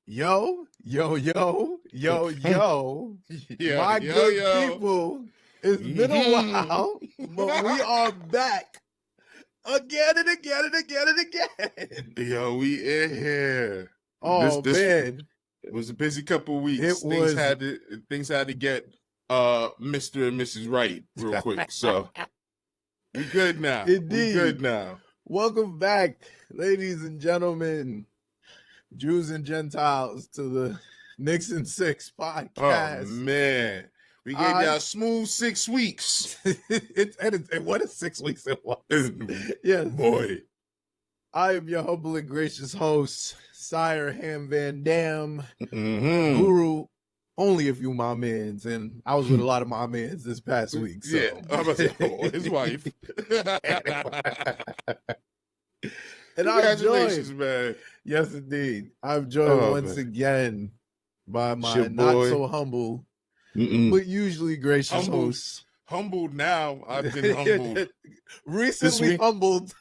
Yo, yo, yo, yo, yo. Yeah, My yo, good yo. people, it's been a while, but we are back again and again and again and again. Yo, we in here. Oh, man. It was a busy couple of weeks. It was. Things had to get Mr. and Mrs. Right real quick. So we good now. Indeed. We good now. Welcome back, ladies and gentlemen, Jews and Gentiles, to the Knicks In podcast. Oh man. We gave y'all smooth 6 weeks. What is 6 weeks it was? Yes. Boy. I am your humble and gracious host, Sire Ham Van Dam, Guru, only if you my mans, and I was with a lot of my mans this past week. So. Yeah, I'm about to say, his wife. And congratulations, man. Yes, indeed. I'm joined once again by my not so humble, but usually gracious host. Humbled now. I've been humbled. Recently humbled.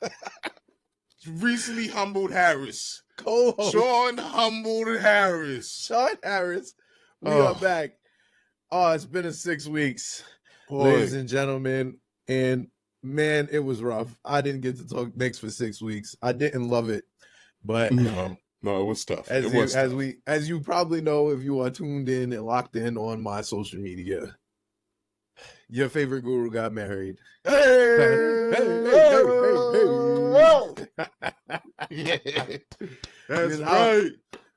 Recently humbled Harris. Co-host. Sean humbled Harris. Sean Harris. We are back. Oh, it's been 6 weeks, ladies and gentlemen. And man, it was rough. I didn't get to talk Knicks for 6 weeks. I didn't love it. But no, it was tough. As you probably know, if you are tuned in and locked in on my social media, your favorite guru got married. That's right.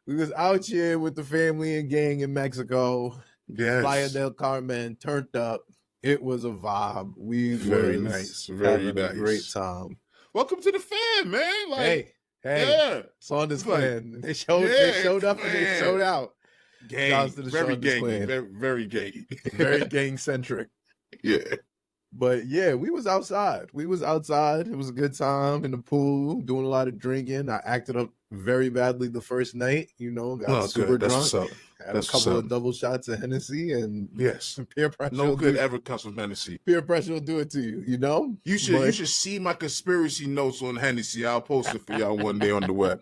We was out here with the family and gang in Mexico. Yes. Playa del Carmen, turned up. It was a vibe. Very nice. Very nice. A great time. Welcome to the fam, man. Hey, yeah. It's on this plan. They showed up and they showed out. Gang. Very gang. Very gang. Very gang centric. Yeah. But yeah, we was outside. It was a good time in the pool, doing a lot of drinking. I acted up very badly the first night, got super drunk. Had a couple of double shots of Hennessy and peer pressure. No good ever comes from Hennessy. Peer pressure will do it to you, You should see my conspiracy notes on Hennessy. I'll post it for y'all one day on the web.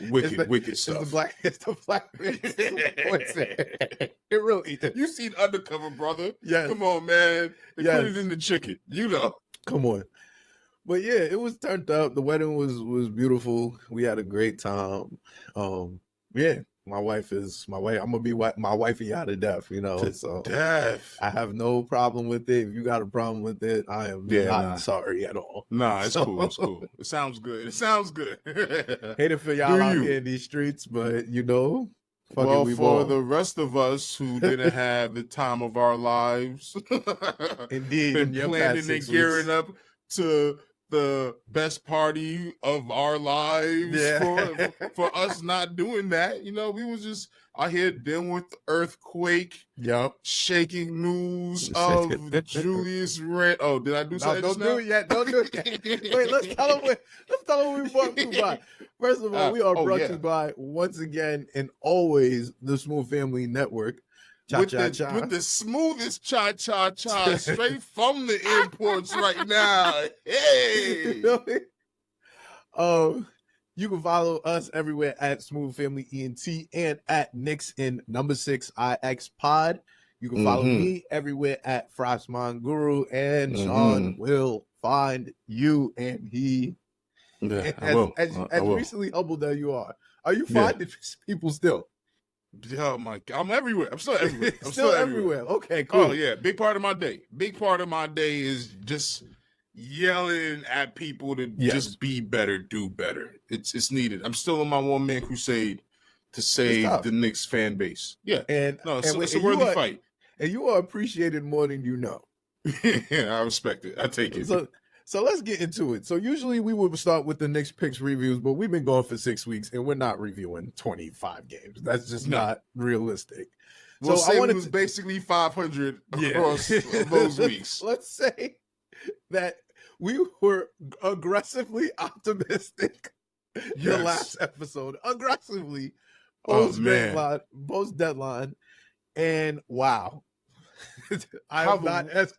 Wicked stuff. It's the black It really is. You seen Undercover, brother? Yeah. Come on, man. They put it in the chicken. Come on. But yeah, it was turned up. The wedding was beautiful. We had a great time. My wife. I'm gonna be my wifey out of death, So death. I have no problem with it. If you got a problem with it, I am not sorry at all. Nah, it's cool. It's cool. It sounds good. Hate it for y'all out here in these streets, but for the rest of us who didn't have the time of our lives, indeed, been planning and gearing up to the best party of our lives for us not doing that. We was just out here dealing with the earthquake, shaking news of Julius Randle. Oh, did I do something? Don't do it yet. Wait, let's tell them we brought you by. First of all, we are brought to you by, once again and always, the Smooth Family Network. With the smoothest cha-cha-cha straight from the airports right now. Hey! You can follow us everywhere at Smooth Family ENT and at Knicks In #6IX Pod. You can follow me everywhere at Frostman Guru, and Sean will find you, and he... Yeah, as recently humbled as you are you finding people still? Oh my God, I'm everywhere. I'm still everywhere. Still everywhere. Okay, cool. Oh yeah, big part of my day is just yelling at people to just be better, do better. It's needed. I'm still on my one-man crusade to save the Knicks fan base. Yeah, it's a worthy fight. And you are appreciated more than you know. Yeah, I respect it. I take it. So let's get into it. So usually we would start with the Knicks picks reviews, but we've been going for 6 weeks and we're not reviewing 25 games. That's just not realistic. Well, so it was basically 500 across those weeks. Let's say that we were aggressively optimistic your last episode. Aggressively post deadline. And wow. I'm not as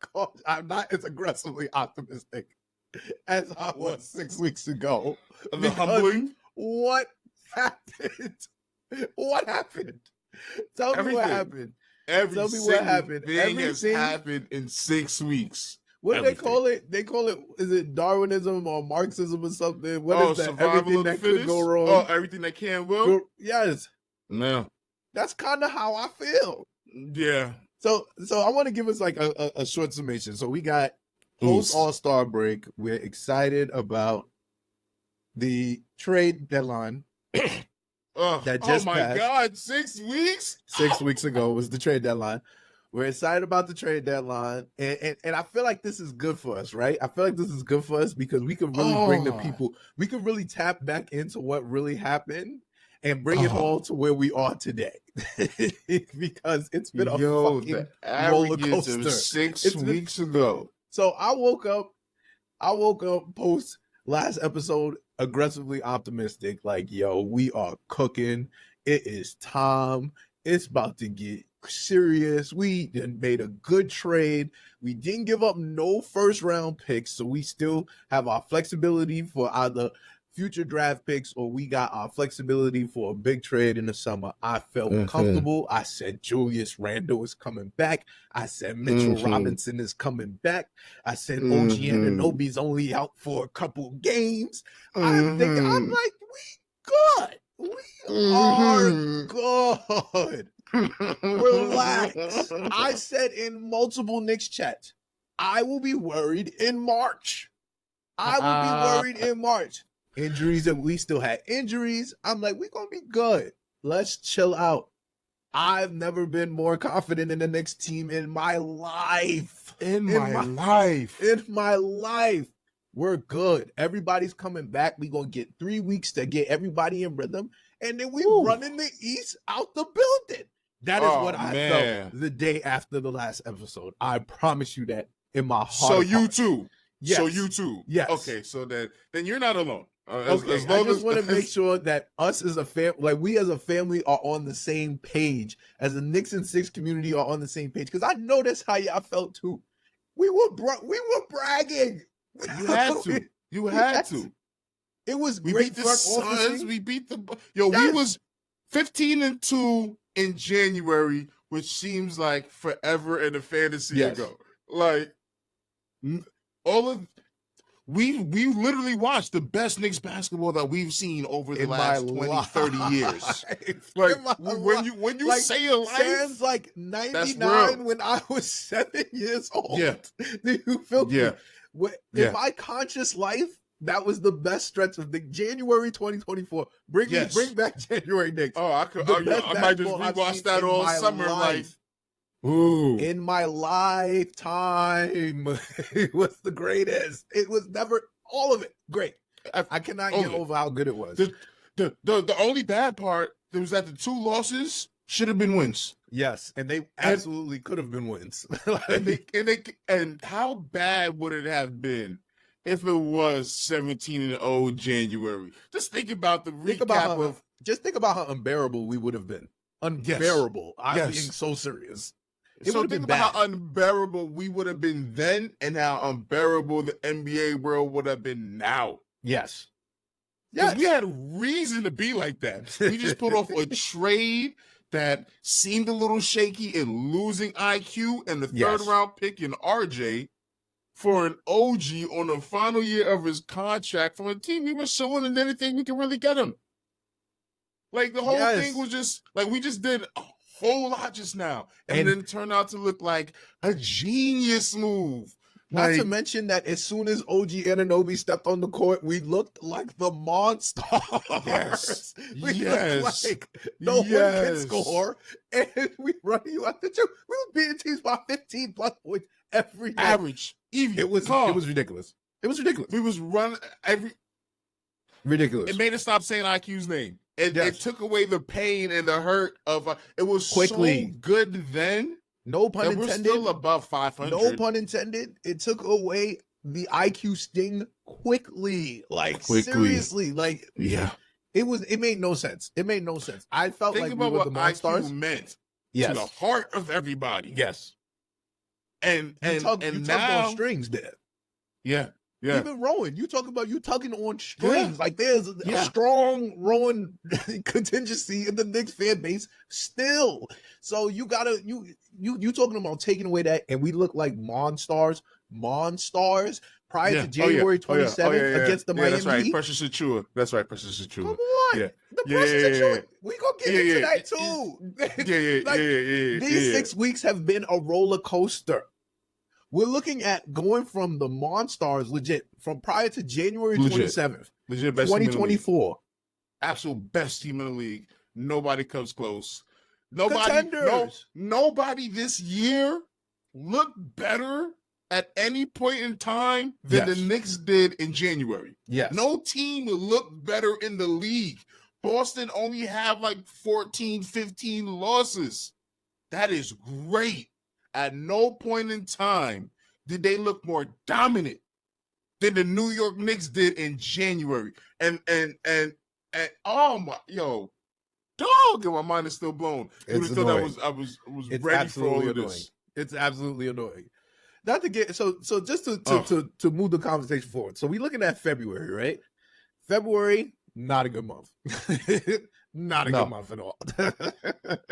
aggressively optimistic as I was 6 weeks ago. The humbling? What happened What happened? Tell me what happened. Tell me what happened. Everything has happened in 6 weeks. What do they call it? They call it, is it Darwinism or Marxism or something? What is that? Everything that could go wrong. Oh, everything that can will? Yes. No. That's kind of how I feel. Yeah. So I want to give us like a short summation. So we got post All-Star break. We're excited about the trade deadline. That just passed. God, 6 weeks? 6 weeks ago was the trade deadline. We're excited about the trade deadline. And I feel like this is good for us, right? I feel like this is good for us because we could really bring the people, we could really tap back into what really happened and bring it all to where we are today. Because it's been a fucking roller coaster. 6 weeks ago. So I woke up post last episode aggressively optimistic, like, yo, we are cooking. It is time. It's about to get serious. We made a good trade. We didn't give up no first round picks, so we still have our flexibility for either future draft picks or we got our flexibility for a big trade in the summer. I felt comfortable. I said Julius Randle is coming back. I said Mitchell Robinson is coming back. I said OG Anunoby's only out for a couple games. I'm like, we good. We are good. Relax. I said in multiple Knicks chats, I will be worried in March. Injuries, and we still had injuries. I'm like, we're going to be good. Let's chill out. I've never been more confident in the Knicks team in my life. In my life. We're good. Everybody's coming back. We're going to get 3 weeks to get everybody in rhythm. And then we running the East out the building. That is what I felt the day after the last episode. I promise you that in my heart. So you too. Yes. So you too. Yes. Okay, so then you're not alone. I just want to make sure that us as a family, like we as a family, are on the same page. As the Knicks in 6 community are on the same page. Because I know that's how y'all felt too. We were bragging. You had to. It was we great. Beat the Suns. We beat the we was 15-2 in January, which seems like forever in a fantasy ago. Like we literally watched the best Knicks basketball that we've seen over the last 20, 30 years. Like when you like, say a life, sounds like 99 when I was 7 years old. Yeah. Do you feel me? In my conscious life, that was the best stretch of the January 2024. Bring back January Knicks. Oh, I might just rewatch that all summer. In my lifetime, it was the greatest. It was never all of it great. I cannot get over how good it was. The only bad part was that the 2 losses should have been wins. Yes, and they absolutely could have been wins. and how bad would it have been if it was 17-0 January? Just think about the recap Just think about how unbearable we would have been. Unbearable. I'm being so serious. It would have been bad. How unbearable we would have been then and how unbearable the NBA world would have been now. Yes. We had a reason to be like that. We just put off a trade that seemed a little shaky and losing IQ and the third round pick in RJ for an OG on the final year of his contract from a team we were showing and anything we can really get him. Like the whole thing was just like we just did a whole lot just now and then turned out to look like a genius move. Not to mention that as soon as OG Anunoby stepped on the court, we looked like the monster. Yes. We looked like no one can score. And we run you out the gym. We were beating teams by 15 plus points every day. Average. Even. It was ridiculous. It was ridiculous. We was running ridiculous. It made us stop saying IQ's name. It took away the pain and the hurt of it was quickly so good then. No pun intended. We're still above 500. No pun intended. It took away the IQ sting quickly. Seriously. It made no sense. I felt Think like about we were what the Monstars. IQ meant to the heart of everybody. Yes. And you tugged on strings there. Yeah. Yeah. Even rowing, you talking about you tugging on strings. Like there's a strong rowing contingency in the Knicks fan base still. So you gotta you talking about taking away that, and we look like monstars prior to January 27th against the Miami That's right, Heat. Precious Achiuwa. That's right, Precious Achiuwa. Come on, the Precious Achiuwa. We gonna get into that too. These 6 weeks have been a roller coaster. We're looking at going from the Monstars, legit, from prior to January 27th, legit best 2024. Absolute best team in the league. Nobody comes close. Nobody this year looked better at any point in time than the Knicks did in January. Yes. No team looked better in the league. Boston only have like 14, 15 losses. That is great. At no point in time did they look more dominant than the New York Knicks did in January. And oh my dog, my mind is still blown. You would have thought I was ready for all of this. It's absolutely annoying. Not to get so just to move the conversation forward. So we're looking at February, right? February, not a good month. Not a good month at all.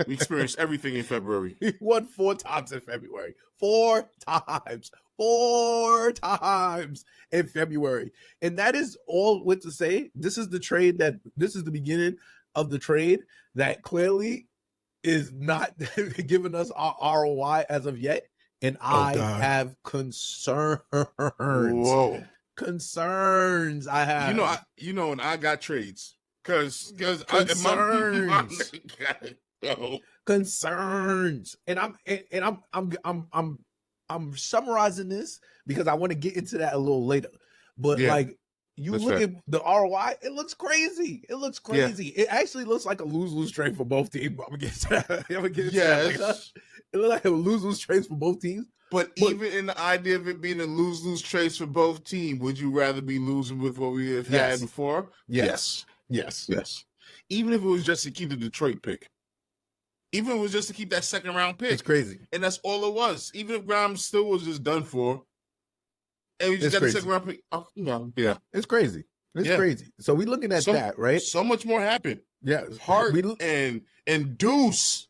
We experienced everything in February. He won 4 times in February. 4 times. 4 times in February. And that is all what to say. This is the beginning of the trade that clearly is not giving us our ROI as of yet. And I have concerns. Whoa. Concerns I have. And I got trades. Because concerns. Concerns. And I'm summarizing this because I want to get into that a little later. But at the ROI, it looks crazy. It looks crazy. Yeah. It actually looks like a lose-lose trade for both teams. I'm gonna get to that. It looks like a lose-lose trade for both teams. But even in the idea of it being a lose-lose trade for both teams, would you rather be losing with what we have had before? Yes. Even if it was just to keep the Detroit pick. Even if it was just to keep that second round pick. It's crazy. And that's all it was. Even if Grimes still was just done for. And we just got the second round pick. It's crazy. It's crazy. So we're looking at that, right? So much more happened. Yeah. Hart and Deuce.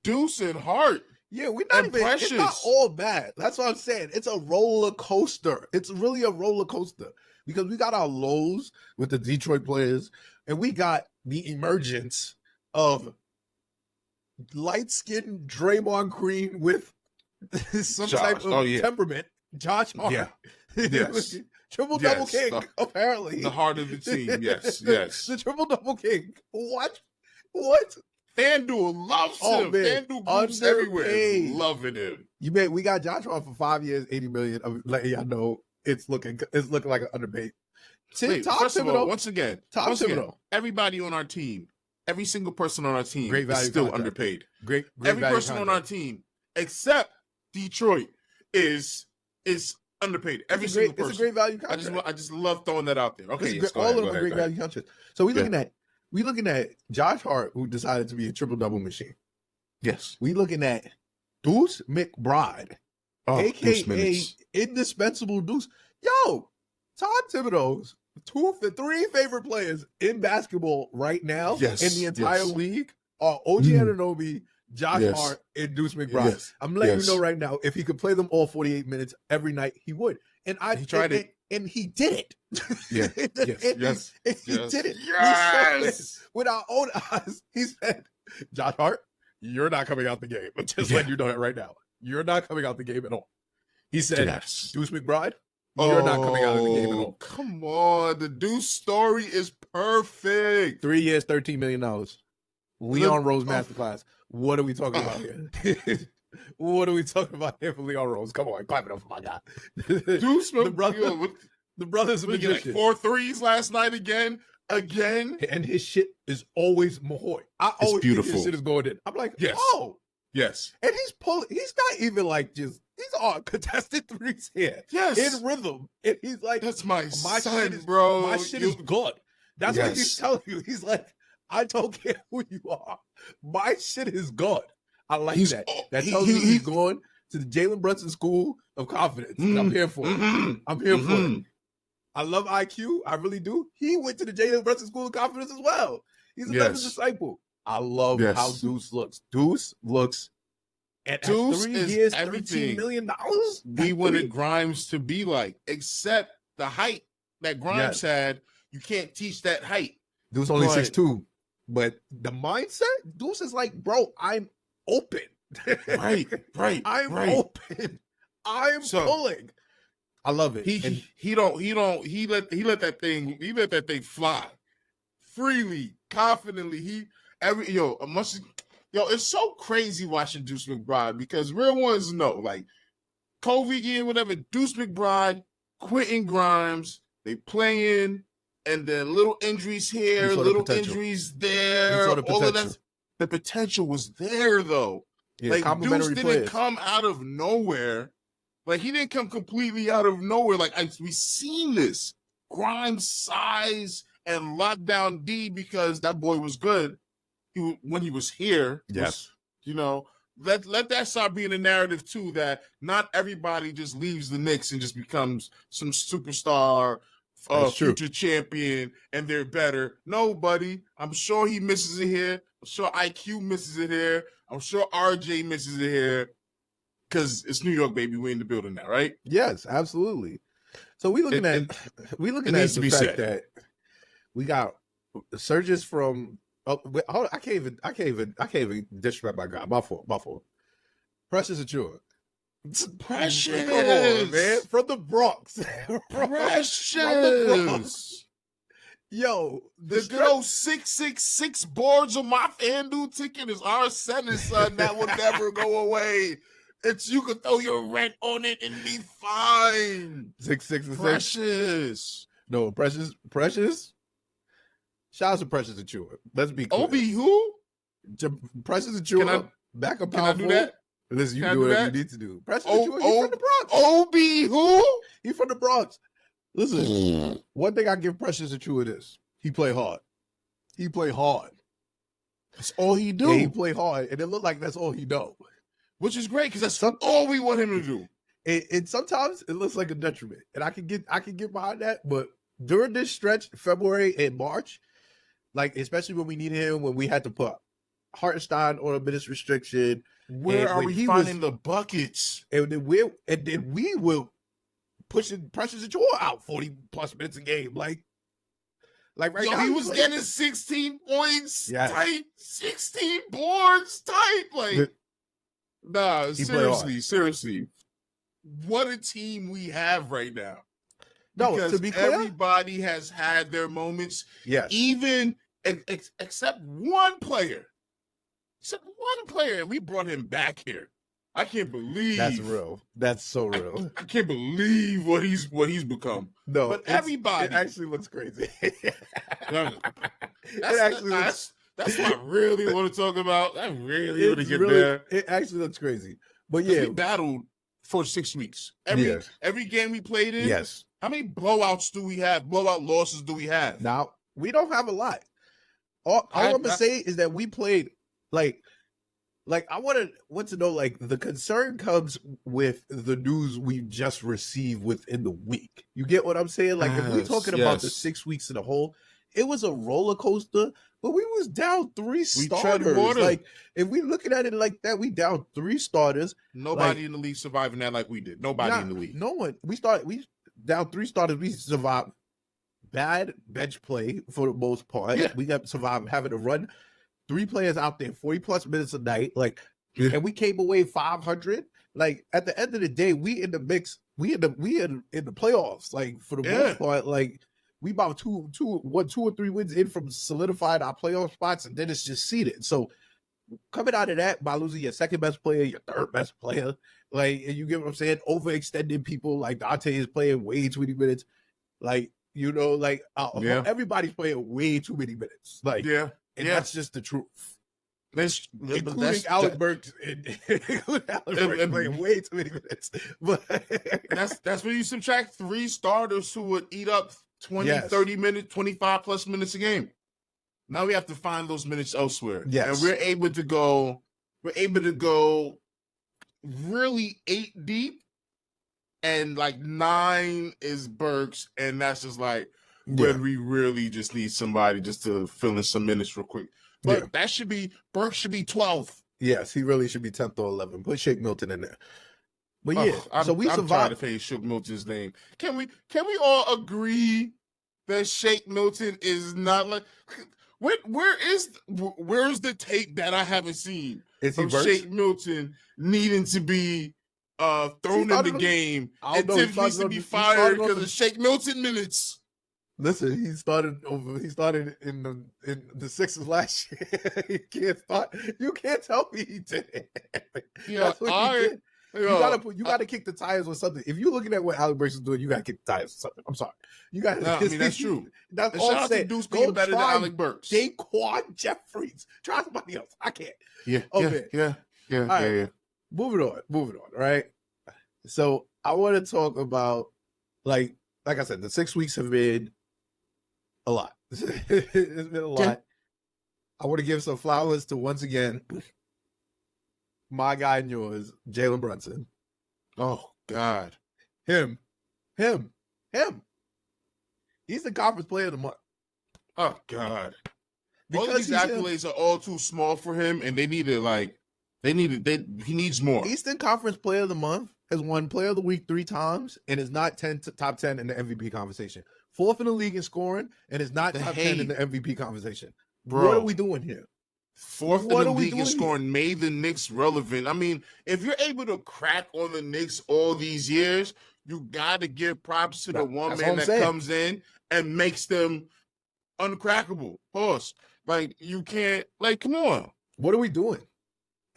Deuce and Hart. Yeah, we're not even, Precious. It's not all bad. That's what I'm saying. It's a roller coaster. It's really a roller coaster. Because we got our lows with the Detroit players, and we got the emergence of light-skinned Draymond Green with some type of temperament. Josh Hart. Yeah. Yes. Triple-double king, apparently. The heart of the team, yes. The triple-double king. What? FanDuel loves him. FanDuel groups everywhere loving him. We got Josh Hart for 5 years, $80 million. I'm letting y'all know. It's looking like an underpaid. First of all, once again, everybody on our team, every single person on our team is still underpaid. Great every person on our team, except Detroit, is underpaid. Every single person. It's a great value contract. I just love throwing that out there. Okay, all of them are great value contracts. So we're looking at Josh Hart, who decided to be a triple-double machine. Yes. We're looking at Deuce McBride. AKA indispensable Deuce. Yo, Todd Thibodeau's 3 favorite players in basketball right now in the entire league are OG Anunoby, Josh Hart, and Deuce McBride. Yes. I'm letting you know right now, if he could play them all 48 minutes every night, he would. And he tried it. And he did it. Yeah. He did it. Yes. We saw it with our own eyes. He said, Josh Hart, you're not coming out the game. I'm just letting you know that right now. You're not coming out the game at all. He said, Deuce McBride, you're not coming out of the game at all. Come on. The Deuce story is perfect. 3 years, $13 million. Leon Rose masterclass. What are we talking about here? What are we talking about here for Leon Rose? Come on, clap it up for my guy. Deuce the brother's a magician. 4 threes last night again. And his shit is always Mahoy. I always think his shit is going in. I'm like, Yes. And he's not even like these are contested threes here. Yes. In rhythm. And he's like, that's my son, bro. My shit is good. That's what he's telling you. He's like, I don't care who you are. My shit is good. I like that. That tells me he's going to the Jalen Brunson School of Confidence. I'm here for it. I'm here for it. I love IQ. I really do. He went to the Jalen Brunson School of Confidence as well. He's another disciple. I love how Deuce looks. Deuce looks at 3 years, $13 million. We wanted Grimes to be like, except the height that Grimes had. You can't teach that height. Deuce only 6'2", but the mindset, Deuce is like, bro, I'm open. Right. I'm open. I'm pulling. I love it. He let that thing fly freely, confidently. It's so crazy watching Deuce McBride because real ones know, like COVID year, whatever, Deuce McBride, Quentin Grimes, they playing, and then little injuries here, little injuries there. All of that. The potential was there though. Yeah, like Deuce didn't come out of nowhere. Like he didn't come completely out of nowhere. Like we seen this Grimes size and lockdown D because that boy was good. When he was here, yes, let that start being a narrative too. That not everybody just leaves the Knicks and just becomes some superstar, future champion, and they're better. No, buddy. I'm sure he misses it here. I'm sure IQ misses it here. I'm sure RJ misses it here. Because it's New York, baby. We're in the building now, right? Yes, absolutely. So we looking at the fact that we got surges from. Oh, I can't even disrespect my guy. My fault. Precious Achiuwa. Precious. Come on, man. From the Bronx. Precious. From the Bronx. Yo, the good old 666 boards on my FanDuel ticket is our sentence, son. That will never go away. You can throw your rent on it and be fine. 666. Precious. No, Precious. Shout out to Precious Achiuwa. Let's be clear. Obi who? Precious Achiuwa. Backup power. Can I do that? Listen, you do whatever you need to do. Precious Achiuwa, he's from the Bronx. Obi who? He's from the Bronx. Listen, one thing I give Precious Achiuwa this. He play hard. That's all he do. Yeah, he play hard. And it looked like that's all he know. Which is great because that's all we want him to do. And sometimes it looks like a detriment. And I can get behind that. But during this stretch, February and March, like especially when we needed him, when we had to put Hartenstein on a minutes restriction. Where are we finding the buckets? And then we will pushing Precious Achiuwa out 40+ minutes a game. Like right now, he was getting 16 points tight, 16 boards tight. Like, nah, seriously. What a team we have right now. No, because to be clear, everybody has had their moments. Yes. Even except one player. And we brought him back here. I can't believe that's real. That's so real. I can't believe what he's become. No, but everybody, it actually looks crazy. That's what I really want to talk about. I really want to get there. It actually looks crazy. But yeah, we battled for 6 weeks. Every game we played in. Yes. How many blowouts do we have? Blowout losses do we have? Now we don't have a lot. All I'm gonna say is that we played like I want to know, like, the concern comes with the news we just received within the week. You get what I'm saying? Like, if we're talking about the 6 weeks in a whole, it was a roller coaster, but we was down 3 starters. Like, if we looking at it like that, we down 3 starters. Nobody in the league surviving that like we did. Nobody in the league. No one. We down 3 starters. We survived bad bench play for the most part. Yeah. We got survived having to run 3 players out there 40+ minutes a night, like, and we came away 500. Like, at the end of the day, we in the mix. We in the playoffs. Like, for the most part, like, we about 2 or 3 wins in from solidified our playoff spots, and then it's just seeded. So coming out of that by losing your second best player, your third best player, like, and you get what I'm saying, overextending people. Like Dante is playing way too many minutes. Like, everybody's playing way too many minutes. Like, and that's just the truth. Including Alec Burks and playing way too many minutes. But that's when you subtract 3 starters who would eat up 20, 30 minutes, 25+ minutes a game. Now we have to find those minutes elsewhere. Yes. And we're able to go really 8 deep, and like 9 is Burks, and that's just like when we really just need somebody just to fill in some minutes real quick. But that should be Burks should be 12th. Yes, he really should be 10th or 11th. Put Shake Milton in there. But so we survived. I'm trying to say Shake Milton's name. Can we all agree that Shake Milton is not like where's the tape that I haven't seen from Shake Milton needing to be thrown in the game and Tibbs needs to be fired because of Shake Milton minutes? Listen, he started in the Sixers last year. You can't tell me he did it. That's what he did. You gotta kick the tires or something. If you're looking at what Alec Burks is doing, you gotta kick the tires or something. I'm sorry. You got. I mean, that's true. That's all I'm saying. Deuce being better than Alec Burks. Daquan Jeffries. Try somebody else. I can't. Yeah. Moving on. All right. So I want to talk about like I said, the 6 weeks have been a lot. It's been a lot. Yeah. I want to give some flowers to, once again, my guy and yours, Jalen Brunson. Oh, God. Him. He's the conference player of the month. Oh, God. Because all these accolades are all too small for him, and he needs more. Eastern Conference Player of the Month, has won Player of the Week 3 times, and is not top 10 in the MVP conversation. 4th in the league in scoring, and is not top 10 in the MVP conversation. Bro, what are we doing here? 4th in the league in scoring made the Knicks relevant. I mean, if you're able to crack on the Knicks all these years, you got to give props to the one man that comes in and makes them uncrackable. Pause. Like, you can't, like, come on. What are we doing?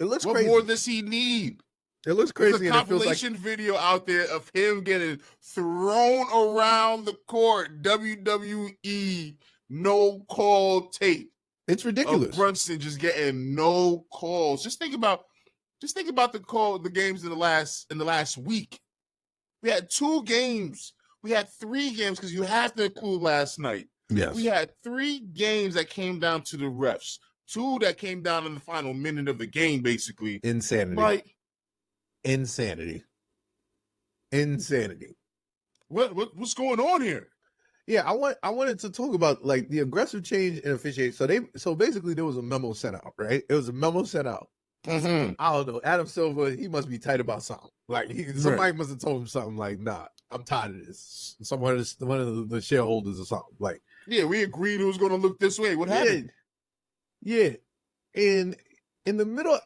It looks crazy. What more does he need? It looks crazy. There's a compilation video out there of him getting thrown around the court. WWE no call tape. It's ridiculous. Brunson just getting no calls. Just think about the games in the last week. We had 2 games. We had 3 games because you have to include last night. Yes. We had 3 games that came down to the refs. 2 that came down in the final minute of the game, basically. Insanity. Like, Insanity. What's going on here? Yeah, I wanted to talk about like the aggressive change in officiating. So basically there was a memo sent out, right? It was a memo sent out. Mm-hmm. I don't know. Adam Silver, he must be tight about something. Like somebody must have told him something like, "Nah, I'm tired of this." One of the shareholders or something. Like, yeah, we agreed it was going to look this way. What happened? Yeah, in the middle.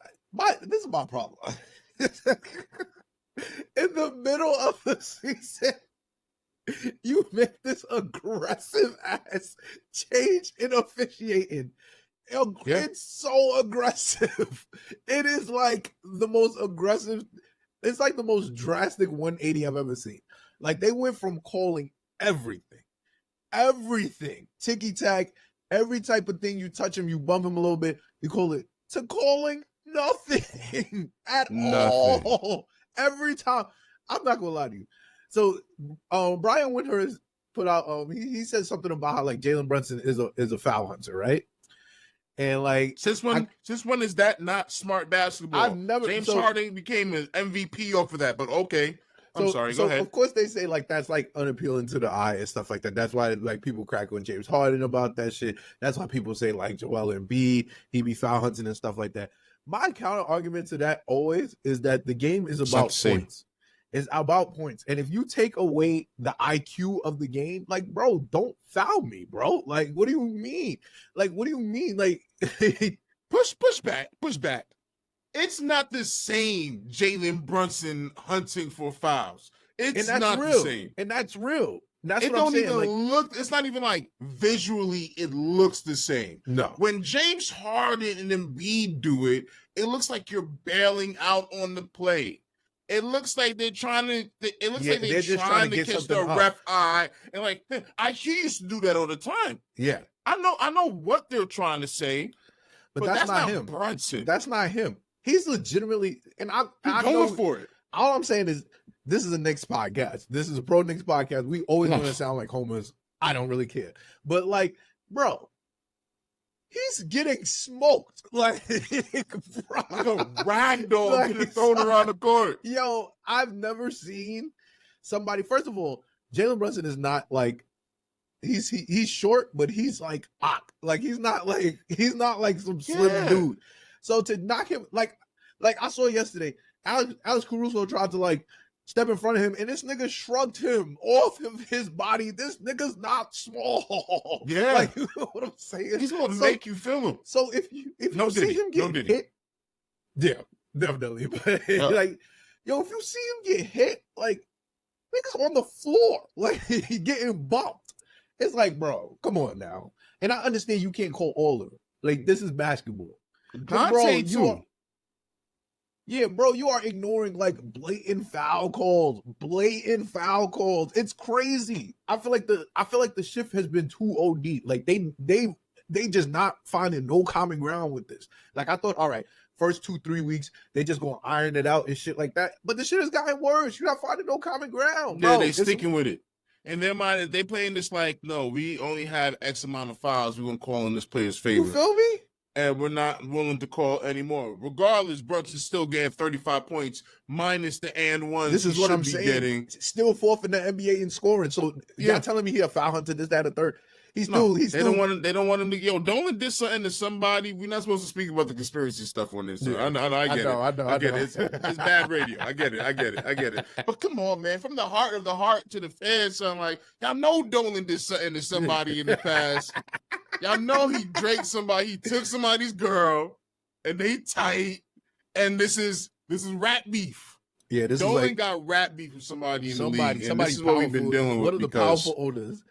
This is my problem. In the middle of the season, you make this aggressive ass change in officiating. It's so aggressive. It is like the most aggressive. It's like the most drastic 180 I've ever seen. Like they went from calling everything, ticky-tack, every type of thing you touch him, you bump him a little bit, you call it, to calling nothing at all. Every time. I'm not gonna lie to you. So Brian Windhorst put out he said something about how like Jalen Brunson is a foul hunter, right? And like since when is that not smart basketball? I've never James Harden became an MVP off of that, but okay. I'm sorry, go ahead. Of course they say like that's like unappealing to the eye and stuff like that. That's why like people crack on James Harden about that shit. That's why people say like Joel Embiid, he be foul hunting and stuff like that. My counter argument to that always is that the game is about points. It's about points. And if you take away the IQ of the game, like, bro, don't foul me, bro. Like, what do you mean? Like, push back. It's not the same Jalen Brunson hunting for fouls. It's not real. The same. And that's real. That's it what I'm saying. Even look. It's not even like visually it looks the same. No. When James Harden and Embiid do it, it looks like you're bailing out on the play. It looks like they're trying to. It looks like they're trying to catch the ref eye, and like he used to do that all the time. Yeah, I know what they're trying to say, but that's not him. Brunson. That's not him. He's legitimately, and I'm going for it. All I'm saying is, this is a Knicks podcast. This is a pro Knicks podcast. We always want to sound like homers. I don't really care, but like, bro, He's getting smoked. Like a rag doll getting thrown around the court. Yo, I've never seen somebody. First of all, Jalen Brunson is not like he's short, but he's like he's not like some slim dude. So to knock him like I saw yesterday, Alex Caruso tried to like step in front of him, and this nigga shrugged him off of his body. This nigga's not small. Yeah. Like, you know what I'm saying? He's going to make you feel him. So if you see him get hit, yeah, definitely. But like, yo, if you see him get hit, like, nigga's on the floor, like, he getting bumped. It's like, bro, come on now. And I understand you can't call all of it. Like, this is basketball. Dante, too. Yeah, bro, you are ignoring like blatant foul calls. It's crazy. I feel like the shift has been too OD. Like they just not finding no common ground with this. Like I thought, all right, first 2-3 weeks they just gonna iron it out and shit like that. But the shit has gotten worse. You're not finding no common ground. Bro. Yeah, they sticking with it. And their mind, they playing this like, no, we only have X amount of fouls. We're gonna call in this player's favor. You feel me? And we're not willing to call anymore. Regardless, Brunson's still getting 35 points minus the and ones. This is what I'm saying. Getting. Still fourth in the NBA in scoring. So you're telling me he a foul hunter, this, that, or third. They don't want him to. Yo, Dolan did something to somebody. We're not supposed to speak about the conspiracy stuff on this. I get it. It's bad radio. I get it. But come on, man. From the heart of the heart to the fans, son. Like y'all know Dolan did something to somebody in the past. Y'all know he drank somebody. He took somebody's girl, and they tight. And this is rap beef. Yeah, this Dolan is like got rap beef with somebody in the league. And this is powerful. what we've been dealing with. What are the powerful owners?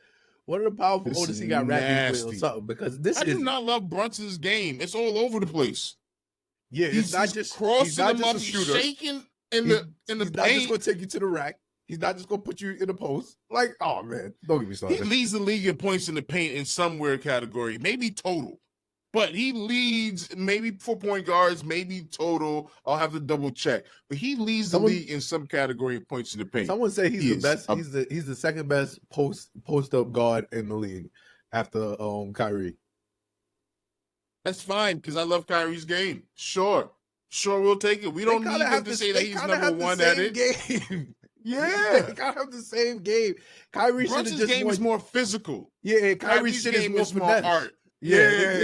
What are the powerful owners he got rap beef with or something? Because I do not love Brunson's game. It's all over the place. Yeah, he's not just crossing them up, he's shaking in the paint. He's not just gonna take you to the rack. He's not just gonna put you in the post. Like, oh man, don't get me started. He leads the league in points in the paint in some weird category, maybe total. But he leads maybe for point guards, maybe total. I'll have to double check. But he leads the league in some category of points in the paint. Someone say he's the best. He's the second best post up guard in the league after Kyrie. That's fine because I love Kyrie's game. Sure, we'll take it. We don't need him to say that he's number one at it. Game. Yeah, they gotta have the same game. Brunson's game is more physical. Yeah, Kyrie's game is more art. Yeah.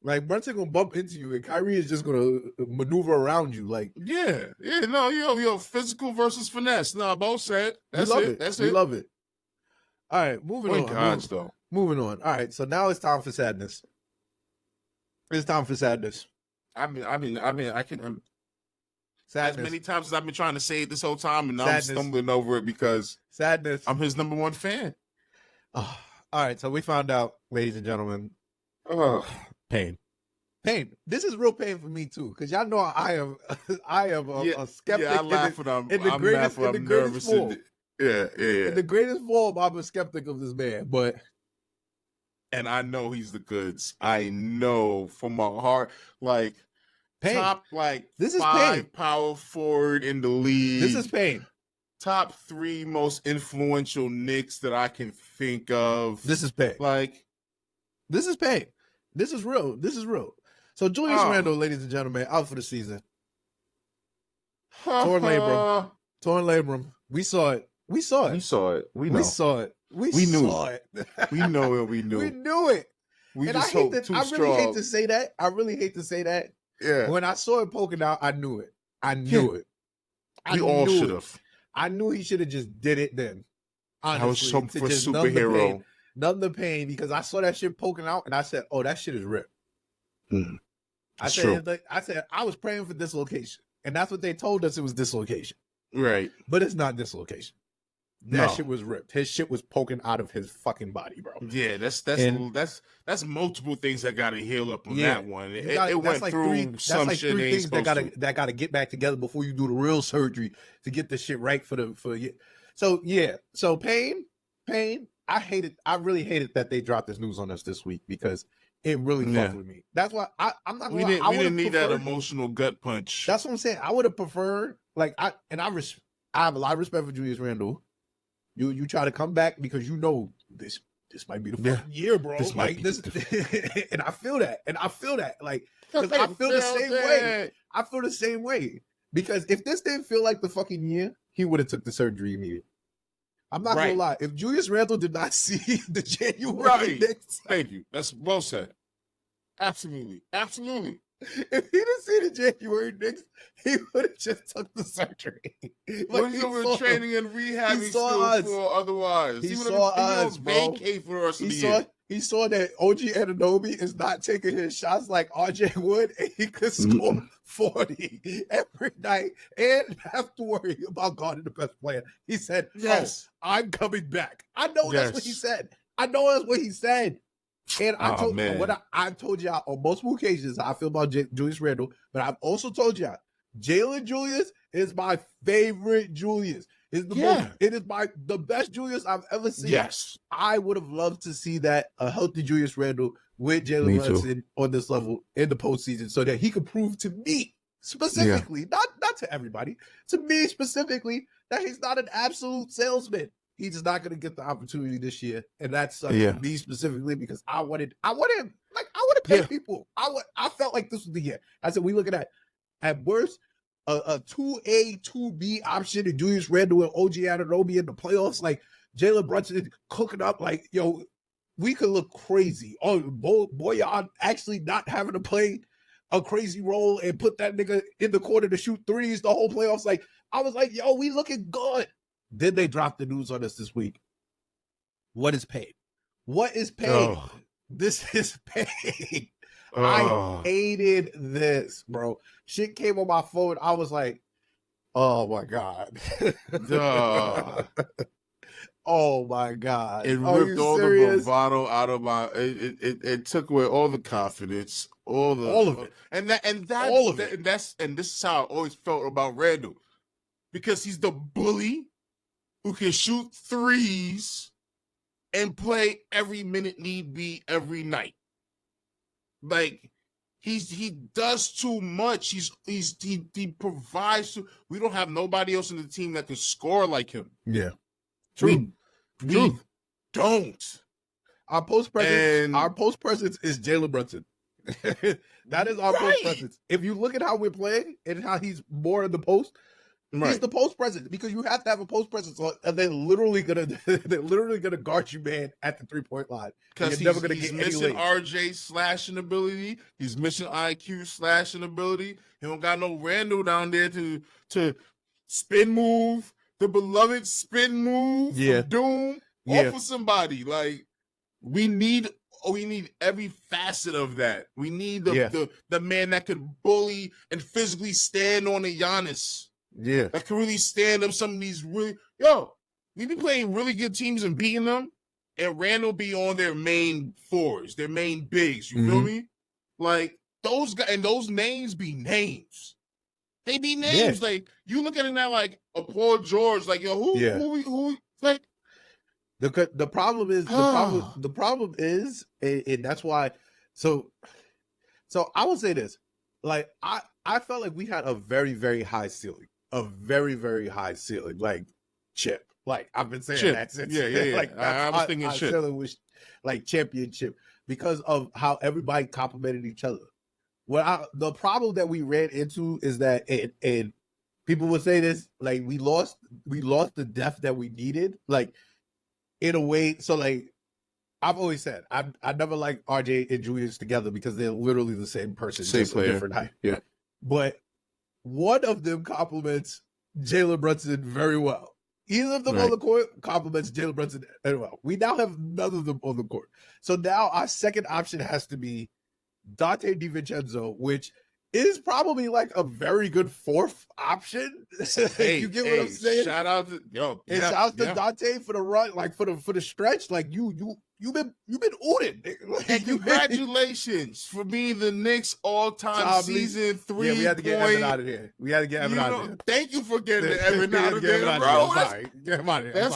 Like Brunson gonna bump into you, and Kyrie is just gonna maneuver around you. Like, yo, physical versus finesse. No, both said. That's it. We love it. All right, moving on. Gods, though. Moving on. All right, so now it's time for sadness. It's time for sadness. I can. Sadness. As many times as I've been trying to say it this whole time, and now I'm stumbling over it because sadness. I'm his number one fan. Oh, all right, so we found out, ladies and gentlemen. Pain. This is real pain for me too, because y'all know I am a skeptic. Yeah, I laugh when I'm nervous. Yeah. In the greatest form, I'm a skeptic of this man, but. And I know he's the goods. I know from my heart, like. Pain. Top this is 5 pain. Power forward in the league. This is pain. Top 3 most influential Knicks that I can think of. This is pain. This is pain. This is real. So Julius Randle, ladies and gentlemen, out for the season. Torn labrum. We saw it. We know. We saw it. We knew it. We knew it. I really hate to say that. Yeah. When I saw it poking out, I knew it. It. We all should have. I knew he should have just did it then. Honestly, I was so for superhero. Numb the pain because I saw that shit poking out and I said, "Oh, that shit is ripped." I said, I was praying for dislocation, and that's what they told us. It was dislocation, right? But it's not dislocation. That shit was ripped. His shit was poking out of his fucking body, bro. Yeah, that's multiple things that got to heal up on that one. It went like through some shit. Three things that got to get back together before you do the real surgery to get the shit right for you. So yeah, so pain. I really hated that they dropped this news on us this week because it really fucked with me. That's why I'm not. We didn't need that emotional gut punch. That's what I'm saying. I would have preferred I have a lot of respect for Julius Randle. You try to come back because you know this. this might be the fucking year, bro. And I feel that. Like, because I feel the same way. I feel the same way. Because if this didn't feel like the fucking year, he would have took the surgery immediately. I'm not gonna lie. If Julius Randle did not see the January Knicks, thank you. That's well said. Absolutely. If he didn't see the January Knicks, he would have just took the surgery. Like, he was training and rehabbing still for otherwise. He saw us, bro. For us he saw that OG Anunoby is not taking his shots like RJ would, and he could score 40 every night and have to worry about guarding the best player. He said, yes, I'm coming back. I know that's what he said. And I've told y'all on multiple occasions how I feel about Julius Randle, but I've also told y'all Jalen Julius is my favorite Julius. It is the best Julius I've ever seen. Yes. I would have loved to see that, a healthy Julius Randle with Jalen Brunson on this level in the postseason, so that he could prove to me specifically, not to everybody, to me specifically, that he's not an absolute salesman. He's just not going to get the opportunity this year, and that sucks for me specifically, because I wanted to pay people. I felt like this was the year. I said, we looking at worst a 2A, 2B option in Julius Randle and OG Anunoby in the playoffs, like Jalen Brunson cooking up, like, yo, we could look crazy. Oh, Boyan actually not having to play a crazy role and put that nigga in the corner to shoot threes the whole playoffs. Like, I was like, yo, we looking good. Then they dropped the news on us this week. What is paid? This is paid. I hated this, bro. Shit came on my phone. I was like, oh my God. Oh my God. It ripped all the bravado out of my it took away all the confidence, all of it. And this is how I always felt about Randle. Because he's the bully who can shoot threes and play every minute need be every night. Like, he does too much. He provides too. We don't have nobody else in the team that can score like him. Yeah. True. We don't. Our post presence is Jalen Brunson. That is our post presence. If you look at how we're playing and how he's more in the post, he's the post presence, because you have to have a post presence, and they're literally gonna guard you, man, at the 3-point line. Because he's missing RJ slashing ability. He's missing IQ slashing ability. He don't got no Randle down there to spin move, the beloved spin move from Doom off of somebody. Like, we need every facet of that. We need the man that could bully and physically stand on a Giannis. Yeah. That can really stand up some of these we be playing really good teams and beating them, and Randle be on their main fours, their main bigs. You feel me? Like, those guys, and those names be names. They be names. Like, you look at it now like a Paul George, like, yo, who like, the problem is and that's why, so I will say this. Like, I felt like we had a very, very high ceiling. A very, very high ceiling, like chip. Like, I've been saying that since. Like, I was thinking chip. Ceiling was like championship, because of how everybody complimented each other. The problem that we ran into is that, and people would say this, like, we lost the depth that we needed, like, in a way. So, like, I've always said, I never liked RJ and Julius together, because they're literally the same person, same just player. a different height. Yeah. But one of them compliments Jalen Brunson very well. Either of them on the court compliments Jalen Brunson very well. We now have none of them on the court. So now our second option has to be Dante DiVincenzo, which is probably like a very good fourth option. Hey, you get what I'm saying? Shout out to shout out to Dante for the run, like for the stretch. Like, you've been ooting. Like, and congratulations for being the Knicks all-time season 3. Yeah, we had to get Evan out of here. We had to get Evan out of here. Thank you for getting Evan out of there, bro. Get him out of here.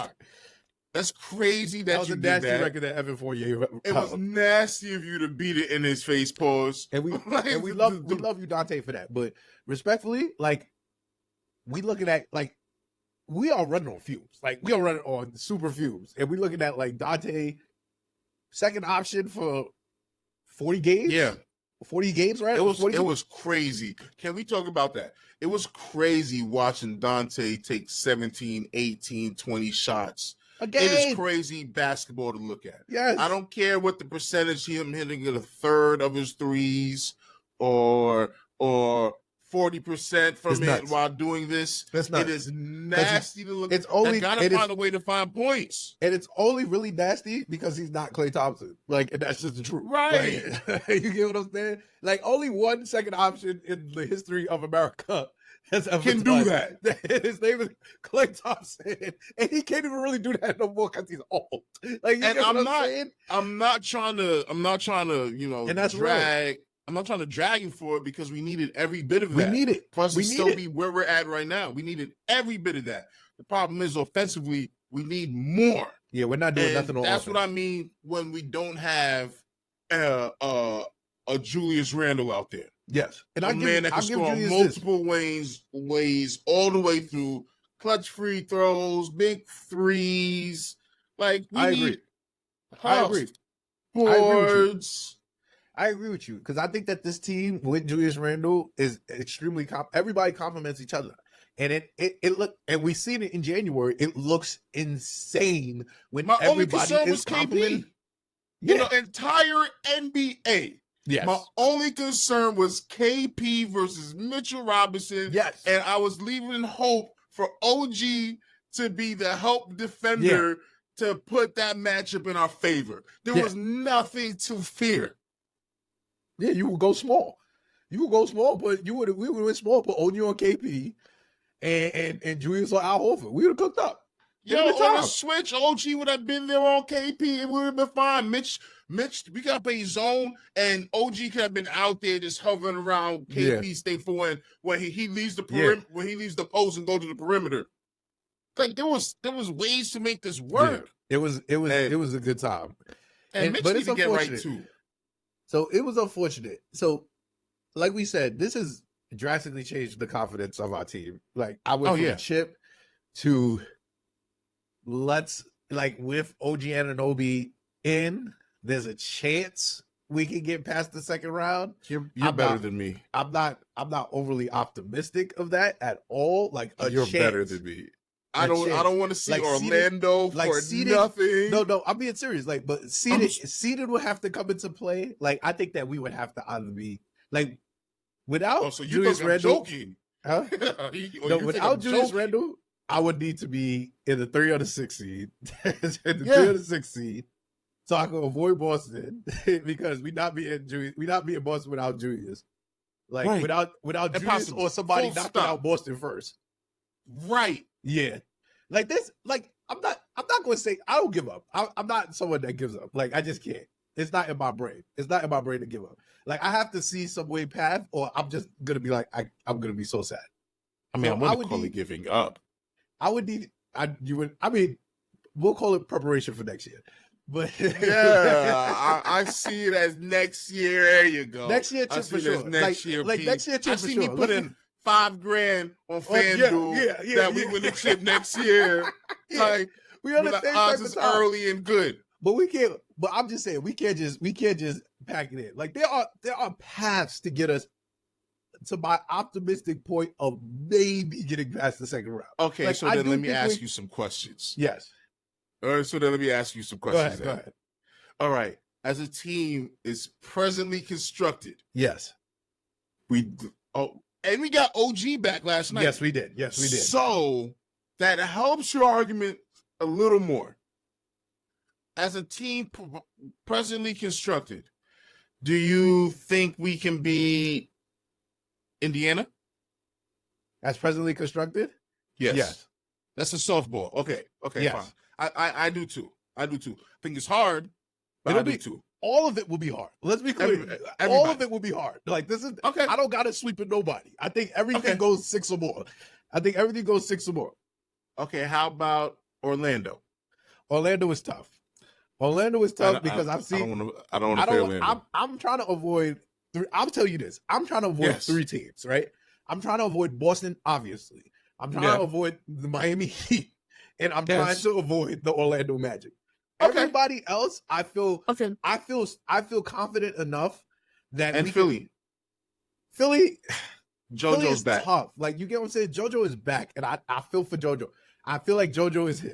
That's crazy that you did that. That was a nasty record that Evan Fournier. It was nasty of you to beat it in his face, pause. And we love you, Dante, for that. But respectfully, like, we looking at, like, we are running on fumes. Like, we are running on super fumes. And we looking at, like, Dante second option for 40 games. Yeah. 40 games, right? It was crazy. Can we talk about that? It was crazy watching Dante take 17, 18, 20 shots. Again. It is crazy basketball to look at. Yes. I don't care what the percentage him hitting a third of his threes or 40% from it while doing this. It is nasty to look at. I gotta find a way to find points. And it's only really nasty because he's not Klay Thompson. Like, and that's just the truth. Right. Like, you get what I'm saying? Like, only one second option in the history of America has ever can do that. His name is Klay Thompson. And he can't even really do that no more because he's old. Like, you and get what I'm saying? I'm not trying to, and that's drag. Real. I'm not trying to drag him for it because we needed every bit of that. We need it. For us to still be where we're at right now. We needed every bit of that. The problem is offensively, we need more. Yeah, we're not doing nothing on That's offense. what I mean when we don't have a Julius Randle out there. Yes. And a man that can score multiple ways all the way through. Clutch free throws, big threes. Like, we need I agree. boards. I agree with you because I think that this team with Julius Randle is extremely everybody complements each other, and it look and we seen it in January. It looks insane when everybody is complimenting. Yeah. The entire NBA. Yes. My only concern was KP versus Mitchell Robinson. Yes. And I was leaving hope for OG to be the help defender to put that matchup in our favor. There was nothing to fear. Yeah, you would go small. You would go small, but we would have went small, put OG on KP and Julius on Al Horford. We would have cooked up. Yo, on the switch, OG would have been there on KP and we would have been fine. Mitch, we got to play zone, and OG could have been out there just hovering around KP's thing for when he leaves the perimeter, when he leaves the post and go to the perimeter. Like there was ways to make this work. Yeah. It was a good time. And Mitch needs to get right too. So it was unfortunate. So, like we said, this has drastically changed the confidence of our team. Like I went from a chip to with OG Anunoby in, there's a chance we can get past the second round. You're better than me. I'm not overly optimistic of that at all. Like you're better than me. I don't want to see Orlando for nothing. No, I'm being serious. Like, but seeded would have to come into play. Like, I think that we would have to either be like without Julius Randle. Joking. Huh? Without Julius Randle, I would need to be in the 3 or the 6 seed. 3 or the 6 seed. So I can avoid Boston because we not be in Boston without Julius. Like without Julius or somebody knocking out Boston first. Right. Yeah. Like this, like I'm not gonna say I don't give up. I'm not someone that gives up. Like I just can't. It's not in my brain. It's not in my brain to give up. Like I have to see some way path or I'm just gonna be like, I'm gonna be so sad. I mean, so I wouldn't call it giving up. We'll call it preparation for next year. But I see it as next year. There you go. Next year, for sure. Next year, next year, I see me put in $5,000 on FanDuel that we win the chip next year. Like we understand the odds is early and good. But we can't. But I'm just saying we can't just pack it in. Like there are paths to get us to my optimistic point of maybe getting past the second round. Okay, like, so then let me ask you some questions. Yes. All right, so then let me ask you some questions. Go ahead. All right. As a team is presently constructed. Yes. And we got OG back last night. Yes, we did. So that helps your argument a little more. As a team presently constructed, do you think we can be Indiana? As presently constructed? Yes. That's a softball. Okay, yes. Fine. I do too. I think it's hard, but I do too. All of it will be hard. Let's be clear. All of it will be hard. Like this is okay. I don't gotta sweep at nobody. I think everything goes 6 or more. Okay, how about Orlando? Orlando is tough. Because I've seen. I don't want to play Orlando. I'm trying to avoid. I'll tell you this. I'm trying to avoid 3 teams. Right. I'm trying to avoid Boston. Obviously, I'm trying to avoid the Miami Heat, and I'm trying to avoid the Orlando Magic. Everybody else, I feel confident enough that Philly, JoJo's back. Tough. Like, you get what I'm saying? JoJo is back, and I feel for JoJo. I feel like JoJo is,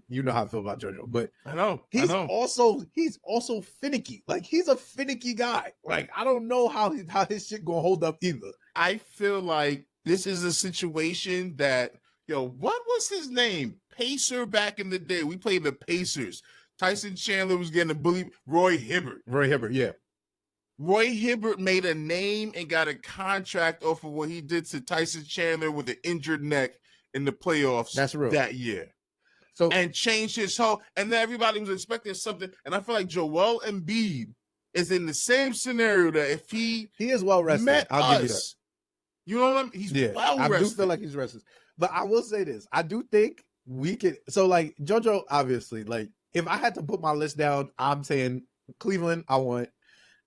you know how I feel about JoJo, but I know he's also finicky. Like, he's a finicky guy. Like, I don't know how his shit gonna hold up either. I feel like this is a situation that, what was his name? Pacer back in the day. We played the Pacers. Tyson Chandler was getting a bully. Roy Hibbert, yeah. Roy Hibbert made a name and got a contract off of what he did to Tyson Chandler with an injured neck in the playoffs. That's real. That year. So, and changed his whole, and then everybody was expecting something. And I feel like Joel Embiid is in the same scenario that if he is well rested, I'll give you that. You know what I mean? He's well rested. I do feel like he's rested. But I will say this. I do think we could, so like JoJo, obviously, like if I had to put my list down, I'm saying Cleveland, I want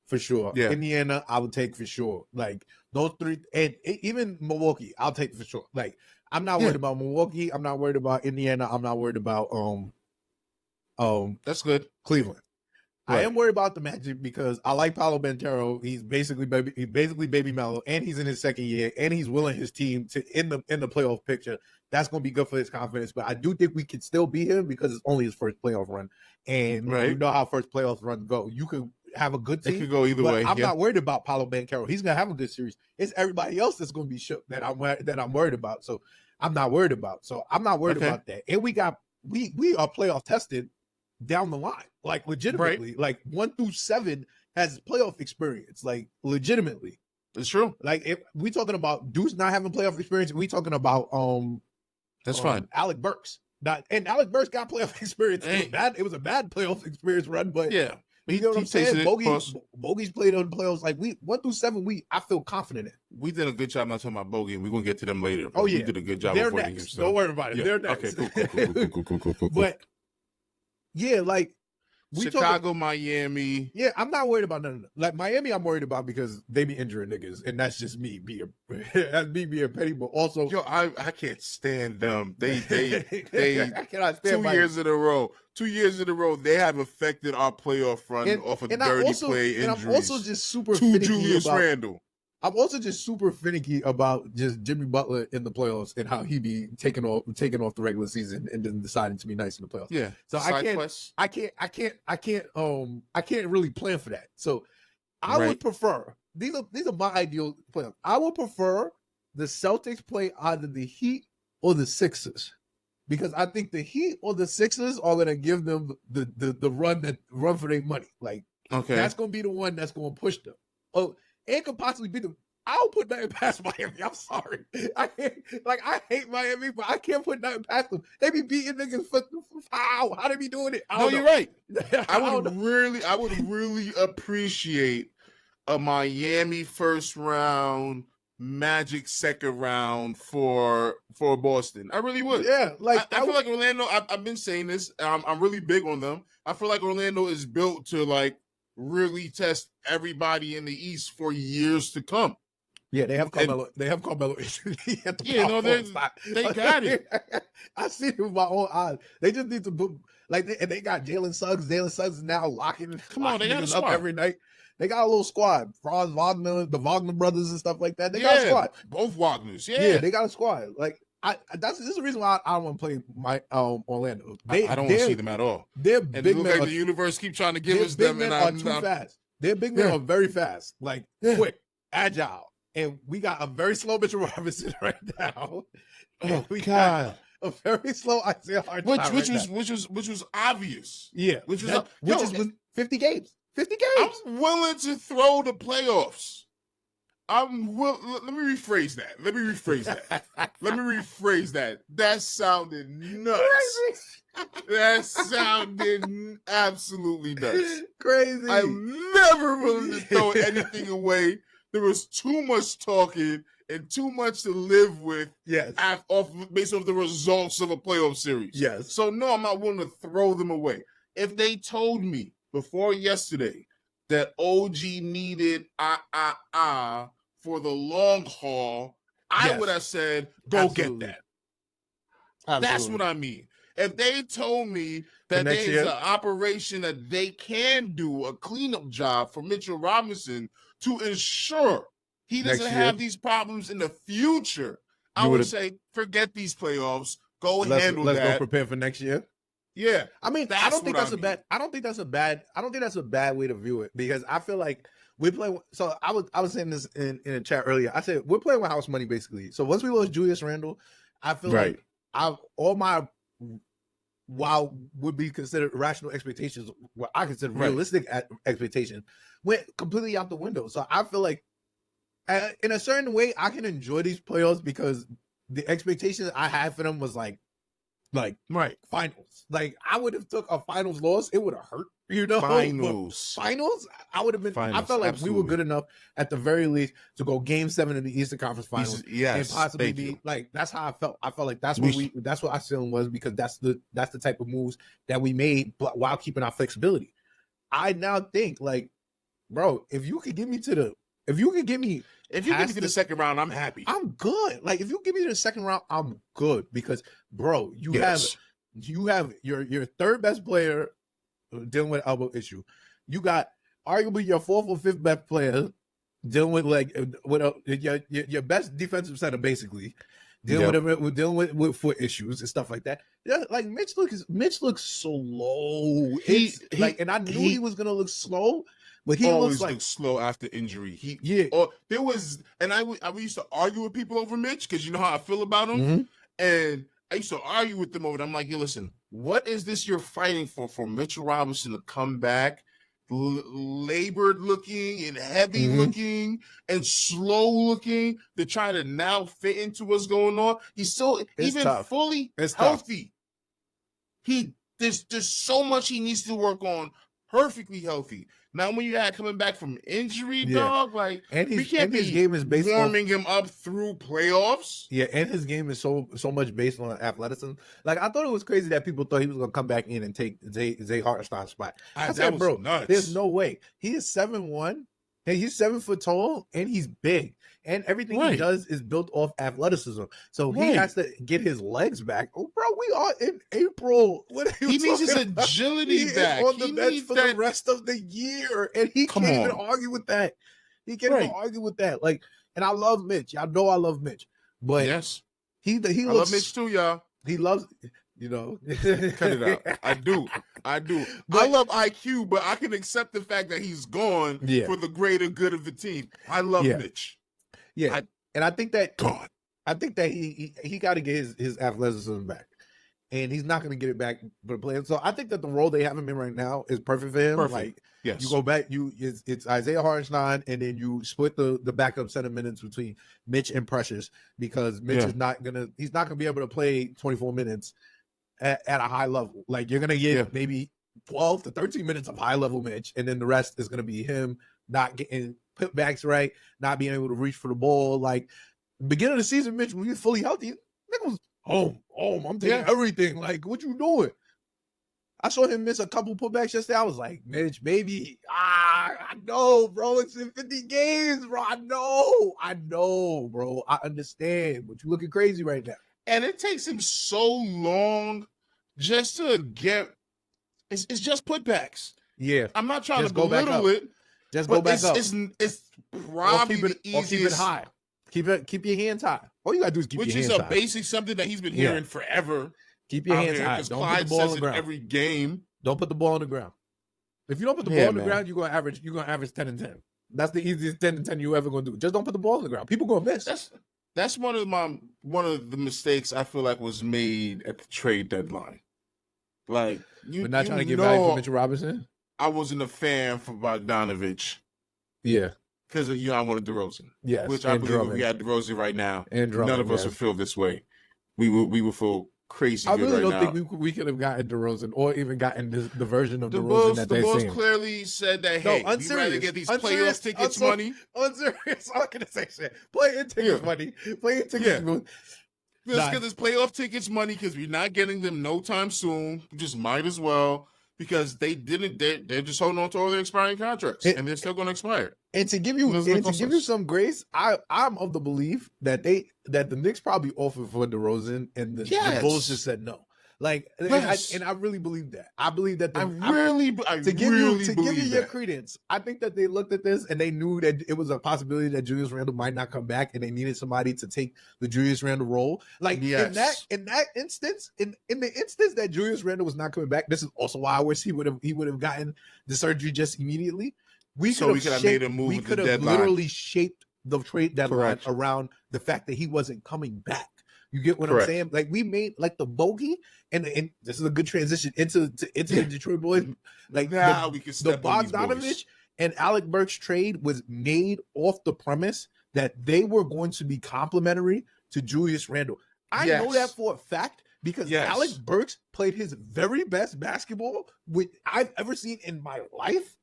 for sure. Yeah. Indiana, I would take for sure. Like those three, and even Milwaukee, I'll take for sure. Like, I'm not worried about Milwaukee. I'm not worried about Indiana. I'm not worried about that's good. Cleveland. Right. I am worried about the Magic because I like Paolo Banchero. He's basically baby mellow, and he's in his second year, and he's willing his team to in the playoff picture. That's going to be good for his confidence. But I do think we could still beat him because it's only his first playoff run, and you know how first playoff runs go. You could have a good team. It could go either way. I'm not worried about Paolo Banchero. He's going to have a good series. It's everybody else that's going to be shook that I'm worried about. So I'm not worried about. So I'm not worried about that. And we are playoff tested down the line, like legitimately. Like 1 through 7 has playoff experience, like legitimately. It's true. Like if we talking about Deuce not having playoff experience, we talking about that's fine. Alec Burks. And Alec Burks got playoff experience. It was a bad playoff experience run, but yeah. You know what I'm saying? Bogey's played on the playoffs. Like 1 through 7, I feel confident in. We did a good job not talking about Bogey, and we're gonna get to them later. Oh yeah, we did a good job. They're next. Don't worry about it. Yeah. They're next. Okay, cool. But yeah, like Chicago, Miami. Yeah, I'm not worried about none of that. Like Miami, I'm worried about because they be injuring niggas, and that's just me being petty. But also, I can't stand them. They I cannot stand 2 years in a row. 2 years in a row, they have affected our playoff run off of dirty play injuries. And I'm also just super to Julius Randle. I'm also just super finicky about just Jimmy Butler in the playoffs and how he be taking off the regular season and then deciding to be nice in the playoffs. Yeah. So I can't really plan for that. So I would prefer these are my ideal playoffs. I would prefer the Celtics play either the Heat or the Sixers. Because I think the Heat or the Sixers are gonna give them the run for their money. Like that's gonna be the one that's gonna push them. Oh, it could possibly be I'll put nothing past Miami. I'm sorry. I hate Miami, but I can't put nothing past them. They be beating niggas for how they be doing it. No, you're right. I would really appreciate a Miami first round, Magic second round for Boston. I really would. Yeah, like I feel like Orlando. I've been saying this. I'm really big on them. I feel like Orlando is built to like really test everybody in the East for years to come. Yeah, they have Carmelo. They got it. I see it with my own eyes. They just need to put and they got Jalen Suggs. Jalen Suggs is now locking they got a squad up every night. They got a little squad. Franz Wagner, the Wagner brothers and stuff like that. They got a squad. Both Wagners. Yeah, they got a squad. Like this is the reason why I don't want to play my Orlando. I don't want to see them at all. They're big men. Like the universe keep trying to give us them, and I'm too fast. Their big men are very fast, like quick, agile, and we got a very slow Mitchell Robinson right now. Oh God. A very slow Isaiah Harden, which was obvious. Yeah, which is 50 games. 50 games. I'm willing to throw the playoffs. Let me rephrase that. That sounded nuts. That sounded absolutely nuts. Crazy. I'm never willing to throw anything away. There was too much talking and too much to live with. Yes. Based off the results of a playoff series. Yes. So no, I'm not willing to throw them away. If they told me before yesterday that OG needed for the long haul, I would have said, go get that. Absolutely. That's what I mean. If they told me that there's an operation that they can do a cleanup job for Mitchell Robinson to ensure he doesn't have these problems in the future, I would say, forget these playoffs. Go handle that. Let's go prepare for next year. Yeah. I mean, I don't think that's a bad way to view it, because I feel like we play. So I was saying this in the chat earlier. I said we're playing with house money basically. So once we lost Julius Randle, I feel like all my while would be considered rational expectations, what I consider realistic expectations, went completely out the window. So I feel like in a certain way I can enjoy these playoffs because the expectations I had for them was like finals. Like I would have took a finals loss, it would have hurt, finals, I would have been finals, I felt like we were good enough at the very least to go game 7 in the Eastern Conference Finals, and possibly be like, that's how I felt like that's what our feeling was, because that's the type of moves that we made, but while keeping our flexibility. I now think, like, bro, if you could get me to the second round, I'm happy. I'm good. Like, if you give me the second round, I'm good, because, bro, you have your third best player dealing with elbow issue. You got arguably your fourth or fifth best player dealing with your best defensive center, basically dealing with foot issues and stuff like that. Yeah, like Mitch looks slow. And I knew he was gonna look slow. But he always looks slow after injury. I used to argue with people over Mitch, because you know how I feel about him. Mm-hmm. And I used to argue with them over it. I'm like, listen, what is this you're fighting for Mitchell Robinson to come back labored looking and heavy looking and slow looking to try to now fit into what's going on? He's still fully healthy. There's so much he needs to work on. Perfectly healthy. Now, when you had coming back from injury, dog, like, we can't be his game is based warming him up through playoffs. Yeah, and his game is so much based on athleticism. Like, I thought it was crazy that people thought he was going to come back in and take Zay Hartenstein's spot. I said, bro, nuts. There's no way. He is 7'1", and he's 7 foot tall, and he's big. And everything he does is built off athleticism. So he has to get his legs back. Oh, bro, we are in April. He needs his agility back. On the bench for the rest of the year. And he can't even argue with that. He can't even argue with that. Like, and I love Mitch. Y'all know I love Mitch. But he I love Mitch too, y'all. He loves, Cut it out. I do. But I love IQ, but I can accept the fact that he's gone for the greater good of the team. I love Mitch. Yeah, and I think that he got to get his athleticism back, and he's not going to get it back for playing. So I think that the role they have him in right now is perfect for him. Like, you go back, it's Isaiah Hartenstein, and then you split the backup center minutes between Mitch and Precious, because Mitch is not gonna be able to play 24 minutes at a high level. Like, you're gonna get maybe 12 to 13 minutes of high level Mitch, and then the rest is gonna be him not getting putbacks right, not being able to reach for the ball. Like, beginning of the season, Mitch, when he was fully healthy, nigga was home. I'm taking everything. Like, what you doing? I saw him miss a couple putbacks yesterday. I was like, Mitch, baby, I know, bro. It's in 50 games, bro. I know, bro. I understand, but you're looking crazy right now. And it takes him so long just to get. It's just putbacks. Yeah, I'm not trying to belittle it. Just go back up. It's probably the easiest. Keep it high. Keep your hands high. All you gotta do is keep your hands high. Which is a basic something that he's been hearing forever. Keep your hands high. Don't put the ball on the ground. Every game. Don't put the ball on the ground. If you don't put the ball on the ground, you're gonna average 10 and 10. That's the easiest 10 and 10 you ever gonna do. Just don't put the ball on the ground. People gonna miss. That's one of the mistakes I feel like was made at the trade deadline. Like, we're not trying to get value for Mitchell Robinson. I wasn't a fan for Bogdanovic. Yeah. Because I wanted DeRozan. Yes. Which I believe if we had DeRozan right now, and none of us would feel this way. We would feel crazy good right now. I really don't think we could have gotten DeRozan, or even gotten the version of DeRozan that they're saying. The Bulls clearly said that, hey, we'd rather get these playoff tickets money. Unserious. I'm not going to say shit. Playing tickets money. Playing tickets money. Let's get this playoff tickets money, because we're not getting them no time soon. We just might as well. Because they're just holding on to all their expiring contracts, and they're still going to expire. And to give you some grace, I'm of the belief that the Knicks probably offered for DeRozan, and the Bulls just said no. Like, Yes. and I really believe that. I believe that to give you your credence. I think that they looked at this and they knew that it was a possibility that Julius Randle might not come back, and they needed somebody to take the Julius Randle role. Like in that instance, in the instance that Julius Randle was not coming back, this is also why I wish he would have gotten the surgery just immediately. We could have made a move. We could have literally shaped the trade deadline around the fact that he wasn't coming back. You get what I'm saying? Like, we made like the bogey, and this is a good transition into the Detroit boys. Like, now we can step the Bogdanovic and Alec Burks trade was made off the premise that they were going to be complementary to Julius Randle. I know that for a fact because Alec Burks played his very best basketball I've ever seen in my life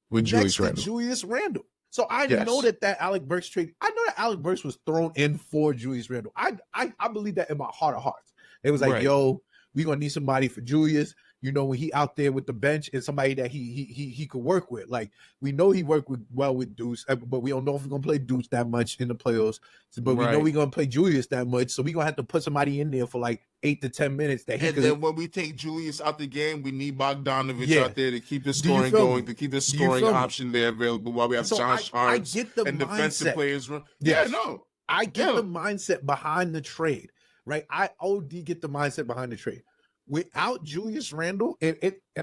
with Julius Randle. So I know that Alec Burks trade. I know that Alec Burks was thrown in for Julius Randle. I believe that in my heart of hearts. It was like, yo, we gonna need somebody for Julius. You know, when he out there with the bench and somebody that he could work with. Like, we know he worked well with Deuce, but we don't know if we're gonna play Deuce that much in the playoffs. But we know we're gonna play Julius that much, so we're gonna have to put somebody in there for like 8 to 10 minutes. Then when we take Julius out the game, we need Bogdanovic out there to keep the scoring going, to keep the scoring option there available while we have Josh Hart and defensive players. I get the mindset behind the trade, right? I OD get the mindset behind the trade. Without Julius Randle, and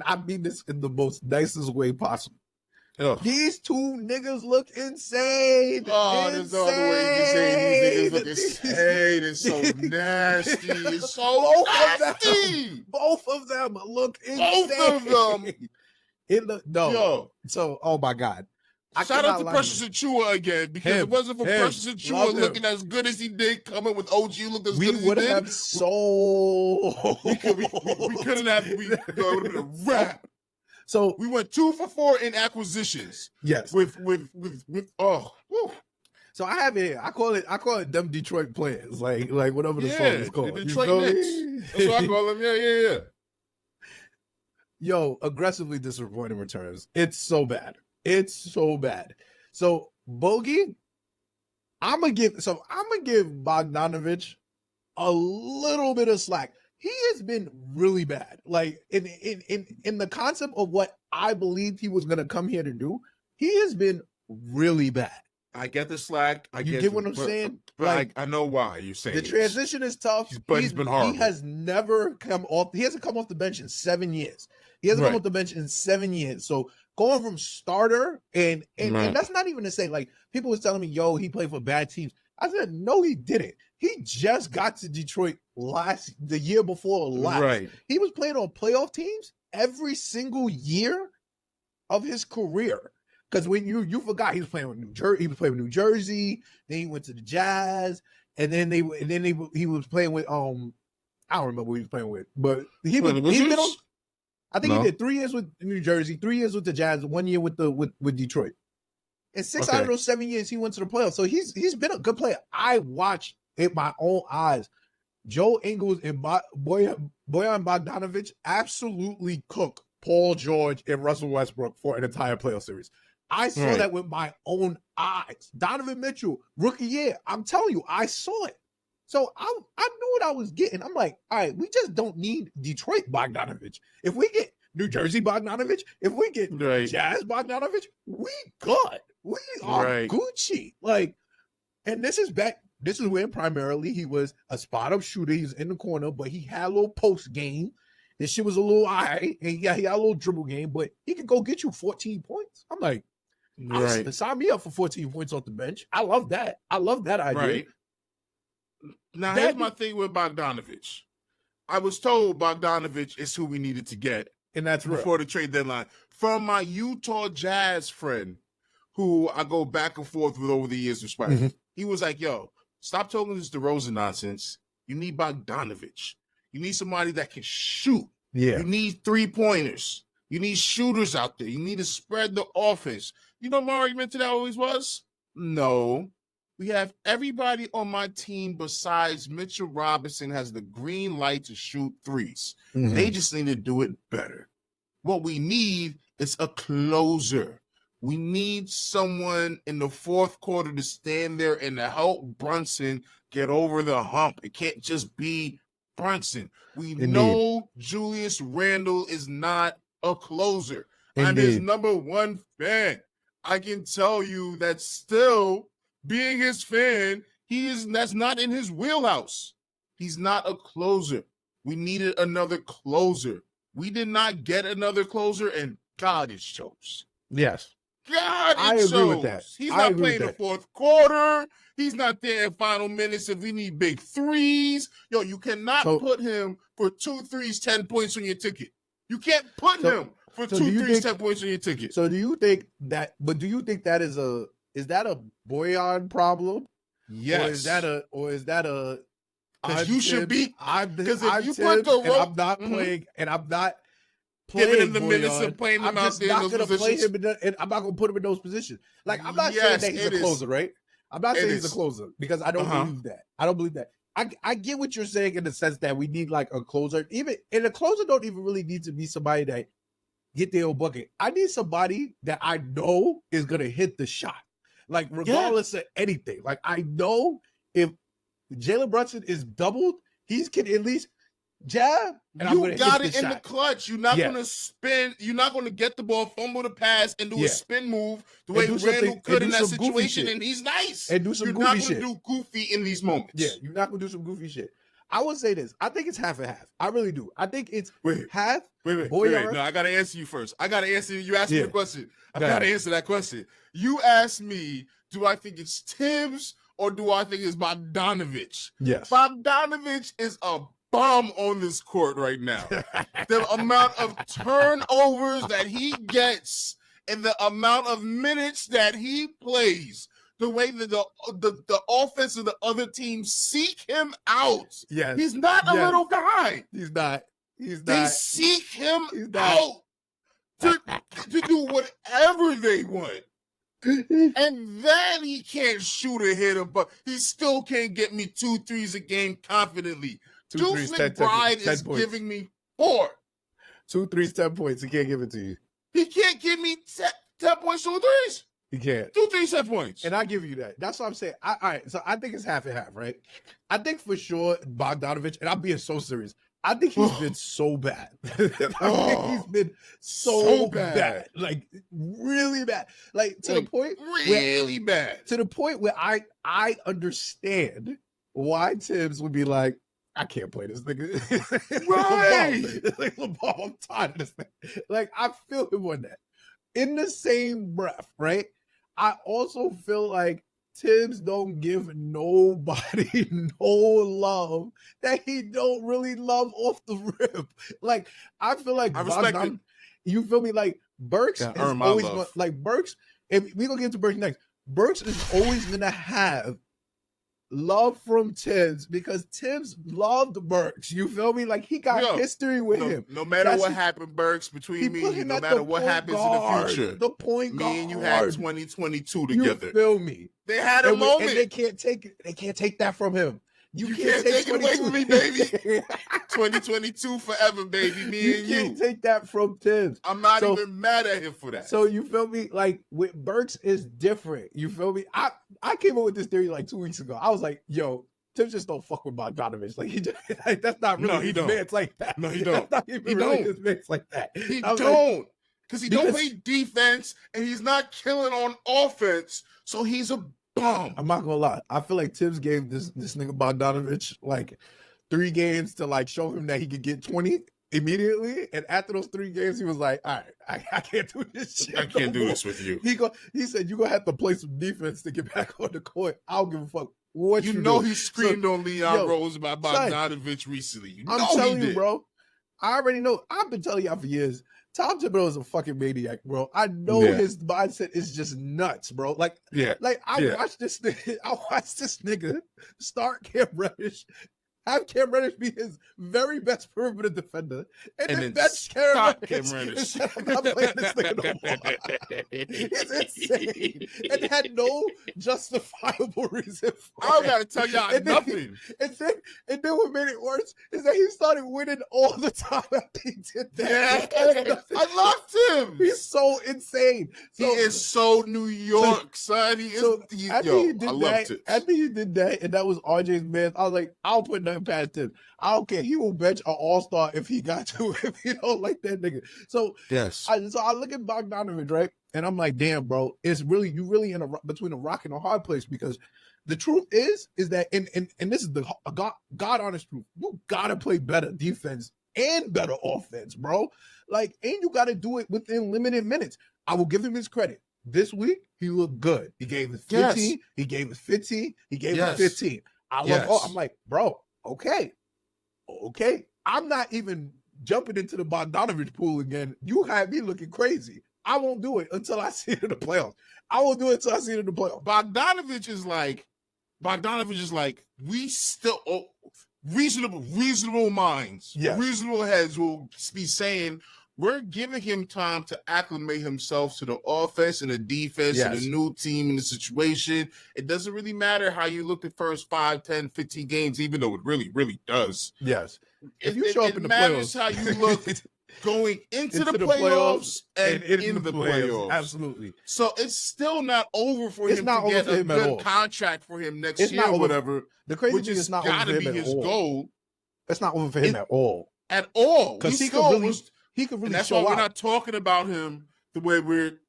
I mean this in the most nicest way possible, these two niggas look insane. Oh, there's no other way you can say these niggas look insane. It's so nasty. It's so nasty. Both of them look insane. Both of them. So, oh my God. Shout out to Precious Achiuwa again, because it wasn't for Precious Achiuwa looking as good as he did, coming with OG looked as good as he did. We would have we couldn't have. It would have been a wrap. So we went 2 for 4 in acquisitions. Yes. With So I have it. I call it them Detroit players, like whatever the song is called. The Detroit Knicks. That's what I call them. Yeah. Yo, aggressively disappointing returns. It's so bad. So Bogey, I'm gonna give Bogdanovic a little bit of slack. He has been really bad. Like in the concept of what I believed he was gonna come here to do, he has been really bad. I get the slack. You get what I'm saying? But I know why you're saying the transition is tough. But he's been horrible. He hasn't come off the bench in 7 years. He hasn't come off the bench in 7 years. So going from starter and that's not even to say, like, people was telling me, yo, he played for bad teams. I said, no, he didn't. He just got to Detroit the year before last. Right. He was playing on playoff teams every single year of his career. Because when you forgot, he was playing with New Jersey. Then he went to the Jazz, and then he was playing with I don't remember who he was playing with, but he's been on. I think he did 3 years with New Jersey, 3 years with the Jazz, 1 year with Detroit. And 6 out of those 7 years, he went to the playoffs. So he's been a good player. I watched in my own eyes Joe Ingles and Boyan Bogdanovic absolutely cook Paul George and Russell Westbrook for an entire playoff series. I saw that with my own eyes. Donovan Mitchell, rookie year. I'm telling you, I saw it. So I knew what I was getting. I'm like, all right, we just don't need Detroit Bogdanovic. If we get New Jersey Bogdanovic, if we get Jazz Bogdanovic, we good. We are Gucci. Like, and this is when primarily he was a spot-up shooter. He was in the corner, but he had a little post game. This shit was a little and he got a little dribble game, but he could go get you 14 points. I'm like, sign me up for 14 points off the bench. I love that. I love that idea. Right. Now, here's my thing with Bogdanovic. I was told Bogdanovic is who we needed to get, and that's before the trade deadline. From my Utah Jazz friend, who I go back and forth with over the years, he was like, yo, stop talking this DeRozan nonsense. You need Bogdanovic. You need somebody that can shoot. Yeah. You need 3-pointers. You need shooters out there. You need to spread the offense. You know what my argument to that always was? No. We have everybody on my team besides Mitchell Robinson has the green light to shoot threes. Mm-hmm. They just need to do it better. What we need is a closer. We need someone in the fourth quarter to stand there and to help Brunson get over the hump. It can't just be Brunson. We know Julius Randle is not a closer. I'm his number one fan. I can tell you that still, being his fan, that's not in his wheelhouse. He's not a closer. We needed another closer. We did not get another closer, and God, it shows. Yes. God, I agree with that. He's not playing the fourth quarter. He's not there in final minutes if we need big threes. Yo, you cannot put him for 2 threes, 10 points on your ticket. You can't put him for 2 threes, 10 points on your ticket. So do you think that, is that a Boyan problem? Yes. Or is that a because you should be, because if you put the rope, I'm not playing, and I'm not giving him the minutes and playing him out there in those positions. I'm not going to put him in those positions. Like, I'm not saying that he's a closer, right? I'm not saying he's a closer because I don't believe that. I don't believe that. I get what you're saying in the sense that we need like a closer. And a closer don't even really need to be somebody that get their own bucket. I need somebody that I know is going to hit the shot. Like, regardless of anything. Like, I know if Jalen Brunson is doubled, he can at least jab. And you got it in the clutch. You're not going to spin. You're not going to get the ball, fumble the pass, and do a spin move the way Randle could in that situation. And he's nice. And do some goofy shit. You're not going to do goofy in these moments. Yeah, you're not going to do some goofy shit. I would say this. I think it's half and half. I really do. I think it's half. Wait. No, I got to answer you first. I got to answer you. You asked me the question. I got to answer that question. You asked me, do I think it's Tibbs or do I think it's Bogdanovic? Yes. Bogdanovic is a bomb on this court right now. The amount of turnovers that he gets and the amount of minutes that he plays, the way that the offense of the other team seek him out. Yes. He's not a little guy. He's not. They seek him out to do whatever they want. And then he can't shoot or hit him, but he still can't get me 2 threes a game confidently. Deuce McBride is giving me 4. 2 threes, 10 points. He can't give it to you. He can't give me 10 points, 2 threes. He can't. 2 3 7 points. And I give you that. That's what I'm saying. All right, so I think it's half and half, right? I think for sure Bogdanovic, and I'm being so serious, I think he's been so bad. I think he's been so bad. Like, really bad. Like, to the point really bad. To the point where I understand why Tibbs would be like, I can't play this nigga. Right. Like, LeBron, I'm tired of this thing. Like, I feel him on that. In the same breath, right? I also feel like Tibbs don't give nobody no love that he don't really love off the rip. Like, I feel like I respect it. You feel me? Like, Burks is always gonna, like, Burks, if we gonna get to Burks next, Burks is always gonna have love from Tibbs because Tibbs loved Burks. You feel me? Like, he got history with him. No matter what happened, Burks, between me and you, no matter what happens in the future, the point guard. Me and you had 2022 together. You feel me? They had a moment. And they can't take that from him. You can't take it away from me, baby. 2022 forever, baby. Me and you. You can't take that from Tibbs. I'm not even mad at him for that. So you feel me? Like, with Burks is different. You feel me? I came up with this theory like 2 weeks ago. I was like, yo, Tibbs just don't fuck with Bogdanovic. Like, he just, like, that's not really his man's like that. No, he don't. That's not even really his man's like that. He don't. Because he don't play defense and he's not killing on offense. So he's a bum. I'm not gonna lie. I feel like Tibbs gave this nigga Bogdanovic like 3 games to like show him that he could get 20 immediately. And after those 3 games, he was like, all right, I can't do this shit. I can't do this with you. He said, you're gonna have to play some defense to get back on the court. I don't give a fuck what you know do. He screamed on Leon Rose about Bogdanovic recently. I'm telling you, bro. I already know. I've been telling y'all for years. Tom Thibodeau is a fucking maniac, bro. I know his mindset is just nuts, bro. Like I watched this nigga start Cam Reddish, have Cam Reddish be his very best perimeter defender, and then bench Cam Reddish. And said, I'm not playing this nigga no more. It's insane. And had no justifiable reason for I don't gotta tell y'all nothing. And then what made it worse is that he started winning all the time after he did that. Yeah, I loved him. He's so insane. He is so New York, son. He is. I loved it. After he did that, and that was RJ's man, I was like, I'll put nothing nothing past 10. I don't care. He will bench an all-star if he got to, if he don't like that nigga. So yes. I look at Bogdanovic, right? And I'm like, damn, bro, you really in between a rock and a hard place, because the truth is that, and this is the God honest truth, you gotta play better defense and better offense, bro. Like, and you gotta do it within limited minutes. I will give him his credit. This week, he looked good. He gave us 15. Yes. He gave us 15. He gave us 15. I'm like, bro, okay. I'm not even jumping into the Bogdanovic pool again. You had me looking crazy. I won't do it until I see it in the playoffs. Bogdanovic is like, we still, reasonable minds, reasonable heads will be saying, we're giving him time to acclimate himself to the offense and the defense and the new team and the situation. It doesn't really matter how you look the first 5, 10, 15 games, even though it really, really does. Yes. If you show up in the matters playoffs, how you look going into the playoffs and in the playoffs. Absolutely. So it's still not over for him to get a good contract for him next year or whatever. The crazy thing is not over for him at all. Goal. It's not over for him at all. At all. Because he could really and that's why we're not talking about him the way we're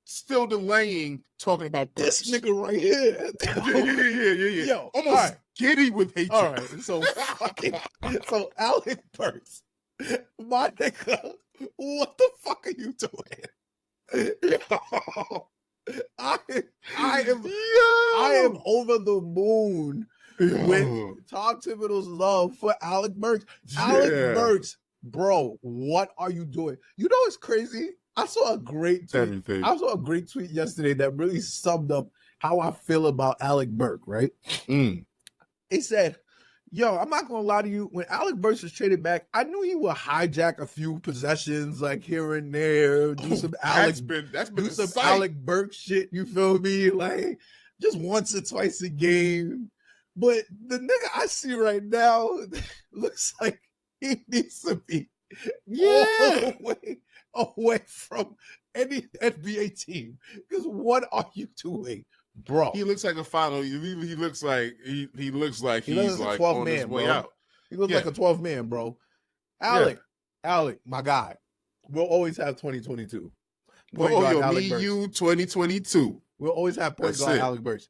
still delaying talking about this nigga right here. Yeah. Yo, almost giddy with hatred. All right, so Alec Burks, my nigga, what the fuck are you doing? Yo, I am over the moon with Tom Thibodeau's love for Alec Burks. Alec Burks. Bro, what are you doing? You know what's crazy? I saw a great tweet yesterday that really summed up how I feel about Alec Burks, right? It said, yo, I'm not going to lie to you. When Alec Burks was traded back, I knew he would hijack a few possessions like here and there, do some Alec Burks shit, you feel me? Like just once or twice a game. But the nigga I see right now looks like he needs to be all the way away from any NBA team. Because what are you doing, bro? He looks like a final. He looks like he's like a 12 on man, his way bro. out. He looks like a 12 man, bro. Alec, my guy. We'll always have 2022. You 2022. We'll always have point guard Alec Burks.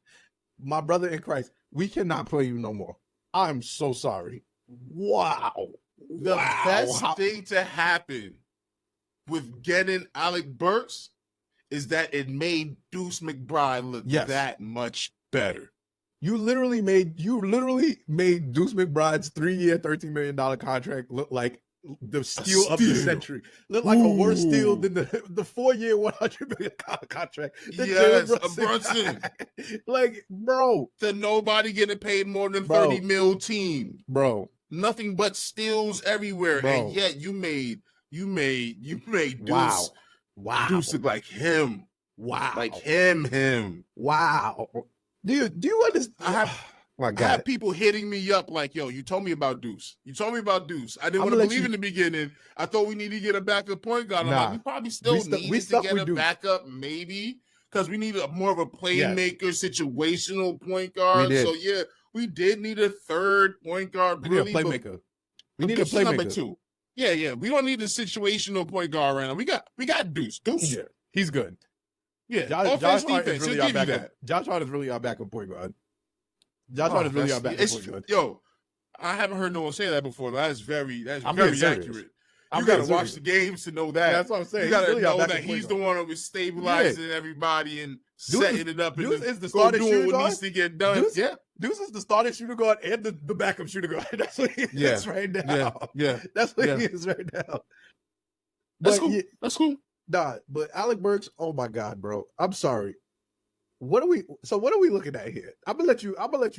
My brother in Christ, we cannot play you no more. I'm so sorry. Wow. The best thing to happen with getting Alec Burks is that it made Deuce McBride look that much better. You literally made Deuce McBride's 3-year, $13 million contract look like the steal of the century. Look like a worse steal than the 4-year, $100 million contract. Yes, Brunson. Like, bro. The nobody getting paid more than 30 mil team. Bro. Nothing but steals everywhere. Bro. And yet you made Deuce. Wow. Deuce look like him. Wow. Like him. Wow. Do you understand? I have people hitting me up like, yo, you told me about Deuce. I didn't want to believe in the beginning. I thought we needed to get a backup point guard. Like, we probably still need to get a backup, maybe, because we need more of a playmaker, situational point guard. So, we did need a third point guard. We need a playmaker. We need a playmaker. Number 2. Yeah. We don't need a situational point guard right now. We got Deuce. Yeah, he's good. Yeah, Josh Hart is really our backup. Josh Hart is really our backup point guard. Josh Hart is really our backup point guard. Yo, I haven't heard no one say that before. That's very accurate. You gotta watch the games to know that. That's what I'm saying. You gotta know that he's the one who was stabilizing everybody and setting it up. Deuce is the starting shooter guard. Needs to get done. Deuce is the starting shooter guard and the backup shooter guard. That's what he is right now. Yeah. That's what he is right now. That's cool. That's cool. Nah, but Alec Burks, oh my God, bro. I'm sorry. What are we looking at here? I'm gonna let you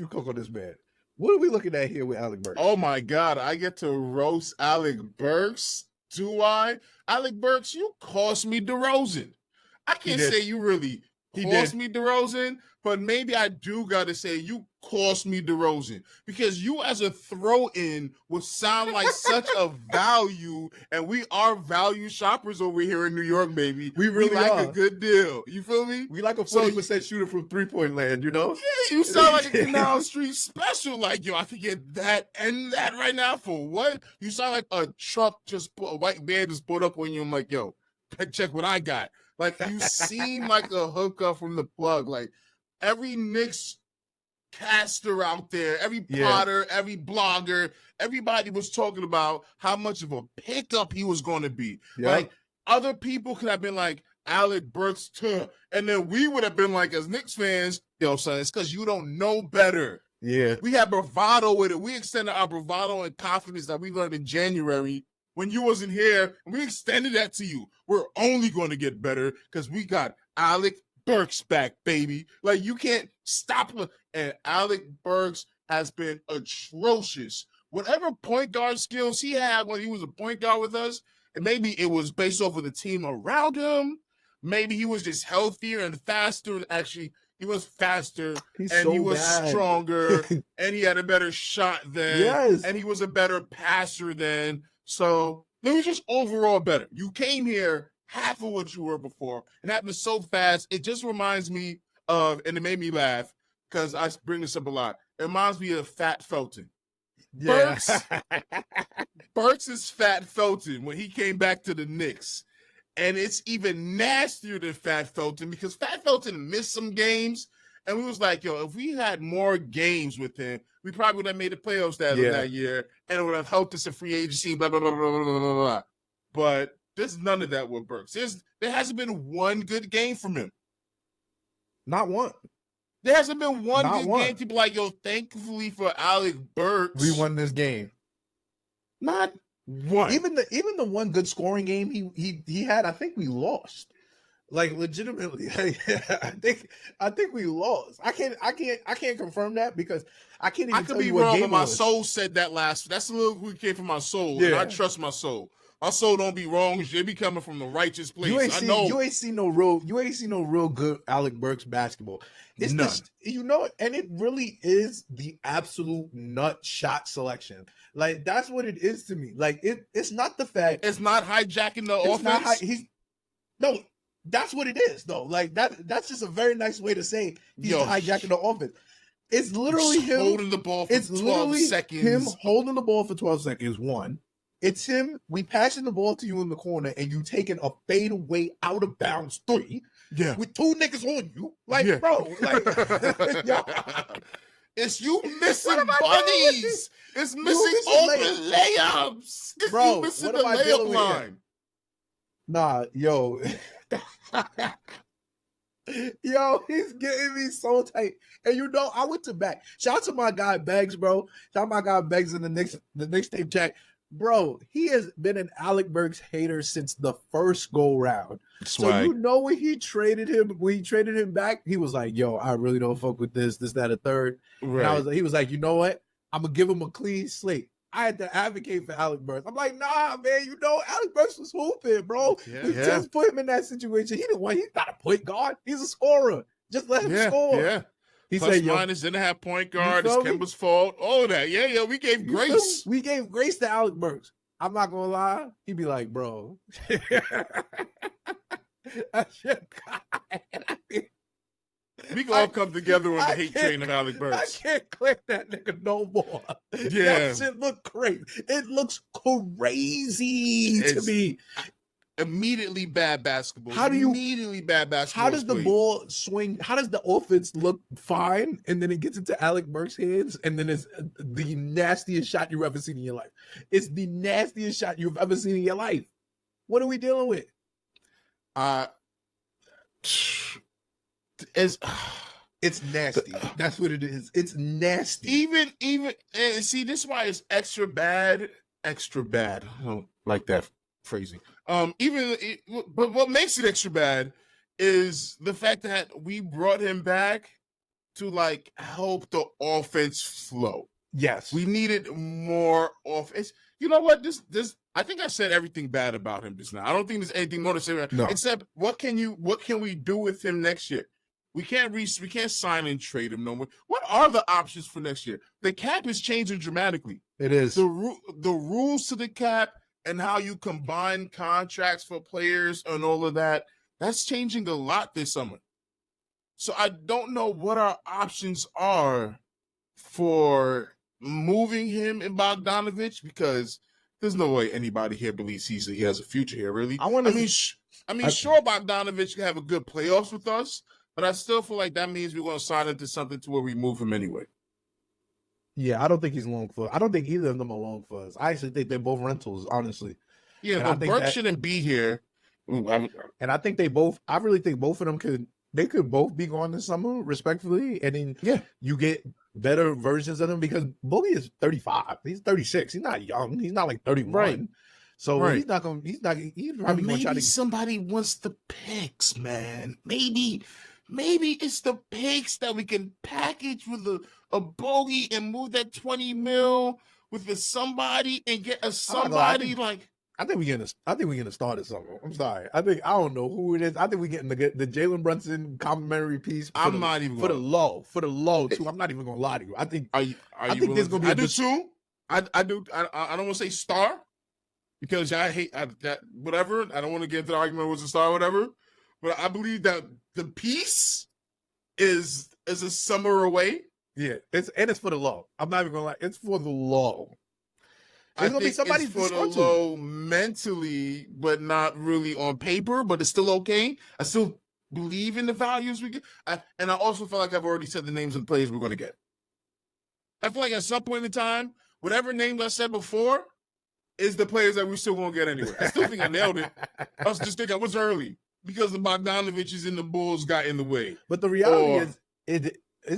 cook on this, man. What are we looking at here with Alec Burks? Oh my God, I get to roast Alec Burks. Do I? Alec Burks, you cost me DeRozan. I can't say you really cost me DeRozan, but maybe I do got to say you cost me DeRozan because you as a throw-in would sound like such a value, and we are value shoppers over here in New York, baby. We really like are. a good deal. You feel me? We like a 40% shooter from three-point land, you know? Yeah, you sound like a Canal Street special. Like, yo, I could get that and that right now for what? You sound like a truck a white man just put up on you. I'm like, yo, check what I got. Like, you seem like a hookup from the plug. Like, every Knicks caster out there, every Potter, every blogger, everybody was talking about how much of a pickup he was going to be. Yep. Like, other people could have been like, Alec Burks, and then we would have been like, as Knicks fans, yo, son, it's because you don't know better. Yeah. We had bravado with it. We extended our bravado and confidence that we learned in January when you wasn't here, and we extended that to you. We're only going to get better because we got Alec Burks back, baby. Like, you can't stop. And Alec Burks has been atrocious. Whatever point guard skills he had when he was a point guard with us, and maybe it was based off of the team around him. Maybe he was just healthier and faster. Actually, he was faster, he was stronger, and he had a better shot then, and he was a better passer then. So it was just overall better. You came here half of what you were before, and that was so fast. It just reminds me of, and it made me laugh because I bring this up a lot. It reminds me of Fat Felton. Yeah. Burks is Fat Felton when he came back to the Knicks. And it's even nastier than Fat Felton because Fat Felton missed some games. And we was like, yo, if we had more games with him, we probably would have made the playoffs that year. And it would have helped us in free agency, blah, blah, blah, blah, blah, blah, blah. But there's none of that with Burks. There hasn't been one good game from him. Not one. There hasn't been one good game to be like, yo, thankfully for Alec Burks, we won this game. Not one. Even the one good scoring game he had, I think we lost. Like, legitimately, I think we lost. I can't confirm that because I can't even tell you what game it was. I could be wrong, but my soul said that last. That's a little who came from my soul, and I trust my soul. My soul don't be wrong. They be coming from the righteous place. You ain't seen no real good Alec Burks basketball. It's none. And it really is the absolute nut shot selection. Like, that's what it is to me. Like, it's not the fact. It's not hijacking the offense. No, that's what it is, though. Like, that's just a very nice way to say he's hijacking the offense. It's literally him holding the ball for 12 seconds. Him holding the ball for 12 seconds, one. It's him, we passing the ball to you in the corner and you taking a fadeaway out of bounds three with two niggas on you. Like, bro, like, it's you missing bunnies. It's missing open layups. It's you missing the layup line. Nah, yo. Yo, he's getting me so tight. And you know, I went to back. Shout out to my guy Beggs, bro. Shout out to my guy Beggs in the Knicks tape chat. Bro, he has been an Alec Burks hater since the first go round. So you know when he traded him back, he was like, yo, I really don't fuck with this, that, a third. Right. And he was like, you know what? I'm gonna give him a clean slate. I had to advocate for Alec Burks. I'm like, nah, man, you know, Alec Burks was hooping, bro. We just put him in that situation. He's not a point guard. He's a scorer. Just let him score. Yeah. He said, minus didn't have point guard. It's Kemba's fault. All of that. Yeah. We gave grace. We gave grace to Alec Burks. I'm not gonna lie. He'd be like, bro. We can all come together on the hate train of Alec Burks. I can't click that nigga no more. Yeah. That shit look crazy. It looks crazy to me. Immediately bad basketball. How does the ball swing? How does the offense look fine, and then it gets into Alec Burks' hands, and then it's the nastiest shot you've ever seen in your life? It's the nastiest shot you've ever seen in your life. What are we dealing with? It's nasty. That's what it is. It's nasty. Even see, this is why it's extra bad. I don't like that phrasing. But what makes it extra bad is the fact that we brought him back to like help the offense flow. Yes, we needed more offense. You know what? This I think I said everything bad about him just now. I don't think there's anything more to say about him, except what can we do with him next year? We can't sign and trade him no more. What are the options for next year? The cap is changing dramatically. It is. The rules to the cap and how you combine contracts for players and all of that, that's changing a lot this summer. So I don't know what our options are for moving him and Bogdanovic, because there's no way anybody here believes he has a future here, really. Sure, Bogdanovic can have a good playoffs with us, but I still feel like that means we're going to sign into something to where we move him anyway. Yeah, I don't think he's long for. I don't think either of them are long for us. I actually think they're both rentals, honestly. Yeah, but Burke shouldn't be here. And I think I really think both of them could both be gone this summer, respectfully. And then you get better versions of them, because Boogie is 35. He's 36. He's not young. He's not like 31. Right. So he's probably going to try to. Somebody wants the picks, man. Maybe it's the picks that we can package with a bogey and move that 20 mil with somebody and get a somebody like. I think we're gonna start at something. I'm sorry. I don't know who it is. I think we're getting the Jalen Brunson complimentary piece. For the low too. I'm not even gonna lie to you. I think there's gonna be. I do too. I do. I don't want to say star, because I hate that. Whatever. I don't want to get into the argument with a star or whatever. But I believe that the piece is a summer away. Yeah, it's for the low. I'm not even gonna lie. It's for the low. There's gonna be somebody for the low mentally, but not really on paper. But it's still okay. I still believe in the values we get, and I also feel like I've already said the names of the players we're going to get. I feel like at some point in time, whatever names I said before is the players that we're still going to get anyway. I still think I nailed it. I was just thinking I was early because the Bogdanovic's and the Bulls got in the way. But the reality is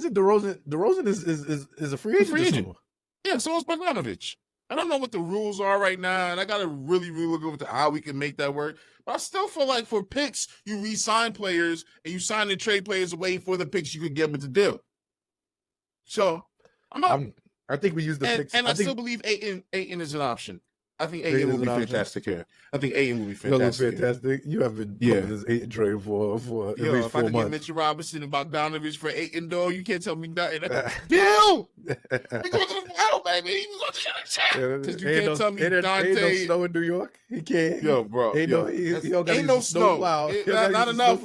it DeRozan? DeRozan is a free agent. Yeah, so is Bogdanovic. I don't know what the rules are right now, and I got to really, really look over how we can make that work. But I still feel like for picks, you re-sign players and you sign and trade players away for the picks you can get with the deal. So I think we use the picks. And I still believe Ayan is an option. I think Ayan will be fantastic here. I think Ayan will be fantastic. You have been this Ayan trade for at least 4 months. If I could get Mitchell Robinson and Bogdanovic for Ayan, though, you can't tell me nothing. Bill! We go to the final, baby. Because you can't tell me Dante. Ain't no snow in New York. He can't. Yo, bro. Ain't no snow. Not enough.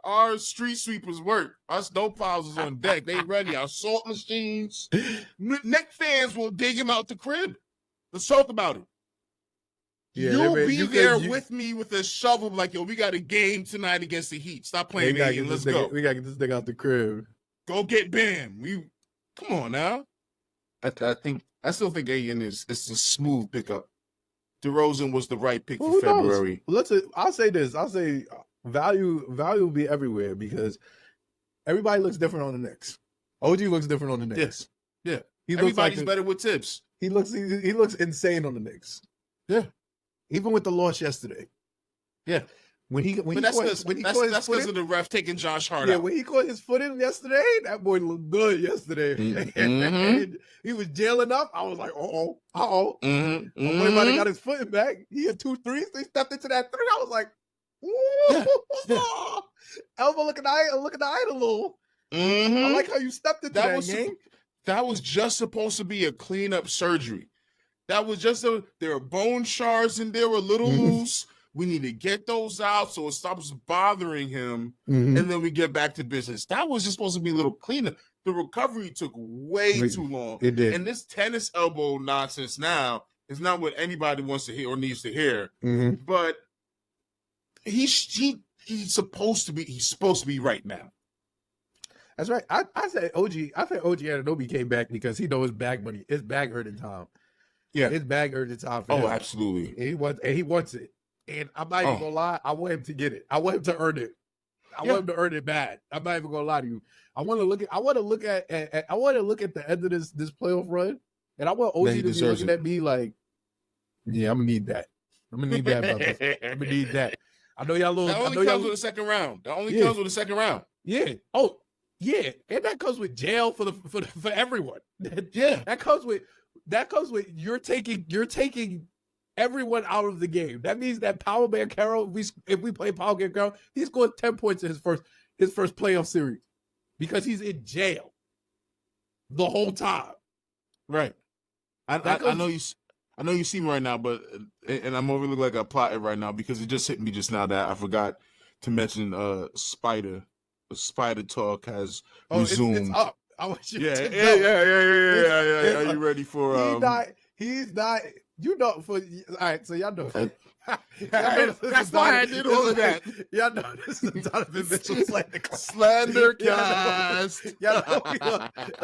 Our street sweepers work. Our snowplows is on deck. They ready. Our salt machines. Knicks fans will dig him out the crib. Let's talk about it. Yeah, You'll be there with me with a shovel, like, yo, we got a game tonight against the Heat. Stop playing me. Let's go. We gotta get this thing out the crib. Go get Bam. Come on now. I still think Ayan is a smooth pickup. DeRozan was the right pick for February. I'll say this. I'll say value will be everywhere, because everybody looks different on the Knicks. OG looks different on the Knicks. Yeah. Everybody's better with tips. He looks insane on the Knicks. Yeah. Even with the loss yesterday. Yeah. That's because of the ref taking Josh Hart out. Yeah, when he caught his foot in yesterday, that boy looked good yesterday. Mm-hmm. He was jailing up. I was like, uh-oh. Mm-hmm. My boy might have got his foot back. He had 2 threes. He stepped into that 3. I was like, ooh. Elbow looking idle. Mm-hmm. I like how you stepped into that game. That was just supposed to be a cleanup surgery. That was just there were bone shards in there, a little loose. We need to get those out so it stops bothering him, and then we get back to business. That was just supposed to be a little cleanup. The recovery took way too long. It did. And this tennis elbow nonsense now is not what anybody wants to hear or needs to hear. Mm-hmm. But he's supposed to be right now. That's right. I think OG Anunoby came back because he knows his bag money. His bag hurting time. Yeah, his bag hurting time. For him. Absolutely. And he wants it. And I'm not even gonna lie. I want him to get it. I want him to earn it. I want him to earn it bad. I'm not even gonna lie to you. I want to look at the end of this playoff run, and I want OG to be looking at me like, yeah, I'm gonna need that. I'm gonna need that, brother. I'm gonna need that. I know y'all. That only comes with the second round. Comes with the second round. Yeah. Oh. Yeah, and that comes with jail for everyone. Yeah, that comes with you're taking everyone out of the game. That means that Power Banchero, if we play Power Banchero, he scored 10 points in his first playoff series because he's in jail the whole time. Right. I know you see me right now, but and I'm over looking like a plotter right now because it just hit me just now that I forgot to mention Spider talk has resumed. It's up. I want you yeah. to know. Are you ready for he's not you know for all right, so y'all know. That's why I did all of that. Y'all know this is Donovan Mitchell slander cast. Y'all know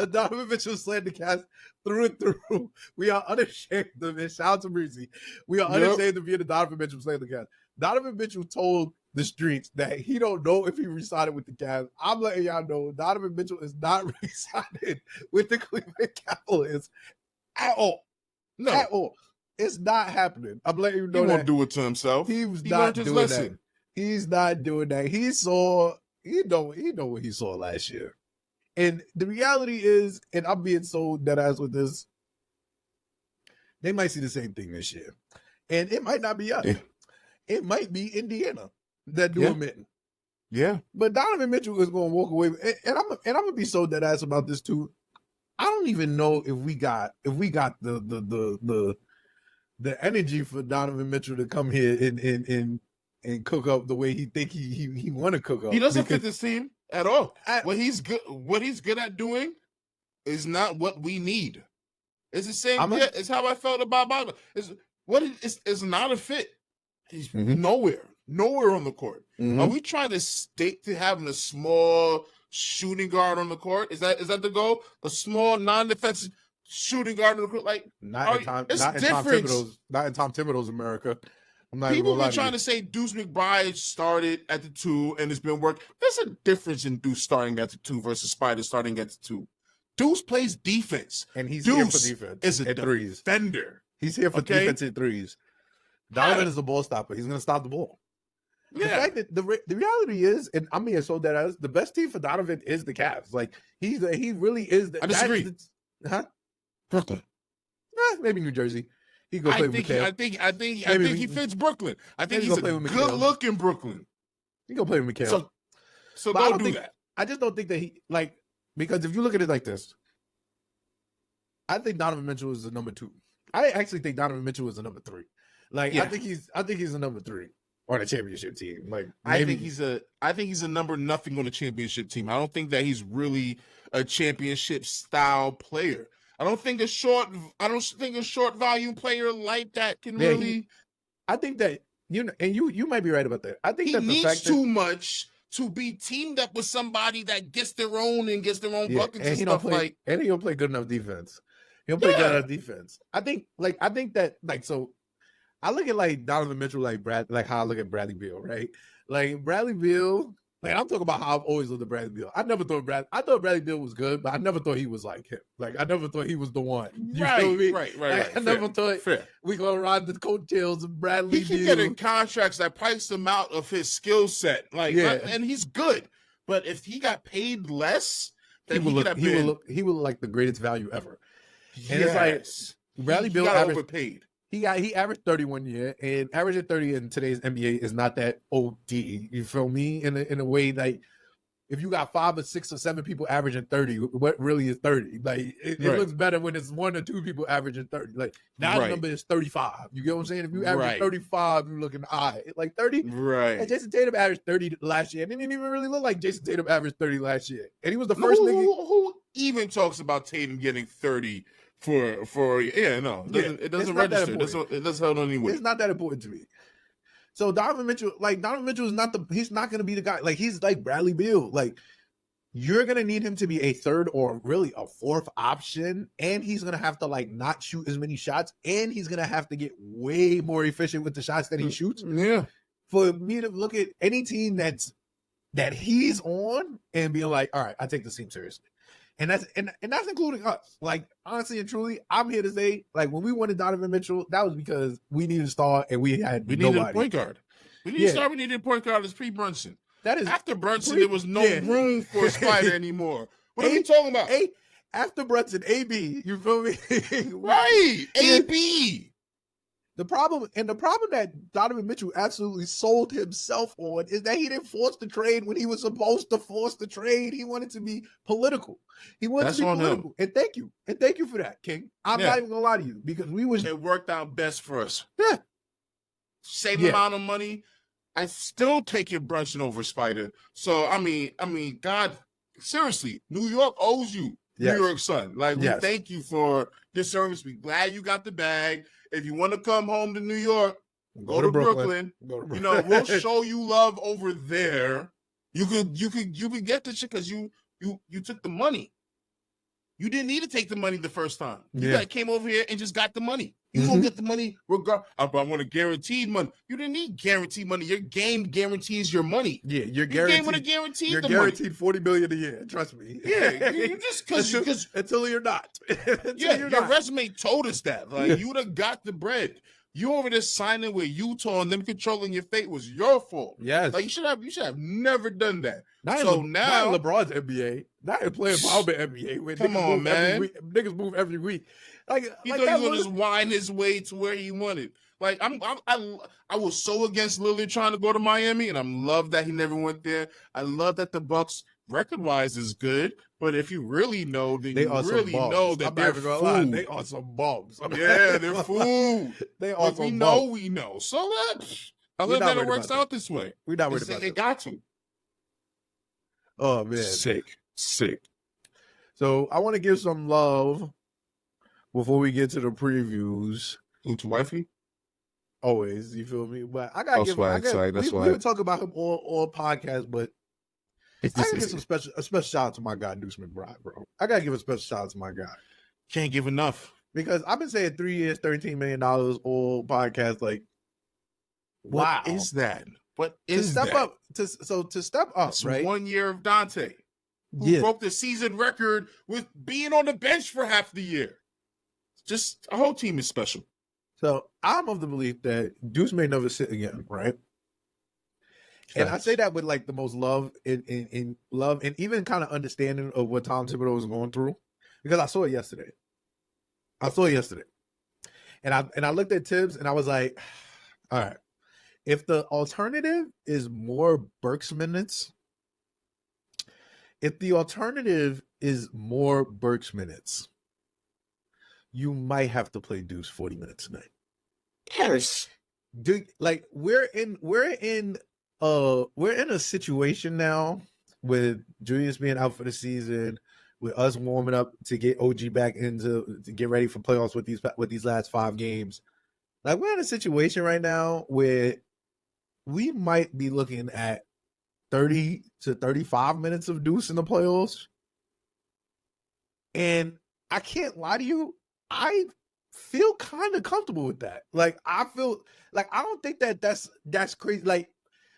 Donovan Mitchell slander cast through and through. We are unashamed of it. Shout out to Breezy. We are unashamed of being the Donovan Mitchell slander cast. Donovan Mitchell told the streets that he don't know if he re-signed with the Cavs. I'm letting y'all know Donovan Mitchell is not re-signed with the Cleveland Cavaliers at all. No. At all. It's not happening. I'm letting you know he won't do it to himself. He not doing that. He's not doing that. He know what he saw last year. And the reality is, and I'm being so dead ass with this, they might see the same thing this year. And it might not be us. Yeah. It might be Indiana that do him in. Yeah. But Donovan Mitchell is going to walk away. And I'm going to be so dead ass about this too. I don't even know if we got the energy for Donovan Mitchell to come here and cook up the way he think he want to cook up. He doesn't fit this team at all. What he's good at doing is not what we need. It's the same. It's how I felt about Bogdan. It's not a fit. He's nowhere on the court. Mm-hmm. Are we trying to stick to having a small shooting guard on the court? Is that the goal? A small non-defensive shooting guard on the court? Like not in Tom Thibodeau's America. People been trying to say Deuce McBride started at the 2 and it's been working. There's a difference in Deuce starting at the 2 versus Spider starting at the 2. Deuce plays defense, and he's here for defense. Is a defender. He's here for defense and threes. Donovan is a ball stopper. He's going to stop the ball. Yeah. The fact that the reality is, and I'm being so dead ass, the best team for Donovan is the Cavs. Like he really is. I disagree. Brooklyn. Maybe New Jersey. He go play with Mikal. I think he fits Brooklyn. I think he's a good-looking Brooklyn. He gonna play with Mikal. So don't do that. I just don't think that he because if you look at it like this, I think Donovan Mitchell is the number 2. I actually think Donovan Mitchell is the number 3. I think he's a number 3 on a championship team. Like I think he's a number nothing on a championship team. I don't think that he's really a championship style player. I don't think a short volume player like that can really. I think that you might be right about that. I think he that needs too much to be teamed up with somebody that gets their own buckets and stuff like. And he don't play good enough defense. He don't play good enough defense. I think that so. I look at Donovan Mitchell how I look at Bradley Beal, right? Like Bradley Beal. I'm talking about how I've always looked at Bradley Beal. I thought Bradley Beal was good, but I never thought he was like him. I never thought he was the one. You feel me? Right. I never thought we gonna ride the coattails of Bradley Beal. He can get in contracts that price him out of his skill set. And he's good. But if he got paid less, then he would look like the greatest value ever. And it's like Bradley Beal got overpaid. He averaged 30 one year, and averaging 30 in today's NBA is not that OD. You feel me? In a way, if you got 5 or 6 or 7 people averaging 30, what really is 30? It looks better when it's 1 or 2 people averaging 30. Now the number is 35. You get what I'm saying? If you average 35, you're looking high. 30. Right. And Jason Tatum averaged 30 last year, and it didn't even really look like Jason Tatum averaged 30 last year. And he was the first nigga. Who even talks about Tatum getting 30? It doesn't register. It doesn't hold any weight. It's not that important to me. So Donovan Mitchell is he's not going to be the guy. He's like Bradley Beal. You're going to need him to be a 3rd or really a 4th option, and he's going to have to not shoot as many shots, and he's going to have to get way more efficient with the shots that he shoots. Yeah. For me to look at any team that he's on and be like, all right, I take this team seriously. And that's including us. Honestly and truly, I'm here to say, when we wanted Donovan Mitchell, that was because we needed a star and we needed a point guard. We needed a star. We needed a point guard as pre-Brunson. That is after Brunson, there was no room for a Spider anymore. What are we talking about? After Brunson, AB. You feel me? Right, AB. The problem that Donovan Mitchell absolutely sold himself on is that he didn't force the trade when he was supposed to force the trade. He wanted to be political. He wanted to be political. And thank you for that, King. I'm not even gonna lie to you because it worked out best for us. Yeah. Same amount of money. I still take your Brunson over Spider. So I mean, God, seriously, New York owes you. New York son. Like, we thank you for this service. We glad you got the bag. If you want to come home to New York, go to Brooklyn. You know, we'll show you love over there. You could get the shit because you took the money. You didn't need to take the money the first time. You came over here and just got the money. You gonna get the money regardless. I want a guaranteed money. You didn't need guaranteed money. Your game guarantees your money. Yeah, you're guaranteed. Your game guaranteed. You're guaranteed $40 million a year. Trust me. Yeah, you just because until you're not. Your resume told us that. Like, you would have got the bread. You over there signing with Utah and them controlling your fate was your fault. Yes. Like, you should have never done that. Not now not LeBron's NBA. Not in playing power NBA. Come on, man. Niggas move every week. Like, he thought he was gonna just wind his way to where he wanted. Like, I was so against Lillard trying to go to Miami, and I love that he never went there. I love that the Bucks record-wise is good, but if you really know, then you really know that they're food. They are some bums. Yeah, they're food. They are some bums. We know. So I love that it works out this way. We're not worried about it. They got to. Oh, man. Sick. So I want to give some love before we get to the previews. To wifey? Always, you feel me? But I gotta we would talk about him all podcast, but I gotta give a special shout out to my guy Deuce McBride, bro. I gotta give a special shout out to my guy. Can't give enough. Because I've been saying 3 years, $13 million all podcast. Like, wow. What is that? What is that? To step up, it's right? 1 year of Dante, who broke the season record with being on the bench for half the year. Just, our whole team is special. So I'm of the belief that Deuce may never sit again, right? And I say that with like the most love in love and even kind of understanding of what Tom Thibodeau was going through, because I saw it yesterday. And I looked at Tibbs and I was like, all right, if the alternative is more Burks minutes, you might have to play Deuce 40 minutes tonight. Yes. We're in a situation now with Julius being out for the season, with us warming up to get OG back to get ready for playoffs with these last 5 games. Like, we're in a situation right now where we might be looking at 30 to 35 minutes of Deuce in the playoffs. And I can't lie to you, I feel kind of comfortable with that. Like, I feel like I don't think that's crazy. Like,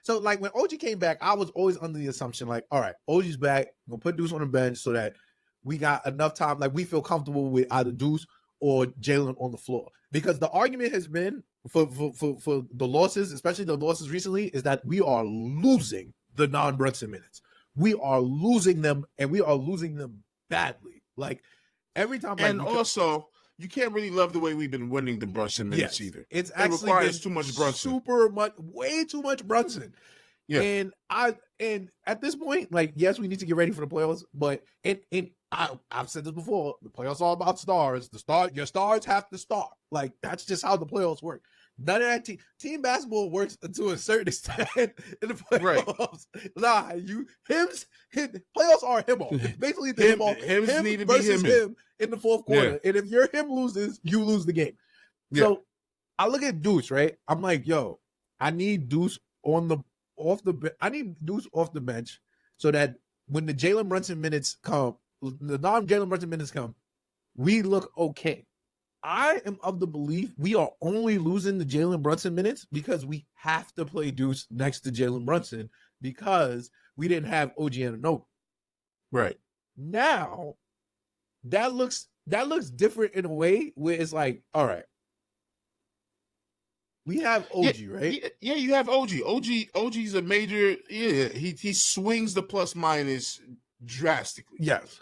so like when OG came back, I was always under the assumption like, all right, OG's back, we'll put Deuce on the bench so that we got enough time. Like, we feel comfortable with either Deuce or Jalen on the floor, because the argument has been for the losses, especially the losses recently, is that we are losing the non-Brunson minutes. We are losing them, and we are losing them badly. Like, every time. And also, you can't really love the way we've been winning the Brunson minutes either. It requires too much Brunson. Way too much Brunson. Yeah. And at this point, like, yes, we need to get ready for the playoffs, but I've said this before, the playoffs are all about stars. Your stars have to start. Like, that's just how the playoffs work. None of that team basketball works to a certain extent in the playoffs. Right. Nah, playoffs are him off. It's basically the him off. Him need to versus be him in the fourth quarter. Yeah. And if your him loses, you lose the game. Yeah. So I look at Deuce, right? I'm like, yo, I need Deuce off the bench so that when the Jalen Brunson minutes come, the non-Jalen Brunson minutes come, we look okay. I am of the belief we are only losing the Jalen Brunson minutes because we have to play Deuce next to Jalen Brunson because we didn't have OG Anunoby. Right. Now, that looks different in a way where it's like, all right, we have OG, right? Yeah, you have OG. OG's a major, he swings the plus minus drastically. Yes.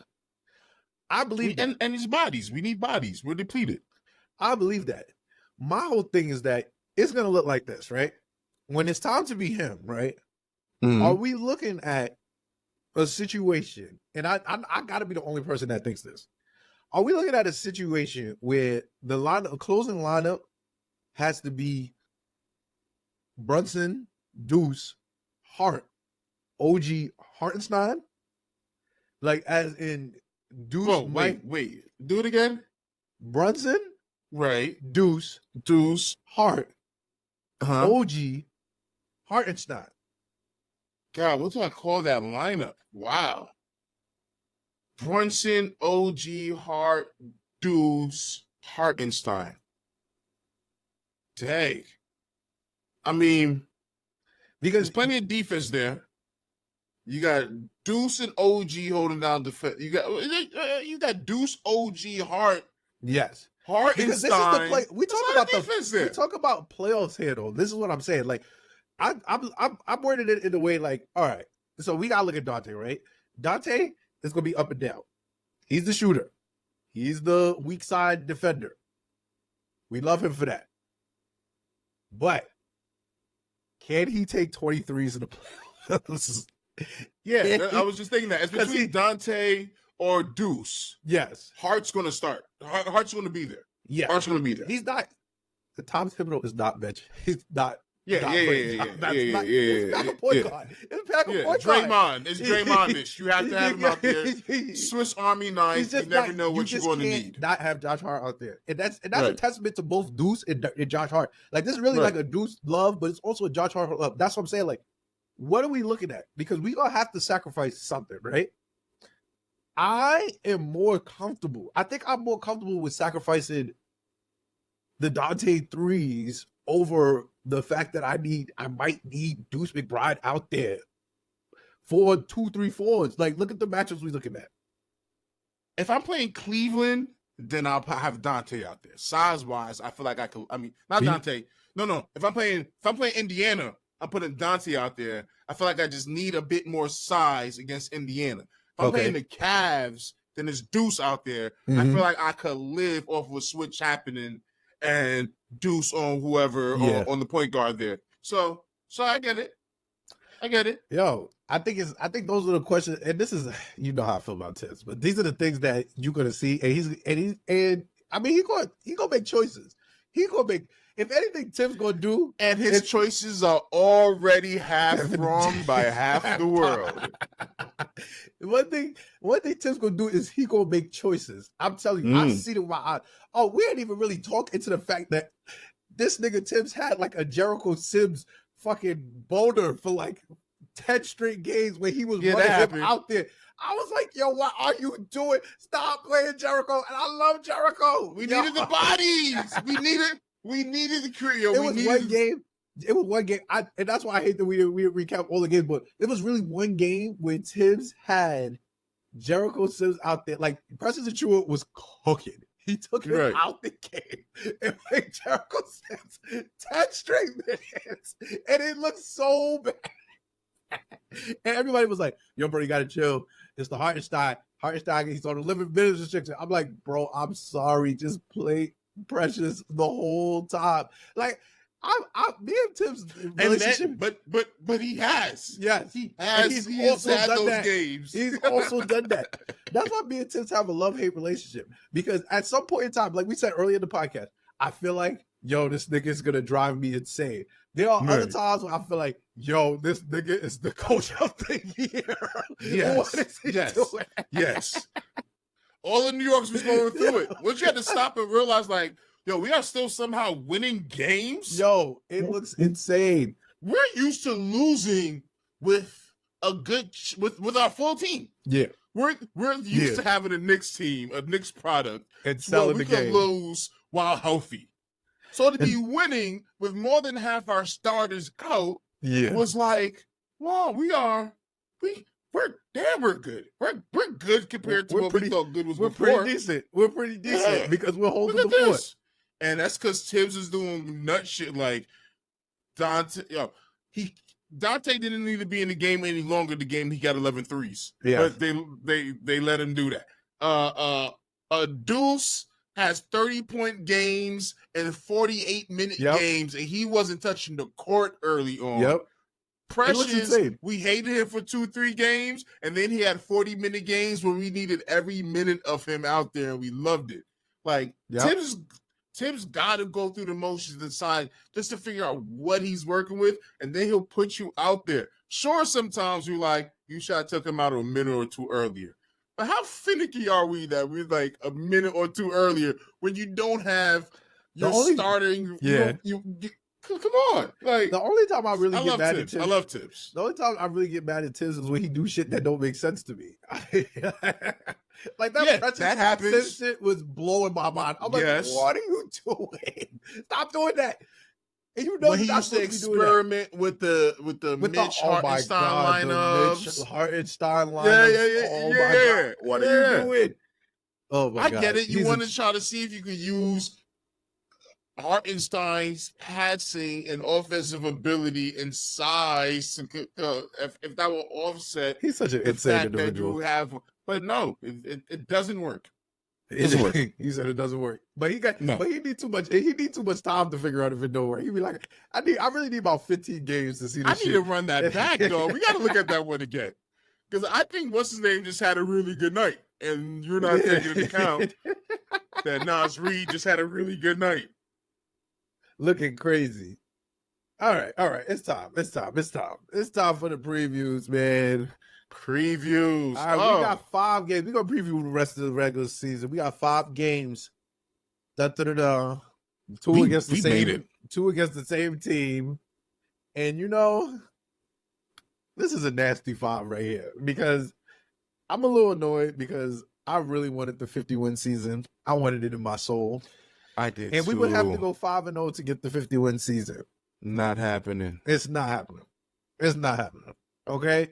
I believe and his bodies. We need bodies. We're depleted. I believe that. my whole thing is that it's going to look like this, right? When it's time to be him, right? Mm-hmm. Are we looking at a situation, and I got to be the only person that thinks this. Are we looking at a situation where the closing lineup has to be Brunson, Deuce, Hart, OG, Hartenstein? Like, as in Deuce. Whoa, wait. Do it again. Brunson, right? Deuce, Hart, OG, Hartenstein. God, what do I call that lineup? Wow. Brunson, OG, Hart, Deuce, Hartenstein. Dang. I mean, because there's plenty of defense there. You got Deuce and OG holding down defense. You got Deuce, OG, Hart. Yes. Hartenstein. Because this is the play. We talk about playoffs here, though. This is what I'm saying. Like, I'm wording it in a way like, all right, so we gotta look at Dante, right? Dante is gonna be up and down. He's the shooter. He's the weak side defender. We love him for that. But can he take 23s in the playoffs? Yeah, I was just thinking that. It's between Dante or Deuce. Yes. Hart's going to start. Hart's going to be there. Yeah. Hart's going to be there. He's not. The Tom Thibodeau is not bench. He's not. Yeah. It's not a point guard. It's a point guard. Draymond. It's Draymond-ish. You have to have him out there. Swiss Army knife. You never know what you're going to need. Not have Josh Hart out there. And that's a testament to both Deuce and Josh Hart. Like, this is really like a Deuce love, but it's also a Josh Hart love. That's what I'm saying. Like, what are we looking at? Because we're going to have to sacrifice something, right? I am more comfortable. I think I'm more comfortable with sacrificing the Dante threes over the fact that I might need Deuce McBride out there for 2-3-4s. Like, look at the matchups we're looking at. If I'm playing Cleveland, then I'll have Dante out there. Size-wise, I feel like I could. I mean, not Dante. No. If I'm playing Indiana, I'm putting Dante out there. I feel like I just need a bit more size against Indiana. If I'm playing the Cavs, then there's Deuce out there. I feel like I could live off of a switch happening and Deuce on whoever on the point guard there. So I get it. Yo, I think those are the questions, and this is, you know how I feel about Tibbs, but these are the things that you're gonna see, and I mean, he gonna make choices. If anything, Tim's gonna do, and his choices are already half wrong by half the world. One thing Tim's gonna do is he gonna make choices. I'm telling you, I see it with my eyes. Oh, we ain't even really talk into the fact that this nigga Tim's had like a Jericho Sims fucking boulder for like 10 straight games where he was running him out there. I was like, yo, what are you doing? Stop playing Jericho. And I love Jericho. We needed the bodies. We needed the crew. It was one game. And that's why I hate that we recap all the games, but it was really one game where Tibbs had Jericho Sims out there. Like, Precious Achiuwa was cooking. He took him out the game and played Jericho Sims 10 straight minutes. And it looked so bad. And everybody was like, yo, bro, you got to chill. It's the Hartenstein. He's on the 11 minutes restriction. I'm like, bro, I'm sorry. Just play Precious the whole time. Like, me and Tim's relationship, but he has. Yes, he has. He also had those games. He's also done that. That's why me and Tim's have a love-hate relationship. Because at some point in time, like we said earlier in the podcast, I feel like, yo, this nigga is gonna drive me insane. There are other times where I feel like, yo, this nigga is the coach of the year. Yes. What is he doing? Yes. All of New York was going through it. Once you had to stop and realize, like, yo, we are still somehow winning games. Yo, it looks insane. We're used to losing with with our full team. Yeah, we're used to having a Knicks team, a Knicks product, and selling the game. We can lose while healthy. So to be winning with more than half our starters out was like, wow, we're good. We're good compared to what we thought good was before. We're pretty decent because we're holding the fort. And that's because Tibbs is doing nut shit like Dante. Dante didn't need to be in the game any longer. The game he got 11 threes. Yeah, but they let him do that. Deuce has 30-point games and 48-minute games, and he wasn't touching the court early on. Yep. Precious, we hated him for 2-3 games, and then he had 40-minute games where we needed every minute of him out there, and we loved it. Like, Tibbs got to go through the motions inside just to figure out what he's working with, and then he'll put you out there. Sure, sometimes you're like, you should have took him out a minute or two earlier. But how finicky are we that we're like a minute or two earlier when you don't have your starting? Come on. Like, the only time I really get mad at Tibbs. I love Tibbs. The only time I really get mad at Tibbs is when he do shit that don't make sense to me. Like that happens. Shit was blowing my mind. I'm like, what are you doing? Stop doing that. And you know when he used to experiment with the Mitch Hartenstein lineups. Mitch Hartenstein lineups. My God. What are you doing? Oh my God. I get it. You want to try to see if you could use Hartenstein's passing and offensive ability and size, if that will offset. He's such an insane individual. But no, it doesn't work. It doesn't work. He said it doesn't work. But he need too much. He need too much time to figure out if it don't work. He'd be like, I really need about 15 games to see this. I need to run that back though. We got to look at that one again because I think what's his name just had a really good night, and you're not taking into account that Nas Reed just had a really good night. Looking crazy. All right. It's time for the previews, man. Previews. All right, we got 5 games. We're gonna preview the rest of the regular season. We got 5 games. Two against the same team. And this is a nasty 5 right here because I'm a little annoyed because I really wanted the 50-win season. I wanted it in my soul. I did, and we would have to go 5-0 to get the 50-win season. Not happening. It's not happening. Okay,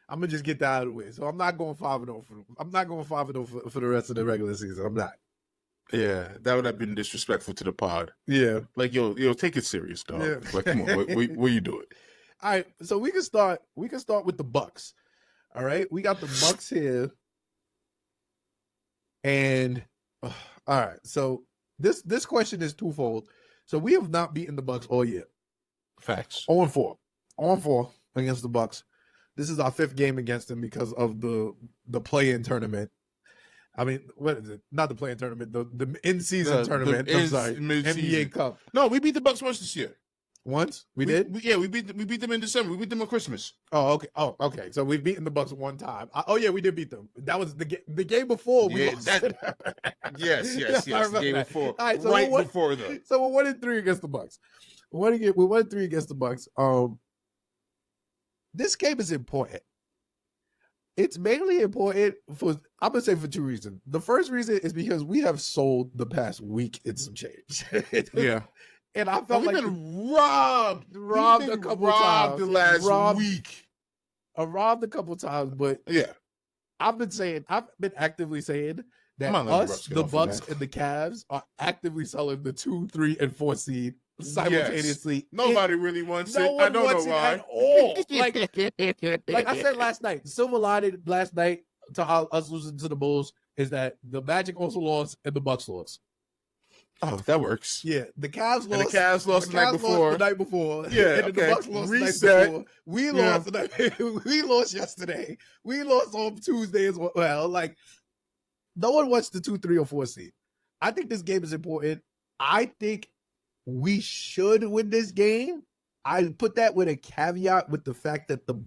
I'm gonna just get that out of the way. So I'm not going 5-0 for the rest of the regular season. I'm not. Yeah, that would have been disrespectful to the pod. Yeah, like yo, take it serious, dog. Yeah. Like, come on, what you doing? All right, so we can start with the Bucks. All right, we got the Bucks here, and all right, so. This question is twofold. So we have not beaten the Bucks all year. Facts. 0-4. 0-4 against the Bucks. This is our 5th game against them because of the play-in tournament. I mean, what is it? Not the play-in tournament, the in-season tournament. I'm sorry, NBA Cup. No, we beat the Bucks once this year. Once? We did? We beat them in December. We beat them on Christmas. Oh, okay. So we've beaten the Bucks one time. We did beat them. That was the game before we lost. Yes. The game before. All right, so before though. So we're 1-3 against the Bucks. We're 1-3 against the Bucks. This game is important. It's mainly important I'm gonna say for 2 reasons. The first reason is because we have sold the past week in some change. Yeah. And I felt we've been robbed a couple times the last week. Robbed a couple times, but yeah, I've been actively saying that the Bucks and the Cavs are actively selling the 2, 3, and 4 seed simultaneously. Yes. Nobody really wants it. I don't know why. At all. like I said last night, the silver lining last night to us losing to the Bulls is that the Magic also lost and the Bucks lost. Oh, that works. Yeah, the Cavs lost. And the Cavs lost the night before. Yeah, and the Bucks lost the night before. We lost the night. We lost yesterday. We lost on Tuesday as well. Like, no one wants the 2, 3, or 4 seed. I think this game is important. I think we should win this game. I put that with a caveat with the fact that the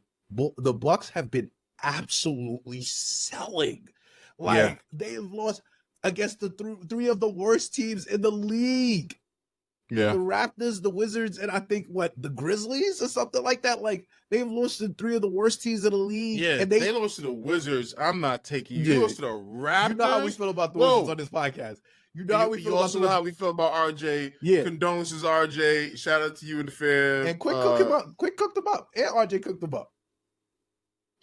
Bucks have been absolutely selling. They've lost against the 3 of the worst teams in the league. Yeah. The Raptors, the Wizards, and I think the Grizzlies or something like that. Like, they've lost to 3 of the worst teams in the league. Yeah, and they lost to the Wizards. I'm not taking you. You lost to the Raptors. You know how we feel about the Wizards on this podcast. You know how we feel about how we feel about RJ. Yeah. Condolences, RJ. Shout out to you and the fam. And Quick cooked them up. And RJ cooked them up.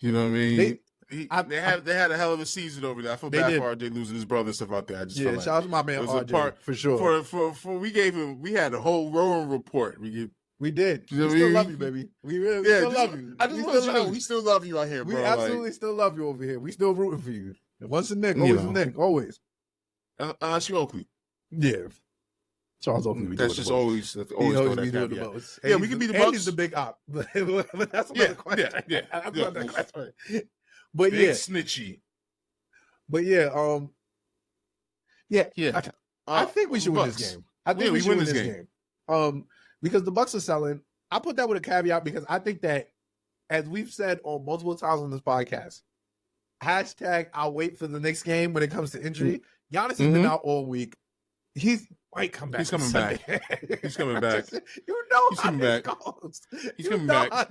You know what I mean? They had a hell of a season over there. I feel bad for RJ losing his brother and stuff out there. I just felt shout out to my man RJ for sure. We had a whole rowing report. We did. You know we still love you, baby. We really still love you. I just want you to know we still love you out here, bro. We absolutely still love you over here. We still rooting for you. Once a Knick, always a Knick, always. Unless you Oakley. Yeah. Charles Oakley. That's just always be doing the most. Yeah, we can be the Bucks. He's the big op, but that's another question. Yeah. That's another question. But big snitchy. But yeah. I think we should win this game. I think we should win this game. Because the Bucks are selling. I put that with a caveat because I think that, as we've said on multiple times on this podcast, hashtag I'll wait for the next game when it comes to injury. Giannis has been out all week. He might come back. He's coming back. He's coming back. You know he's coming back. He's coming back.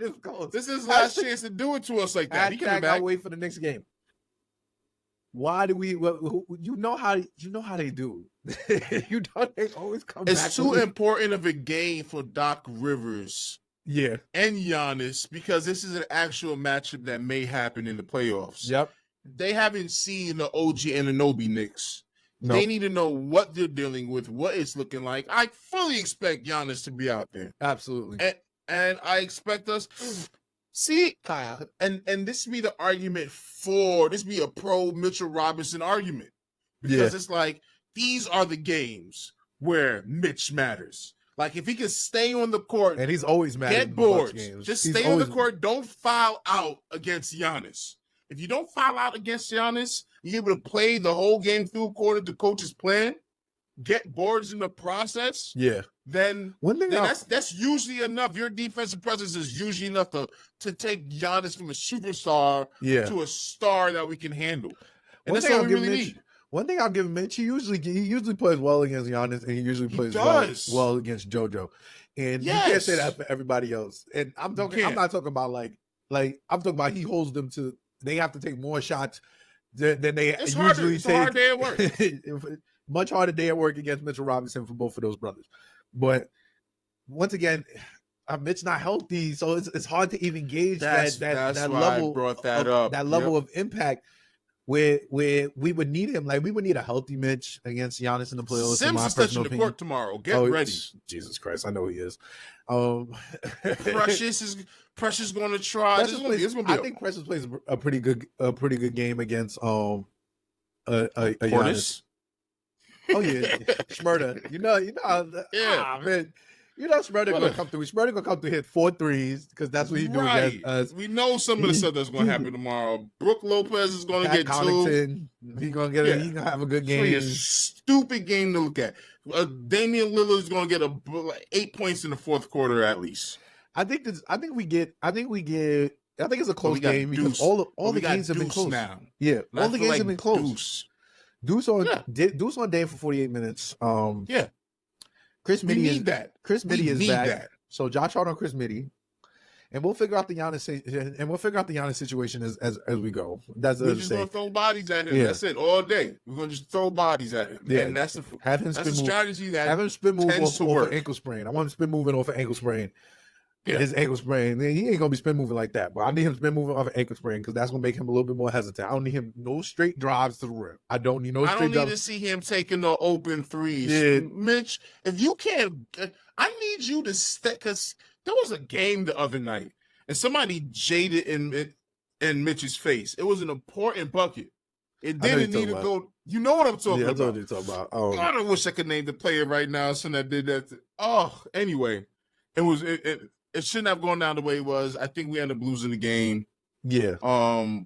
This is his last chance to do it to us like that. He coming back. I'll wait for the next game. Why do we? You know how they do. You know they always come back. It's too important of a game for Doc Rivers. Yeah. And Giannis, because this is an actual matchup that may happen in the playoffs. Yep. They haven't seen the OG and Anunoby Knicks. Nope. They need to know what they're dealing with, what it's looking like. I fully expect Giannis to be out there. Absolutely. And I expect us see Kyle, and this be the argument this be a pro Mitchell Robinson argument. Because it's like these are the games where Mitch matters. Like, if he can stay on the court, and he's always mad, get boards. Just stay on the court. Don't foul out against Giannis. If you don't foul out against Giannis, you're able to play the whole game through according to coach's plan. Get boards in the process. Yeah. Then that's usually enough. Your defensive presence is usually enough to take Giannis from a superstar to a star that we can handle. And that's what we really need. One thing I'll give Mitch, he usually plays well against Giannis, and he usually plays well against JoJo. And you can't say that for everybody else. And I'm not talking about like I'm talking about he holds them to. They have to take more shots than they usually take. It's a hard day at work. Much harder day at work against Mitchell Robinson for both of those brothers. But once again, Mitch not healthy, so it's hard to even gauge that level. I brought that up. That level of impact. Where we would need him, like we would need a healthy Mitch against Giannis in the playoffs. Sims is touching the court tomorrow. Get ready. Jesus Christ, I know he is. Precious going to try. I think Precious plays a pretty good game against a Giannis. Oh yeah, Schmurda. You know, man. You know, Schmurda gonna come through. Schmurda gonna come through, hit 4 threes because that's what he's doing against us. We know some of the stuff that's gonna happen tomorrow. Brooke Lopez is gonna get Connaughton. 2. He's gonna get. He's gonna have a good game. It's a stupid game to look at. Damian Lillard is gonna get 8 points in the fourth quarter at least. I think it's a close game because all the games have been close now. Yeah, all the games have been close. Deuce on Dame for 48 minutes. Chris Mitty is that. Chris Mitty is back. So Josh Hart on Chris Mitty, and we'll figure out the Giannis situation as we go. We're just gonna throw bodies at him. Yeah. That's it all day. We're gonna just throw bodies at him. Yeah, and that's the strategy that have him spin move off an ankle sprain. I want him spin moving off an ankle sprain. Yeah. His ankle sprain. He ain't gonna be spin moving like that. But I need him spin moving off an ankle sprain because that's gonna make him a little bit more hesitant. I don't need him no straight drives to the rim. I don't need to see him taking the open threes. Yeah. Mitch, if you can't, I need you to stay because there was a game the other night and somebody jaded in Mitch's face. It was an important bucket. It didn't need to go. You know what I'm talking about. Yeah, that's what you're talking about. I don't wish I could name the player right now. Someone that did that. Anyway, it shouldn't have gone down the way it was. I think we ended up losing the game. Yeah. I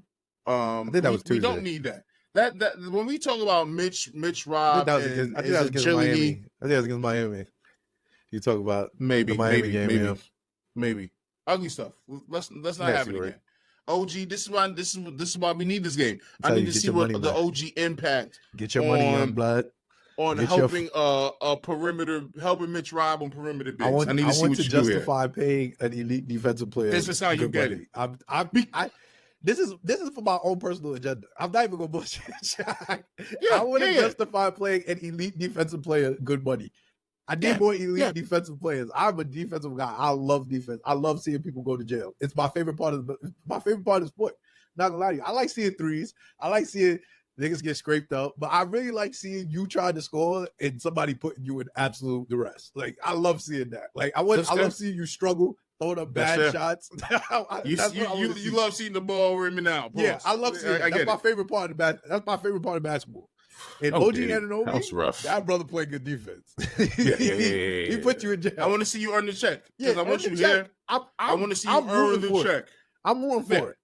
think that was Tuesday. We don't need that. That when we talk about Mitch Rob, I think that was against Miami. I think that was against Miami. You talk about maybe the Miami game. Maybe ugly stuff. Let's not have it again. OG, this is why we need this game. I need to see what the OG impact. Get your money on blood. On helping helping Mitch Rob on perimeter bigs. I need to see what you do here. Justify paying an elite defensive player. This is how you get it. This is for my own personal agenda. I'm not even gonna bullshit. I want to justify playing an elite defensive player good money. I need more elite defensive players. I'm a defensive guy. I love defense. I love seeing people go to jail. It's my favorite part of the sport. Not gonna lie to you. I like seeing threes. I like seeing niggas get scraped up, but I really like seeing you try to score and somebody putting you in absolute duress. Like, I love seeing that. Like, I love seeing you struggle, throwing up bad shots. You love seeing the ball rimming out. Yeah, I love seeing it. That's my favorite part of basketball. And OG that Anunoby, was rough. That brother played good defense. He put you in jail. I want to see you earn the check. Because I want you here. I want to see you earn the check. I'm rooting for it.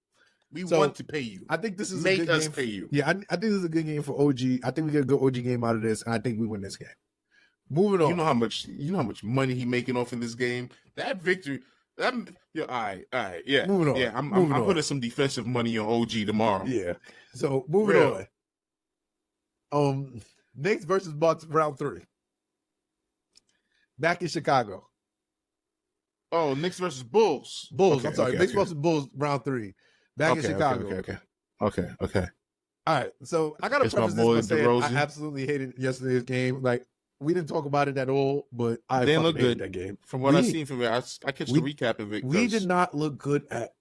We want to pay you. I think this is make a good us game. Pay you. Yeah, I think this is a good game for OG. I think we get a good OG game out of this, and I think we win this game. Moving on. You know how much money he making off in this game? That victory. All right. Yeah. Moving on. Yeah, I'm putting some defensive money on OG tomorrow. Yeah. So moving on. Knicks versus Bucks round 3. Back in Chicago. Oh, Knicks versus Bulls. I'm sorry. Knicks versus Bulls round 3. Back in Chicago. Okay. All right. So I gotta preface this by saying I absolutely hated yesterday's game. Like, we didn't talk about it at all, but I didn't look hated good that game. From what I've seen from it, I catch the recap of it. We did not look good at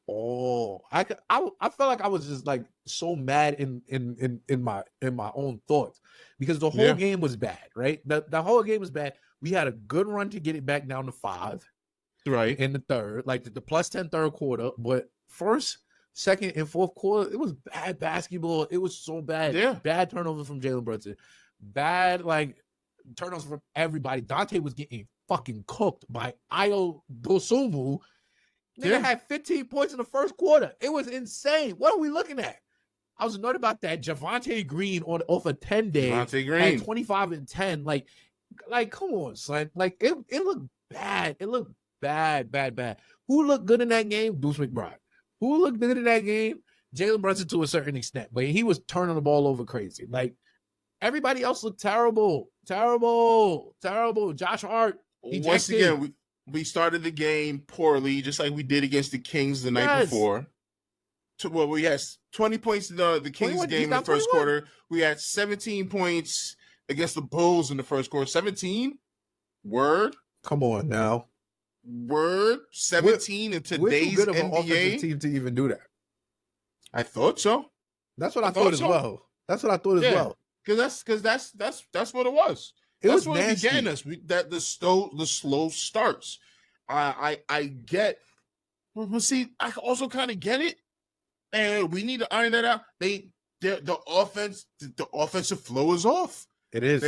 all. I felt like I was just like so mad in my own thoughts because the whole game was bad, right? The whole game was bad. We had a good run to get it back down to 5, right? In the third, like the plus 10 third quarter, but first, second, and fourth quarter, it was bad basketball. It was so bad. Yeah, bad turnovers from Jalen Brunson, bad turnovers from everybody. Dante was getting fucking cooked by Ayo Dosunmu. Nigga had 15 points in the first quarter. It was insane. What are we looking at? I was annoyed about that. Javonte Green off a 10-day had 25 and 10. Like, come on, son. Like, it looked bad. It looked bad. Who looked good in that game? Deuce McBride. Who looked good in that game? Jalen Brunson to a certain extent, but he was turning the ball over crazy. Like, everybody else looked terrible. Josh Hart. Once again, we started the game poorly, just like we did against the Kings the night before. Well, we had 20 points in the Kings game in the first quarter. We had 17 points against the Bulls in the first quarter. 17? Word? Come on now. Word? 17 in today's good of NBA? An offensive team to even do that. I thought so. That's what I thought as well. That's what I thought as well. Because that's what it was. That's what it began us. The slow starts. I get. Well, see, I also kind of get it, and we need to iron that out. The offensive flow is off. It is.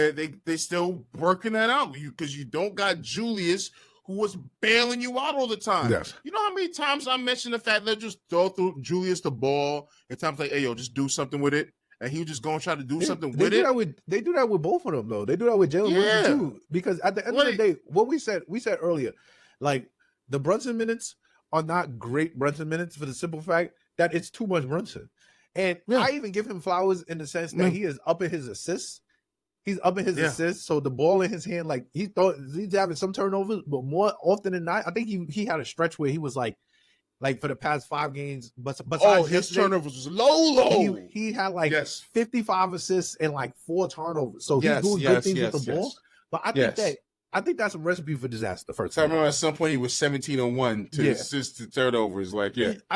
They still working that out because you don't got Julius, who was bailing you out all the time. Yes. You know how many times I mentioned the fact that just throw through Julius the ball and times like, hey, yo, just do something with it. And he was just going to try to do something with it. They do that with both of them, though. They do that with Jalen Brunson, too. Because at the end of the day, what we said earlier, like, the Brunson minutes are not great Brunson minutes for the simple fact that it's too much Brunson. And I even give him flowers in the sense that he is up in his assists. He's up in his assists, so the ball in his hand, like, he's having some turnovers, but more often than not, I think he had a stretch where he was like for the past 5 games, besides his turnovers was low. He had 55 assists and 4 turnovers. So he's doing good things with the ball. But I think that's a recipe for disaster. First, I remember at some point he was 17-1 to assist to turnovers. I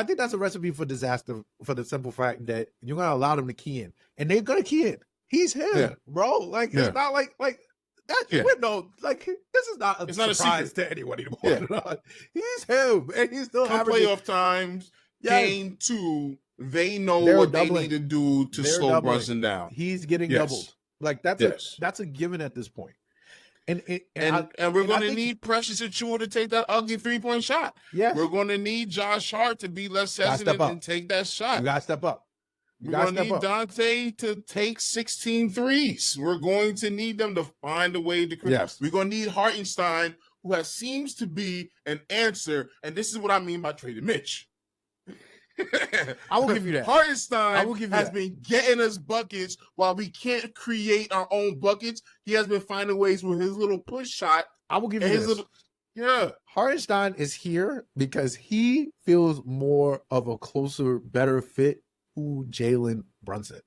think that's a recipe for disaster for the simple fact that you're gonna allow them to key in, and they're gonna key in. He's him, bro. Like, it's not like that. No, like, this is not a surprise to anyone anymore. He's him, and he's still averaging. Playoff times, game 2, they know what they need to do to slow Brunson down. He's getting doubled. Like, that's a given at this point. And we're going to need Precious Achiuwa to take that ugly 3-point shot. Yes. We're going to need Josh Hart to be less sensitive and take that shot. You got to step up. We're going to need Dante to take 16 threes. We're going to need them to find a way to create. Yes. We're going to need Hartenstein, who seems to be an answer. And this is what I mean by trading Mitch. I will give you that. Hartenstein has been getting us buckets while we can't create our own buckets. He has been finding ways with his little push shot. I will give you this. Hartenstein is here because he feels more of a closer, better fit to Jalen Brunson.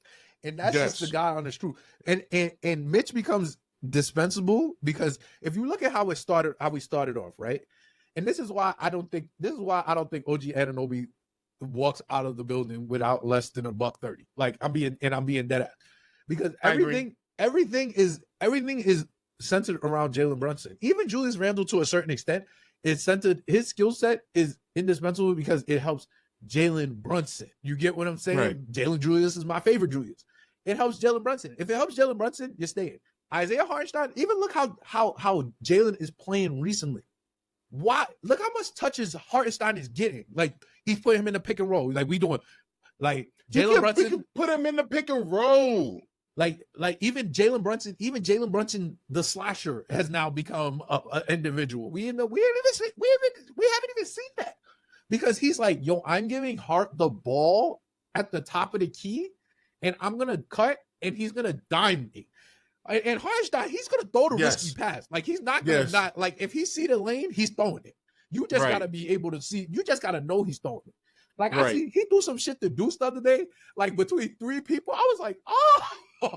And that's just the guy on the street. And Mitch becomes dispensable because if you look at how we started off, right? And this is why I don't think OG Anunoby walks out of the building without less than $130. Like, I'm being dead ass. Because everything is centered around Jalen Brunson. Even Julius Randle, to a certain extent, is centered. His skill set is indispensable because it helps Jalen Brunson. You get what I'm saying? Right. Jalen Julius is my favorite Julius. It helps Jalen Brunson. If it helps Jalen Brunson, you're staying. Isaiah Hartenstein, even look how Jalen is playing recently. Why? Look how much touches Hartenstein is getting. Like, he's putting him in the pick and roll. Like, we doing. Like, Jalen Brunson. We can put him in the pick and roll. Like even Jalen Brunson, the slasher, has now become an individual. We haven't even seen that. Because he's like, yo, I'm giving Hart the ball at the top of the key, and I'm gonna cut, and he's gonna dime me. And Hartenstein, he's gonna throw the risky pass. Like, he's not gonna not like, if he see the lane, he's throwing it. You just gotta be able to see. You just gotta know he's throwing it. Like, I see he threw some shit to Deuce the other day. Like, between three people, I was like, oh. Black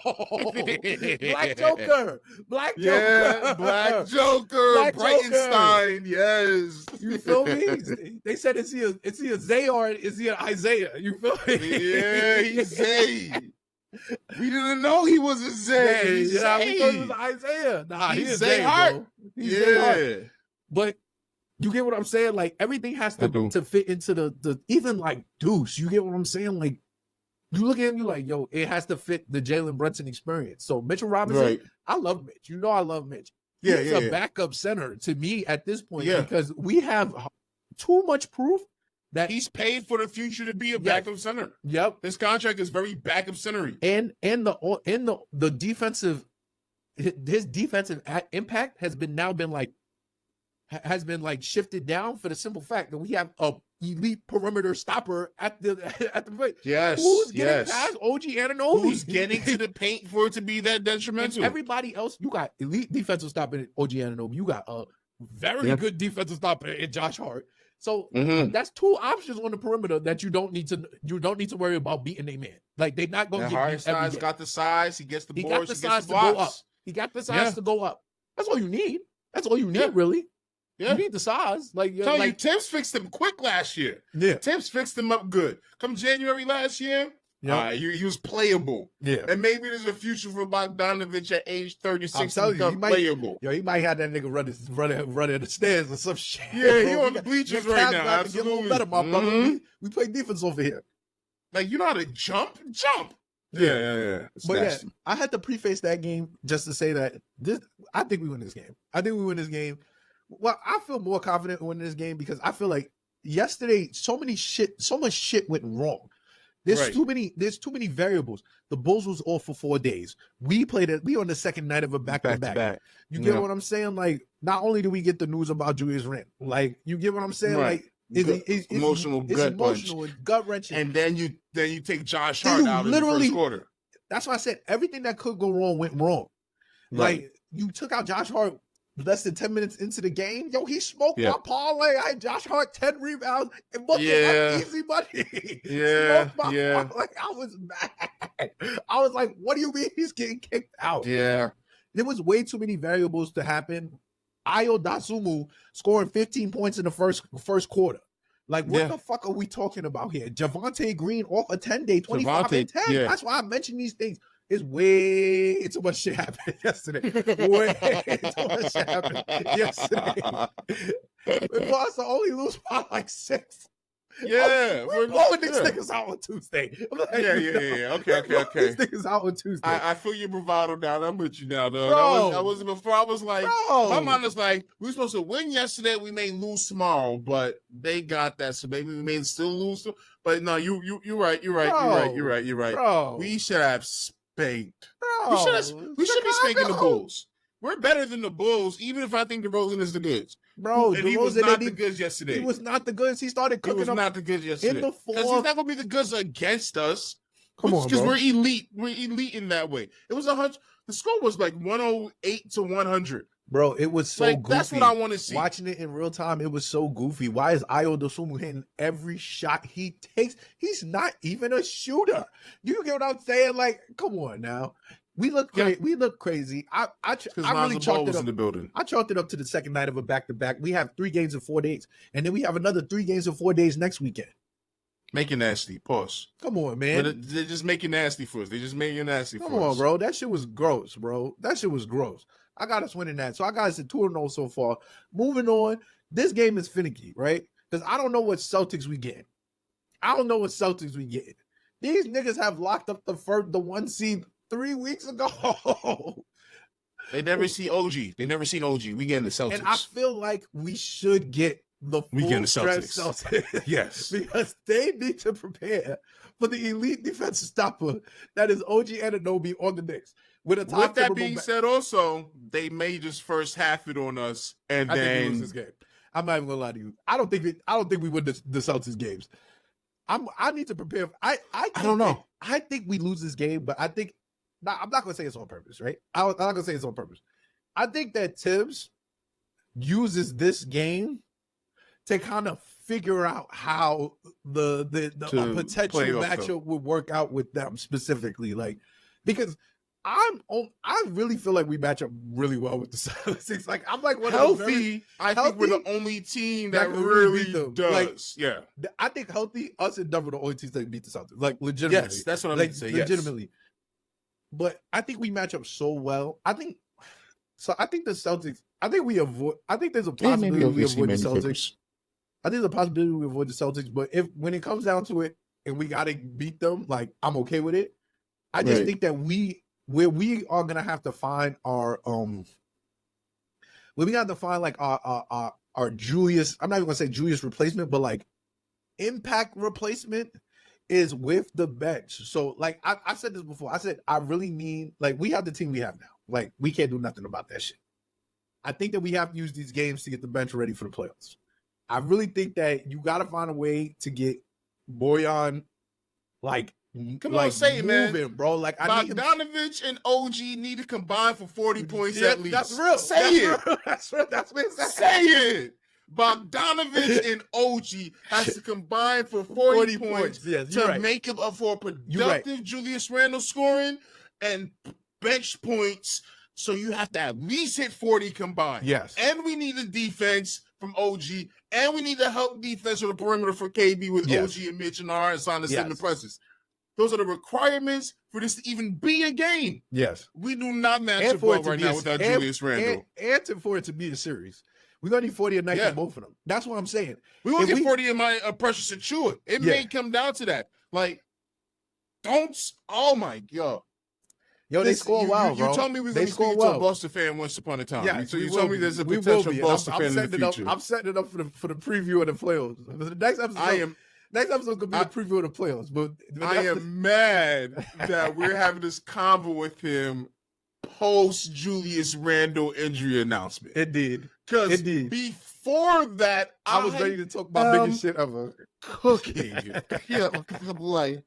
Joker, Black Joker, Brightenstein, yes. You feel me? They said, is he a Zay or is he an Isaiah? You feel me? Yeah, he's Zay. We didn't know he was a Zay. We thought he was Isaiah. Nah, he's Zay Hart. He's Zay Hart. But you get what I'm saying? Like, everything has to fit into the even like Deuce. You get what I'm saying? Like, you look at him, you're like, yo, it has to fit the Jalen Brunson experience. So Mitchell Robinson, I love Mitch. You know I love Mitch. He's a backup center to me at this point because we have too much proof that he's paid for the future to be a backup center. Yep. This contract is very backup centery. And the defensive, his defensive impact has been shifted down for the simple fact that we have a elite perimeter stopper at the plate. Yes. Who's getting past OG Anunoby? Who's getting to the paint for it to be that detrimental? And everybody else, you got elite defensive stopper in OG Anunoby. You got a very good defensive stopper in Josh Hart. So that's two options on the perimeter that you don't need to worry about beating a man. Like, they're not going to get beat every game. Got the size. He gets the boards. He got the size to go up. He got the size to go up. That's all you need. That's all you need, really. Yeah. You need the size. Like, Tibbs fixed him quick last year. Yeah. Tibbs fixed him up good. Come January last year, he was playable. Yeah. And maybe there's a future for Bogdanovic at age 36 to become playable. He might have that nigga running the stairs or some shit. Yeah, he on the bleachers right now. Absolutely. Get a little better, my brother. We play defense over here. Like, you know how to jump? Jump. Yeah. But I had to preface that game just to say that I think we win this game. Well, I feel more confident in winning this game because I feel like yesterday so much shit went wrong. There's too many variables. The Bulls was off for 4 days. We on the second night of a back-to-back. You get what I'm saying? Like, not only do we get the news about Julius Randle, like, you get what I'm saying? Right. Like, it's emotional and gut-wrenching. And then you take Josh Hart out in the first quarter. That's why I said everything that could go wrong went wrong. Right. Like, you took out Josh Hart less than 10 minutes into the game. Yo, he smoked my parlay. I had Josh Hart 10 rebounds and easy money. Yeah. Like, I was mad. I was like, what do you mean he's getting kicked out? Yeah. There was way too many variables to happen. Ayo Dosunmu scoring 15 points in the first quarter. Like, what the fuck are we talking about here? Javonte Green off a 10-day, 25 and 10. Yeah. That's why I mentioned these things. It's way too much shit happened yesterday. Way too much shit happened yesterday. For us to only lose by like 6. Yeah. We're blowing these niggas out on Tuesday. Like, yeah. Okay. These niggas out on Tuesday. I feel your bravado now. I'm with you now, though. That was before. I was like, my mind was like, we were supposed to win yesterday. We may lose tomorrow, but they got that. So maybe we may still lose. But no, you're right. You're right. Bro. We should have spanked. We should be spanking the Bulls. We're better than the Bulls, even if I think DeRozan is the goods. Bro, and he was not the goods yesterday. He was not the goods. He started cooking. He was not the goods yesterday. In the because he's not going to be the goods against us. Come on, because we're elite. We're elite in that way. It was 100. The score was like 108 to 100. Bro, it was so goofy. That's what I want to see. Watching it in real time, it was so goofy. Why is Ayo Dosunmu hitting every shot he takes? He's not even a shooter. You get what I'm saying? Like, come on now. We look crazy. I really chalked it up. In the building. I chalked it up to the second night of a back-to-back. We have 3 games in 4 days, and then we have another 3 games in 4 days next weekend. Make it nasty. Pause. Come on, man. But they're just making nasty for us. They just make it nasty for us. Come on, bro. That shit was gross, bro. That shit was gross. I got us winning that. So I got us at 2-0 so far. Moving on. This game is finicky, right? Because I don't know what Celtics we get. These niggas have locked up the 1 seed 3 weeks ago. They never see OG. They never seen OG. We getting the Celtics. And I feel like we should get the full Celtics. Yes. Because they need to prepare for the elite defensive stopper that is OG Anunoby on the Knicks. With that being said, also, they may just first half it on us, and then think we lose this game. I'm not even gonna lie to you. I don't think we win the Celtics games. I need to prepare. I don't know. I think we lose this game, but I think I'm not gonna say it's on purpose, right? I'm not gonna say it's on purpose. I think that Tibbs uses this game to kind of figure out how the potential matchup would work out with them specifically, like because I really feel like we match up really well with the Celtics. Like I'm like one healthy. I think we're the only team that really does. Like, yeah, I think healthy. Us and Denver are the only teams that beat the Celtics. Like legitimately. Yes, that's what I'm like, saying. Legitimately. Yes. But I think we match up so well. I think the Celtics. I think there's a possibility we avoid the Celtics. I think there's a possibility we avoid the Celtics. But when it comes down to it, and we got to beat them, like I'm okay with it. I just think that where we are gonna have to find our we got to find like our Julius. I'm not even gonna say Julius replacement, but like impact replacement is with the bench. So like I said this before. I said I really mean like we have the team we have now. Like we can't do nothing about that shit. I think that we have to use these games to get the bench ready for the playoffs. I really think that you got to find a way to get Bojan like. Come on, say it, man, bro. Like Bogdanovic and OG need to combine for 40 points at least. That's real. Say it. That's what it's say it. Bogdanovic and OG has to combine for 40 points to make him up for productive Julius Randle scoring and bench points. So you have to at least hit 40 combined. Yes. And we need a defense from OG, and we need to help defense on the perimeter for KB with OG and Mitch and R and Son and the presses. Those are the requirements for this to even be a game. Yes. We do not match up well right now without Julius Randle. And for it to be a series. We're going to need 40 a night for both of them. That's what I'm saying. We will get 40 in my Precious Achiuwa. It may come down to that. Like, oh my God. Yo, they score well, bro. You told me we were going to be speaking to a Boston fan once upon a time. Yeah, so you told me there's a potential Boston fan in the future. I'm setting it up for the preview of the playoffs. The next episode, next episode's going to be the preview of the playoffs. But I am mad that we're having this convo with him post Julius Randle injury announcement. Indeed. Because before that, I was ready to talk my biggest shit ever. Cooking. Yeah, like,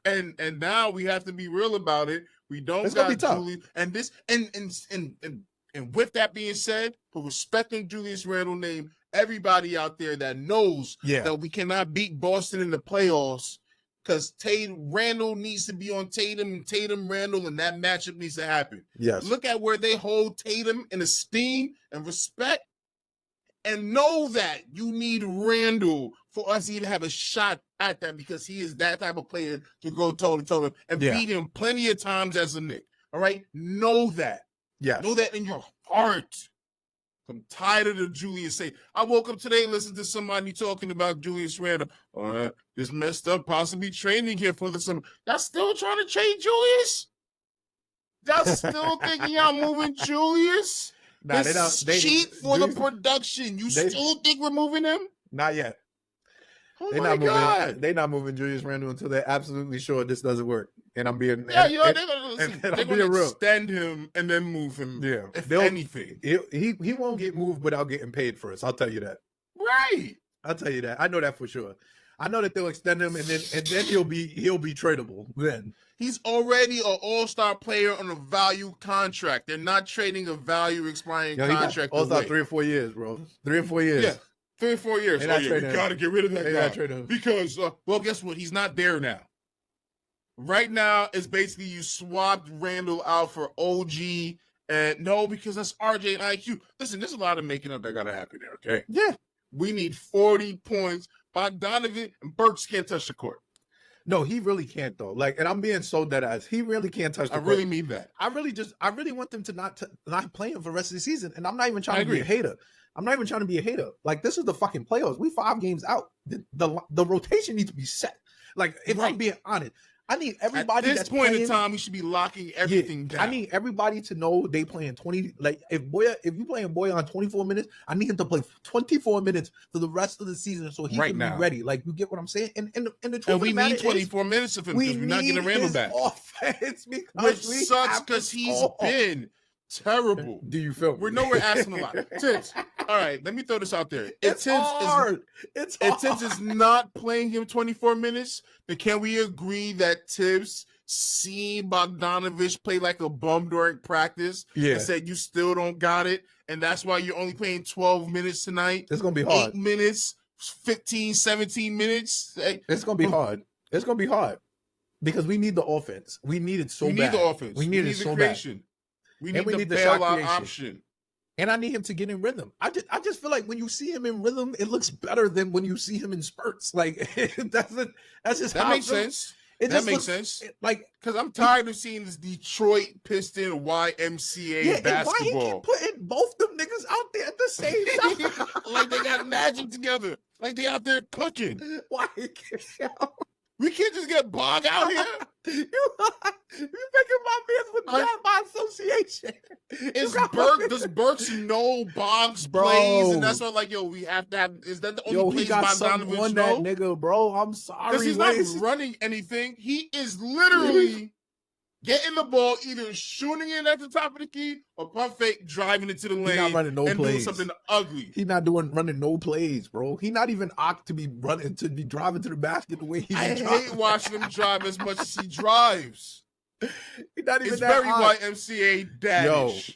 and now we have to be real about it. We don't got Julius, and this and with that being said, for respecting Julius Randle name, everybody out there that knows that we cannot beat Boston in the playoffs because Randle needs to be on Tatum and Tatum Randle, and that matchup needs to happen. Yes. Look at where they hold Tatum in esteem and respect, and know that you need Randle for us to even have a shot at that because he is that type of player to go toe-to-toe and beat him plenty of times as a Knick. All right? Know that. Yeah. Know that in your heart. I'm tired of the Julius say. I woke up today and listened to somebody talking about Julius Randle. This messed up, possibly training here for the summer. Y'all still trying to trade Julius? Y'all still thinking y'all moving Julius? Nah, they cheat for the production. You still think we're moving him? Not yet. Oh my God. They're not moving Julius Randle until they're absolutely sure this doesn't work. And I'm being they're gonna extend him and then move him. Yeah, if anything, he won't get moved without getting paid for us. I'll tell you that. Right. I'll tell you that. I know that for sure. I know that they'll extend him and then he'll be tradable. Then he's already an all-star player on a value contract. They're not trading a value expiring contract. All-star 3 or 4 years, bro. 3 or 4 years. Yeah. 3 or 4 years. We gotta get rid of that guy because guess what? He's not there now. Right now, it's basically you swapped Randle out for OG, and no, because that's RJ and IQ. Listen, there's a lot of making up that gotta happen there. Okay. Yeah. We need 40 points. Bogdanovic and Burks can't touch the court. No, he really can't though. Like, and I'm being so dead ass. He really can't touch the court. I really mean that. I really want them to not play him for the rest of the season. And I'm not even trying to be a hater. I'm not even trying to be a hater. Like, this is the fucking playoffs. We 5 games out. The rotation needs to be set. Like, if I'm being honest, I need everybody at this point in time, we should be locking everything down. I need everybody to know they playing 20. Like, if you playing Boyan 24 minutes, I need him to play 24 minutes for the rest of the season so he can be ready. Like, you get what I'm saying? And the truth we need 24 minutes of him because we're not getting Randle back. Offense which sucks because he's been terrible. Do you feel me? We're nowhere asking a lot. Tibbs, all right, let me throw this out there. If Tibbs is not playing him 24 minutes, then can we agree that Tibbs seen Bogdanovic play like a bum during practice and said you still don't got it, and that's why you're only playing 12 minutes tonight? It's going to be hard. 8 minutes, 15, 17 minutes. It's going to be hard. It's going to be hard because we need the offense. We need it so bad. We need the offense. We need it so creation. bad. We need the bailout option. And I need him to get in rhythm. I just feel like when you see him in rhythm, it looks better than when you see him in spurts. Like, that makes sense. That makes sense. Like, because I'm tired of seeing this Detroit Piston YMCA basketball. And why he keep putting both them niggas out there at the same time? Like they got magic together. Like they out there cooking. Why? We can't just get Bog out here. You making my man's with that by association. Does Burks know Bog's plays? And that's why, like, yo, we have to have. Is that the only place Bogdanovic know? That nigga, bro. I'm sorry. Because he's not running anything. He is literally getting the ball, either shooting it at the top of the key or pump fake, driving it to the lane. He's not running no plays. Doing something ugly. He's not running no plays, bro. He not even opt to be driving to the basket the way he. I hate watching him drive as much as he drives. He's not even it's that very YMCA daddish.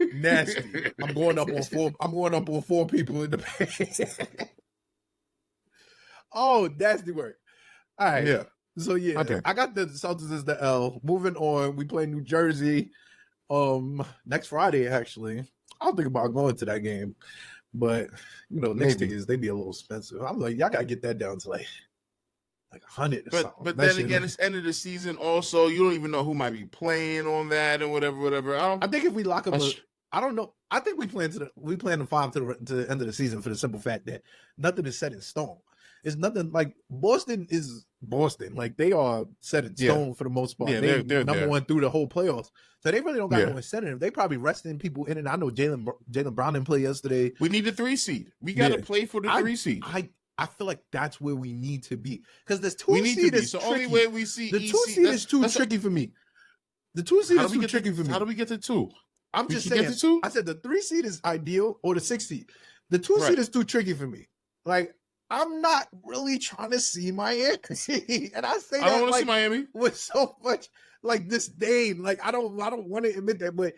Yo, nasty. I'm going up on four people in the paint. Oh, nasty work. All right. Yeah. So okay. I got the Celtics as the L. Moving on, we play New Jersey next Friday. Actually, I'll think about going to that game, but Knicks tickets they be a little expensive. I'm like, y'all gotta get that down to like 100. But then again, it's end of the season. Also, you don't even know who might be playing on that and whatever. I think if we lock up, I don't know. I think we plan to 5 to the end of the season for the simple fact that nothing is set in stone. It's nothing like Boston is Boston. Like they are set in stone for the most part. They're number one through the whole playoffs. So they really don't got no incentive. They probably resting people in. And I know Jaylen Brown didn't play yesterday. We need the 3 seed. We got to play for the 3 seed. I feel like that's where we need to be because this 2 seed is the tricky. Only way we see the 2 seed is too tricky for me. The 2 seed is too tricky for me. How do we get to 2? I'm just saying. I said the 3 seed is ideal or the 6 seed. The 2 seed is too tricky for me. Like. I'm not really trying to see Miami, and I say that I don't want to see Miami with so much like disdain. Like I don't want to admit that, but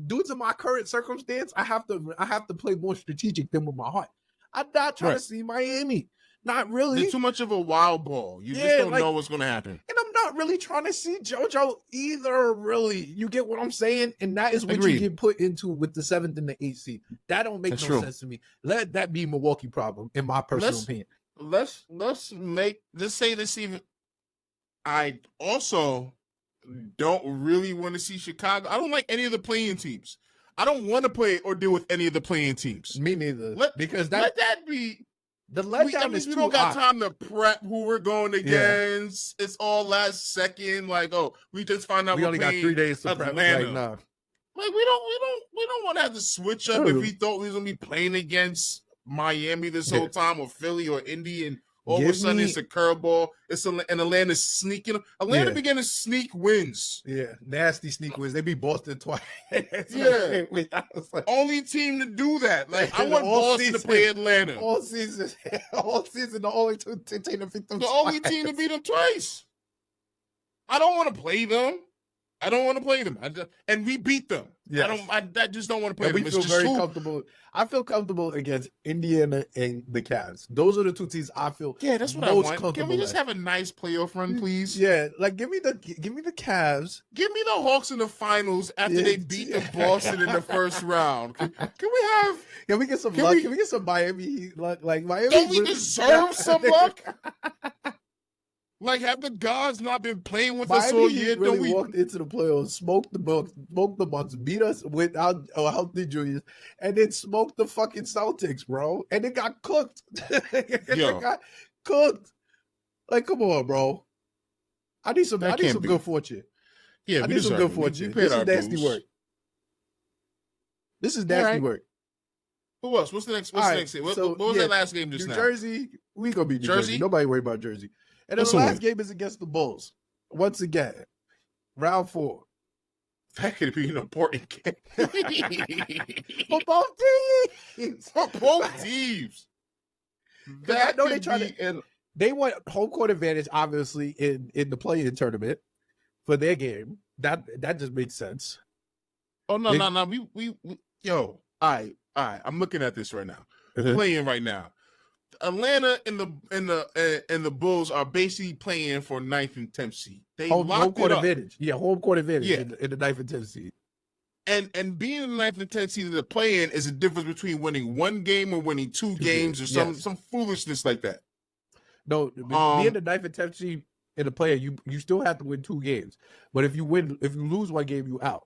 due to my current circumstance, I have to play more strategic than with my heart. I'm not trying to see Miami. Not really. They're too much of a wild ball. You just don't know what's going to happen. And I'm not really trying to see JoJo either, really. You get what I'm saying? And that is what you get put into with the 7th and the 8th seed. That don't make no sense to me. Let that be Milwaukee problem, in my personal opinion. Let's say this even. I also don't really want to see Chicago. I don't like any of the playing teams. I don't want to play or deal with any of the playing teams. Me neither. Let that be. The letdown is we don't got time to prep who we're going against. It's all last second. Like, we just find out we only got 3 days to prep. Like, nah. Like we don't want to have to switch up if we thought we was gonna be playing against Miami this whole time or Philly or Indy and all of a sudden it's a curveball. And Atlanta's sneaking. Atlanta began to sneak wins. Yeah, nasty sneak wins. They beat Boston twice. Only team to do that. Like I want Boston to play Atlanta all season. The only team to beat them. The only team to beat them twice. I don't want to play them. And we beat them. Yes. I just don't want to play them. We feel very comfortable. I feel comfortable against Indiana and the Cavs. Those are the 2 teams I feel that's what most I want. Can we just have a nice playoff run, please? Yeah, like give me the Cavs. Give me the Hawks in the finals after they beat the Boston in the first round. Can we get some luck? Can we get some Miami luck? Like Miami. Don't we deserve some luck? Like, have the gods not been playing with us all year? Really walked into the playoffs, smoked the Bucks, beat us without a healthy Julius, and then smoked the fucking Celtics, bro. And it got cooked. It got cooked. Like, come on, bro. I need some good fortune. Yeah, I need some good fortune. This is nasty work. This is nasty work. Who else? What's the next? Next game? What was that last game just now? New Jersey. We gonna beat New Jersey. Nobody worry about Jersey. And then the last game is against the Bulls. Once again, round 4. That could be an important game for both teams. For both teams. I know they want home court advantage, obviously, in the play-in tournament for their game. That just makes sense. Oh no. We all right. I'm looking at this right now. Playing right now. Atlanta and the Bulls are basically playing for 9th and 10th seed. They home court up. Advantage. Yeah, home court advantage in the 9th and 10th seed. And being in the 9th and 10th seed of the play-in is a difference between winning 1 game or winning 2 games or some foolishness like that. No, being the 9th and 10th seed in the play-in, you still have to win 2 games. But if you lose 1 game, you out.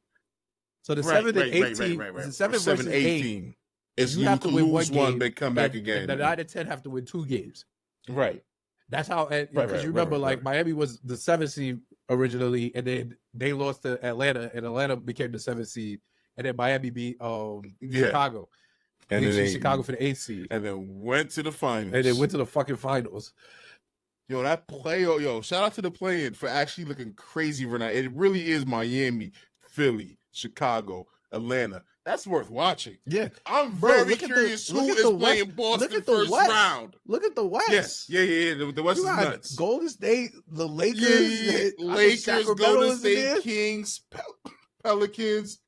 So the 7th and 18, the 7 versus 18. Is you have to win 1 game, they come back again. The 9 and 10 have to win 2 games. Right. That's how, because you remember, Miami was the 7th seed originally, and then they lost to Atlanta, and Atlanta became the 7th seed, and then Miami beat Chicago. And then they Chicago for the 8th seed. And then went to the finals. And they went to the fucking finals. Yo, that shout out to the play-in for actually looking crazy right now. It really is Miami, Philly, Chicago, Atlanta. That's worth watching. Yeah. I'm very curious who is playing Boston first round. Look at the West. Yes. Yeah. The West is nuts. Golden State, the Lakers. Lakers, Golden State, Kings, Pelicans.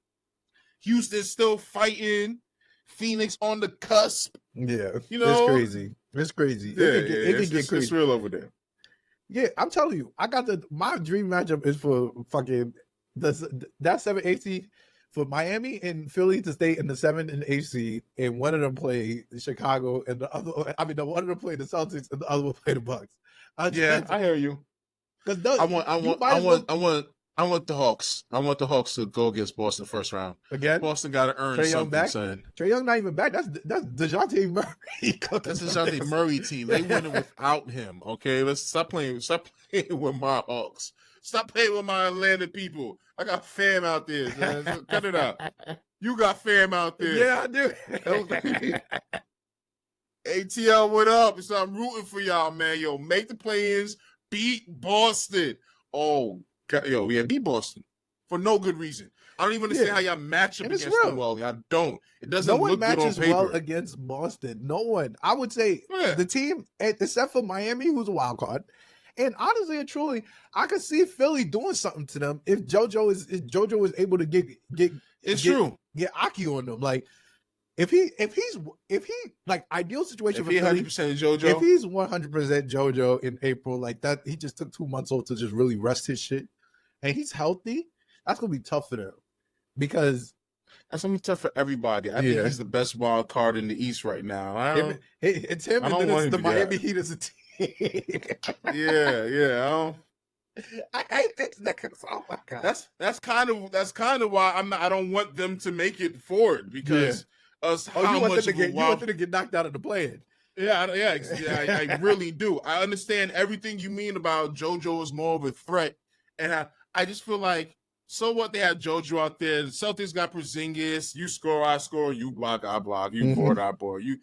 Houston's still fighting. Phoenix on the cusp. Yeah. It's crazy. It's crazy. It can get crazy. It's real over there. Yeah, I'm telling you. My dream matchup is for fucking that 7-8 seed. For Miami and Philly to stay in the 7th and 8th seed, and one of them play Chicago, and the other, one of them play the Celtics, and the other one play the Bucks. I hear you. Because I want the Hawks. I want the Hawks to go against Boston first round. Again, Boston got to earn something. Son. Trae Young not even back. That's DeJounte Murray. That's DeJounte Murray team. They winning without him. Okay, let's stop playing with my Hawks. Stop playing with my Atlanta people. I got fam out there, man. So cut it out. You got fam out there. Yeah, I do. ATL, what up? So I'm rooting for y'all, man. Yo, make the play-ins. Beat Boston. Oh, God. Yo, yeah, beat Boston. For no good reason. I don't even understand how y'all match up against them well. I don't. It doesn't look good on paper. No one matches well against Boston. No one. I would say the team, except for Miami, who's a wild card, and honestly and truly, I could see Philly doing something to them if JoJo is able to get Aki on them. Like if he's like ideal situation for Philly, 100% JoJo. If he's 100% JoJo in April, like that, he just took 2 months off to just really rest his shit, and he's healthy. That's gonna be tough for them because that's gonna be tough for everybody. I think he's the best wild card in the East right now. It's him, and then it's the Miami Heat as a team. Yeah. I hate this niggas. Oh my god. That's kind of why I don't want them to make it forward because you want them to get knocked out of the play-in. Yeah, I really do. I understand everything you mean about JoJo is more of a threat, and I just feel like, so what? They have JoJo out there. The Celtics got Porzingis. You score, I score. You block, I block. You board, I board. You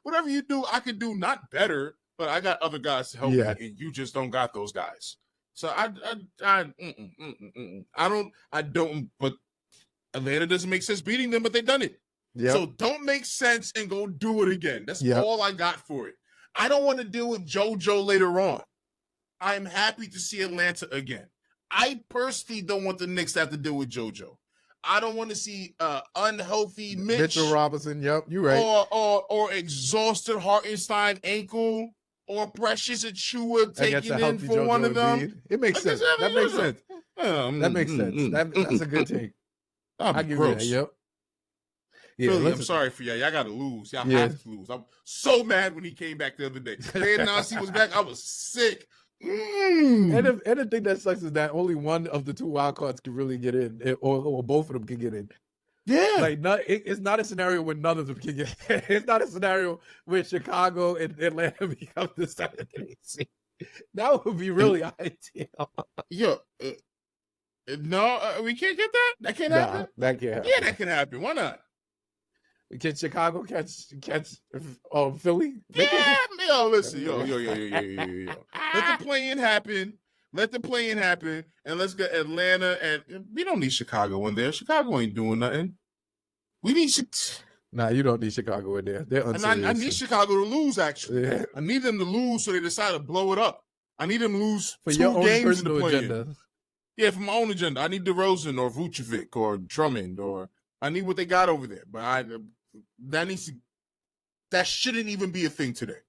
whatever you do, I can do not better, but I got other guys to help me, and you just don't got those guys. So I don't. But Atlanta doesn't make sense beating them, but they done it. Yep. So don't make sense and go do it again. That's all I got for it. I don't want to deal with JoJo later on. I'm happy to see Atlanta again. I personally don't want the Knicks to have to deal with JoJo. I don't want to see unhealthy Mitchell Robinson. Yep, you're right. Or exhausted Hartenstein ankle, or Precious Achiuwa taking in for one of them. It makes sense. That makes sense. That makes sense. That's a good take. I give you that. Yep. Yeah, Philly, I'm sorry for y'all. Y'all got to lose. Y'all have to lose. I'm so mad when he came back the other day. And now he was back. I was sick. And the thing that sucks is that only one of the 2 wild cards can really get in, or both of them can get in. Yeah, like it's not a scenario where none of them can get in. It's not a scenario where Chicago and Atlanta become the 7th seed. That would be really ideal. Yo, no, we can't get that. That can't happen. That can't happen. Yeah, that can happen. Why not? Can Chicago catch Philly? Yeah, yo, listen, yo. Let the play-in happen. And let's get Atlanta. And we don't need Chicago in there. Chicago ain't doing nothing. We need Nah, you don't need Chicago in there. They're unserious. I need Chicago to lose, actually. Yeah. I need them to lose so they decide to blow it up. I need them to lose for 2 your own games in the personal play-in. agenda. Yeah, for my own agenda. I need DeRozan or Vucevic or Drummond or I need what they got over there. But that shouldn't even be a thing today.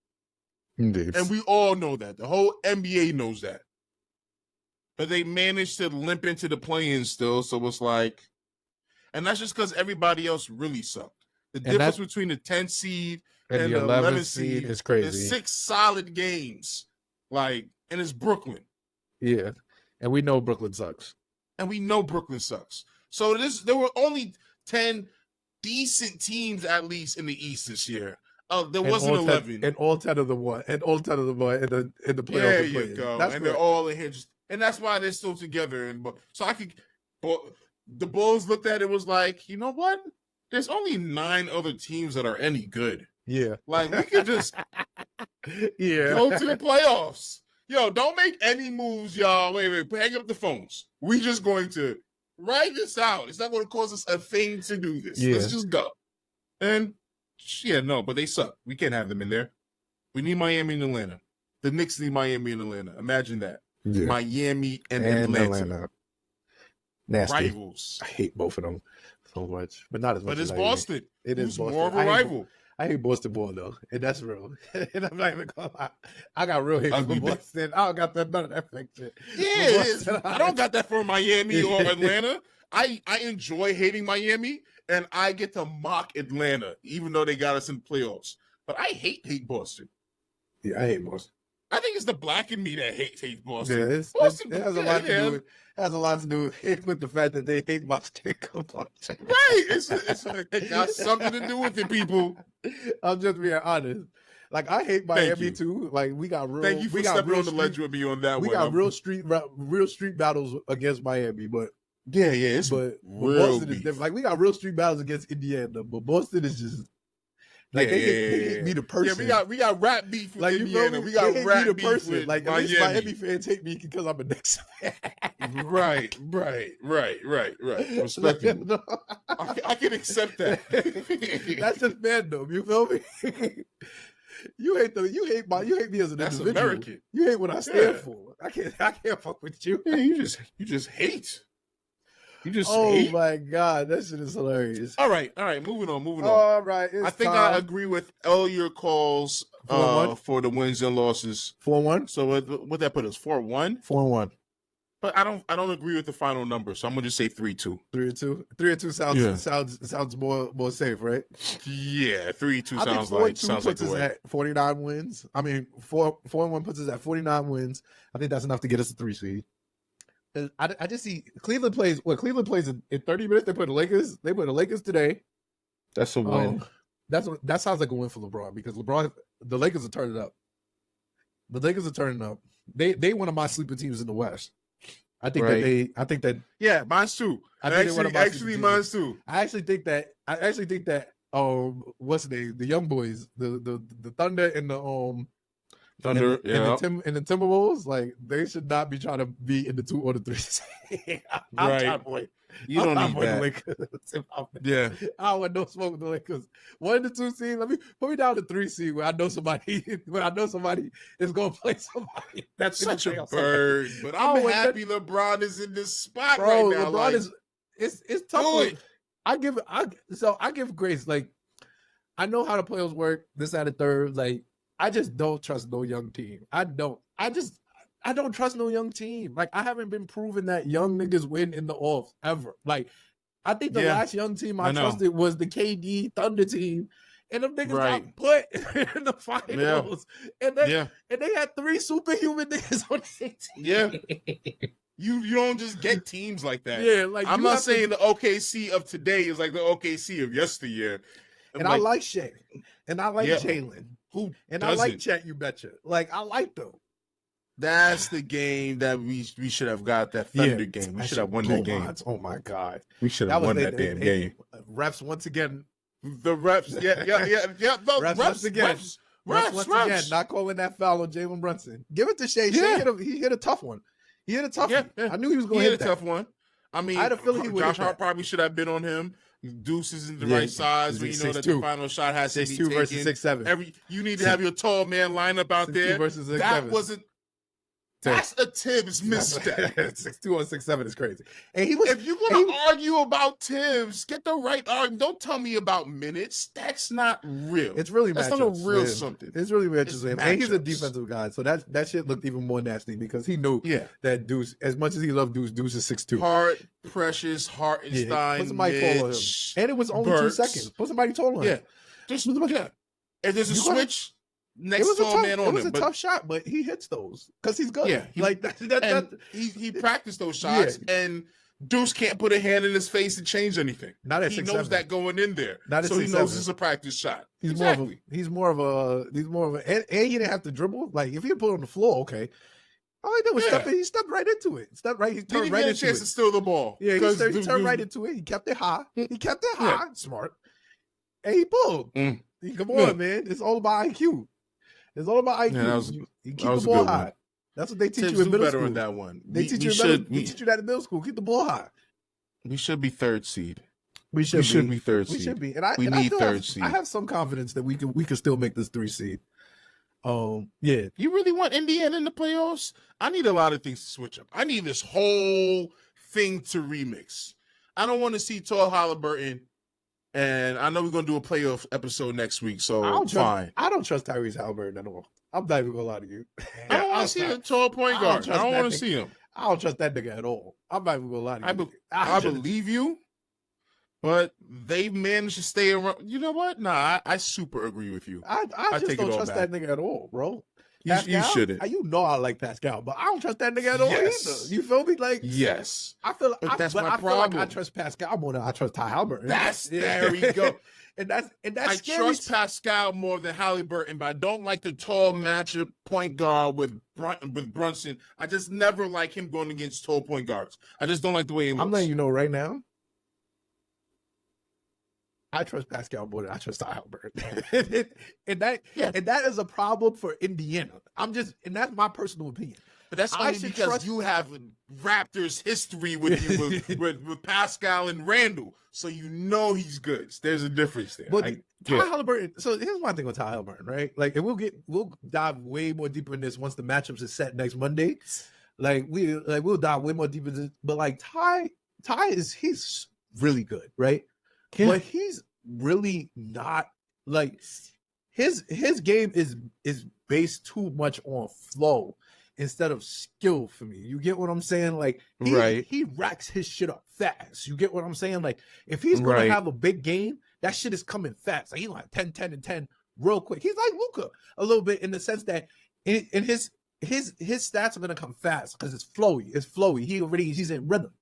Indeed. And we all know that. The whole NBA knows that. But they managed to limp into the play-in still, so it's like, and that's just because everybody else really sucked. The difference between the 10th seed and the 11th seed is crazy. There's 6 solid games, and it's Brooklyn. Yeah, and we know Brooklyn sucks. So there were only 10 decent teams at least in the East this year. There wasn't 11. And all 10 of them won. And all 10 of them won in the playoffs. There you go. And they're all in here. And that's why they're still together. The Bulls looked at it was like, you know what? There's only 9 other teams that are any good. Yeah. Like, we could just go to the playoffs. Yo, don't make any moves, y'all. Wait. Hang up the phones. We just going to write this out. It's not going to cause us a thing to do this. Yeah. Let's just go. And, but they suck. We can't have them in there. We need Miami and Atlanta. The Knicks need Miami and Atlanta. Imagine that. Yeah. Miami and Atlanta. Nasty. Rivals. I hate both of them so much. But not as much. But it's Boston. It is Boston. More of a rival. I hate Boston more though, and that's real. And I'm not even gonna lie. I got real hate for Boston. I don't got none of that fake shit. Yeah, I don't got that for Miami or Atlanta. I enjoy hating Miami, and I get to mock Atlanta, even though they got us in the playoffs. But I hate Boston. Yeah, I hate Boston. I think it's the black in me that hates Boston. Yeah, Boston it has a lot to do with. Has a lot to do with the fact that they hate my stick. Right. It got something to do with it, people. I'm just being honest. Like, I hate Miami too. Like, we got real. Thank you for stepping on the ledge with me on that one. We got real street battles against Miami, but it's Boston is different. Like, we got real street battles against Indiana, but Boston is just. Like they hate me the person. Yeah, we got rap beef with Indiana. We got rap beef person. With like at least Miami fans hate me because I'm a Knicks fan. Right. Respectable. I can accept that. That's just fandom. You feel me? You hate me as an individual. American. You hate what I stand for. I can't fuck with you. Yeah, you just hate. Oh my God, that shit is hilarious. All right. Moving on. All right, I think I agree with all your calls for the wins and losses. 4-1. So what that put us 4-1? 4-1. But I don't agree with the final number, so I'm gonna just say 3-2. 3-2. 3-2 sounds more safe, right? Yeah, 3-2 sounds like the way. At 49 wins. I mean, 4-1 puts us at 49 wins. I think that's enough to get us a 3 seed. I just see Cleveland plays in 30 minutes. They play the Lakers today. That's a win. That sounds like a win for LeBron because the Lakers are turning up. They one of my sleeping teams in the West. I think that yeah, mine too. Actually, mine too. I actually think that what's the name? The young boys, the Thunder and the Thunder, and the Timberwolves, like they should not be trying to be in the 2 or the 3. Right. You don't need that. Yeah. I don't want no smoke with the Lakers. 1 to 2 seed. Put me down to 3 seed where I know somebody is gonna play somebody. That's such a bird. But I'm happy LeBron is in this spot right now. LeBron is it's tough. I give grace. Like, I know how the playoffs work, this, that, and third. Like, I just don't trust no young team. I don't trust no young team. Like, I haven't been proven that young niggas win in the offs ever. Like, I think the last young team I trusted was the KD Thunder team. And them niggas got put in the finals. Yeah. And they had 3 superhuman niggas on their team. Yeah. You don't just get teams like that. Yeah, like, I'm not saying the OKC of today is like the OKC of yesteryear. And I like Shea. And I like Jalen. Who and doesn't? I like Chet, you betcha. Like, I like them. That's the game that we should have got, that Thunder game. We should have won that game. Oh my God. We should have won that damn game. Refs once again. The refs. Yeah. The refs once again. Refs once again. Not calling that foul on Jalen Brunson. Give it to Shea. Yeah. He hit a tough one. He hit a tough one. I knew he was going to hit a tough one. I mean, I had a feeling he would. Josh Hart probably should have been on him. Deuce isn't the right size, but you know that the final shot has to be taken. 6'2" versus 6'7". You need to have your tall man line up out there. Versus 6'7". That wasn't. That's a Tibbs misstep. 6'2" on 6'7" is crazy. And if you're gonna argue about Tibbs, get the right argument. Don't tell me about minutes. That's not real. It's really that's not a real something. It's really matchups. And he's a defensive guy, so that shit looked even more nasty because he knew that Deuce, as much as he loved Deuce is 6'2". Hart, Precious, Hartenstein, put somebody taller on him, and it was only Burks. 2 seconds. Put somebody taller on him. Just if there's a switch. Next tall man on him. It was a tough shot, but he hits those because he's good. Yeah, he practiced those shots, and Deuce can't put a hand in his face and change anything. Not at 6'7". He knows that going in there, so he knows it's a practice shot. He's more of a, and he didn't have to dribble. Like if he put on the floor, okay. All he did was he stepped right into it. He turned right into it. He had a chance to steal the ball. Yeah, he turned right into it. He kept it high. Smart, and he pulled. Come on, man. It's all about IQ. It's all about IQ. Yeah, you keep the ball high. That's what they teach you in middle school. In that one. They teach you that in middle school. Keep the ball high. We should be third seed. We should be third seed. We should be. We need third seed. I have some confidence that we can still make this 3 seed. Yeah. You really want Indiana in the playoffs? I need a lot of things to switch up. I need this whole thing to remix. I don't want to see Tall Halliburton. And I know we're gonna do a playoff episode next week, so fine. I don't trust Tyrese Halliburton at all. I'm not even gonna lie to you. I don't want to see a tall point guard. I don't want to see him. I don't trust that nigga at all. I'm not even gonna lie to you. I believe you, but they managed to stay around. You know what? Nah, I super agree with you. I just don't trust that nigga at all, bro. You shouldn't. You know I like Pascal, but I don't trust that nigga at all either. You feel me? Like yes, I feel like that's my problem. Feel like I trust Pascal more than I trust Ty Halliburton. There we go. and that's I trust Pascal more than Halliburton, but I don't like the tall matchup point guard with Brunson. I just never like him going against tall point guards. I just don't like the way he looks. I'm letting you know right now. I trust Pascal more than I trust Albert. and that is a problem for Indiana. And that's my personal opinion. But that's only because you have Raptors history with you with Pascal and Randle. So you know he's good. There's a difference there. But Ty Halliburton, so here's my thing with Ty Halliburton, right? Like, and we'll dive way more deeper in this once the matchups is set next Monday. We'll dive way more deeper in this. But like Ty he's really good, right? Yeah. But he's really not like his game is based too much on flow instead of skill for me. You get what I'm saying? Like he racks his shit up fast. You get what I'm saying? Like if he's gonna have a big game, that shit is coming fast. Like he's like 10, 10, and 10 real quick. He's like Luka a little bit in the sense that in his stats are gonna come fast because it's flowy. It's flowy. He's in rhythm.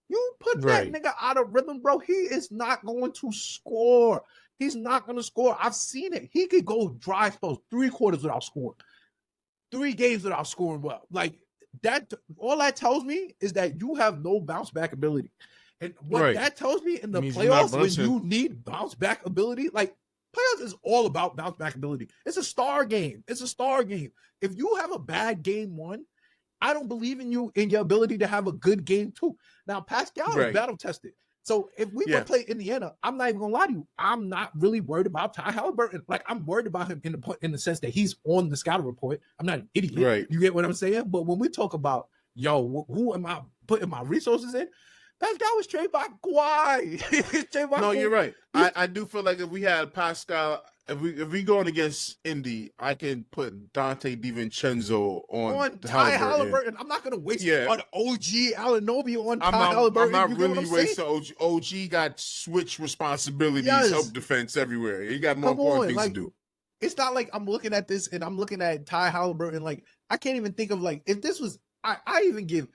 You put that nigga out of rhythm, bro. He is not going to score. He's not going to score. I've seen it. He could go dry spells 3 quarters without scoring. 3 games without scoring well. Like that, all that tells me is that you have no bounce back ability. And what that tells me in the playoffs, when you need bounce back ability, like playoffs is all about bounce back ability. It's a star game. If you have a bad game 1, I don't believe in you in your ability to have a good game 2. Now, Pascal is battle tested. So if we would play Indiana, I'm not even gonna lie to you. I'm not really worried about Ty Halliburton. Like I'm worried about him in the sense that he's on the scouting report. I'm not an idiot. Right. You get what I'm saying? But when we talk about who am I putting my resources in? Pascal was traded by Kawhi. No, you're right. I do feel like if we had Pascal, if we going against Indy, I can put Dante DiVincenzo on Ty Halliburton. I'm not gonna waste an OG Anunoby on Ty Halliburton. I'm not really wasting OG. OG got switch responsibilities, help defense everywhere. He got more important things to do. It's not like I'm looking at this and I'm looking at Ty Halliburton. Like I can't even think of like if this was I even give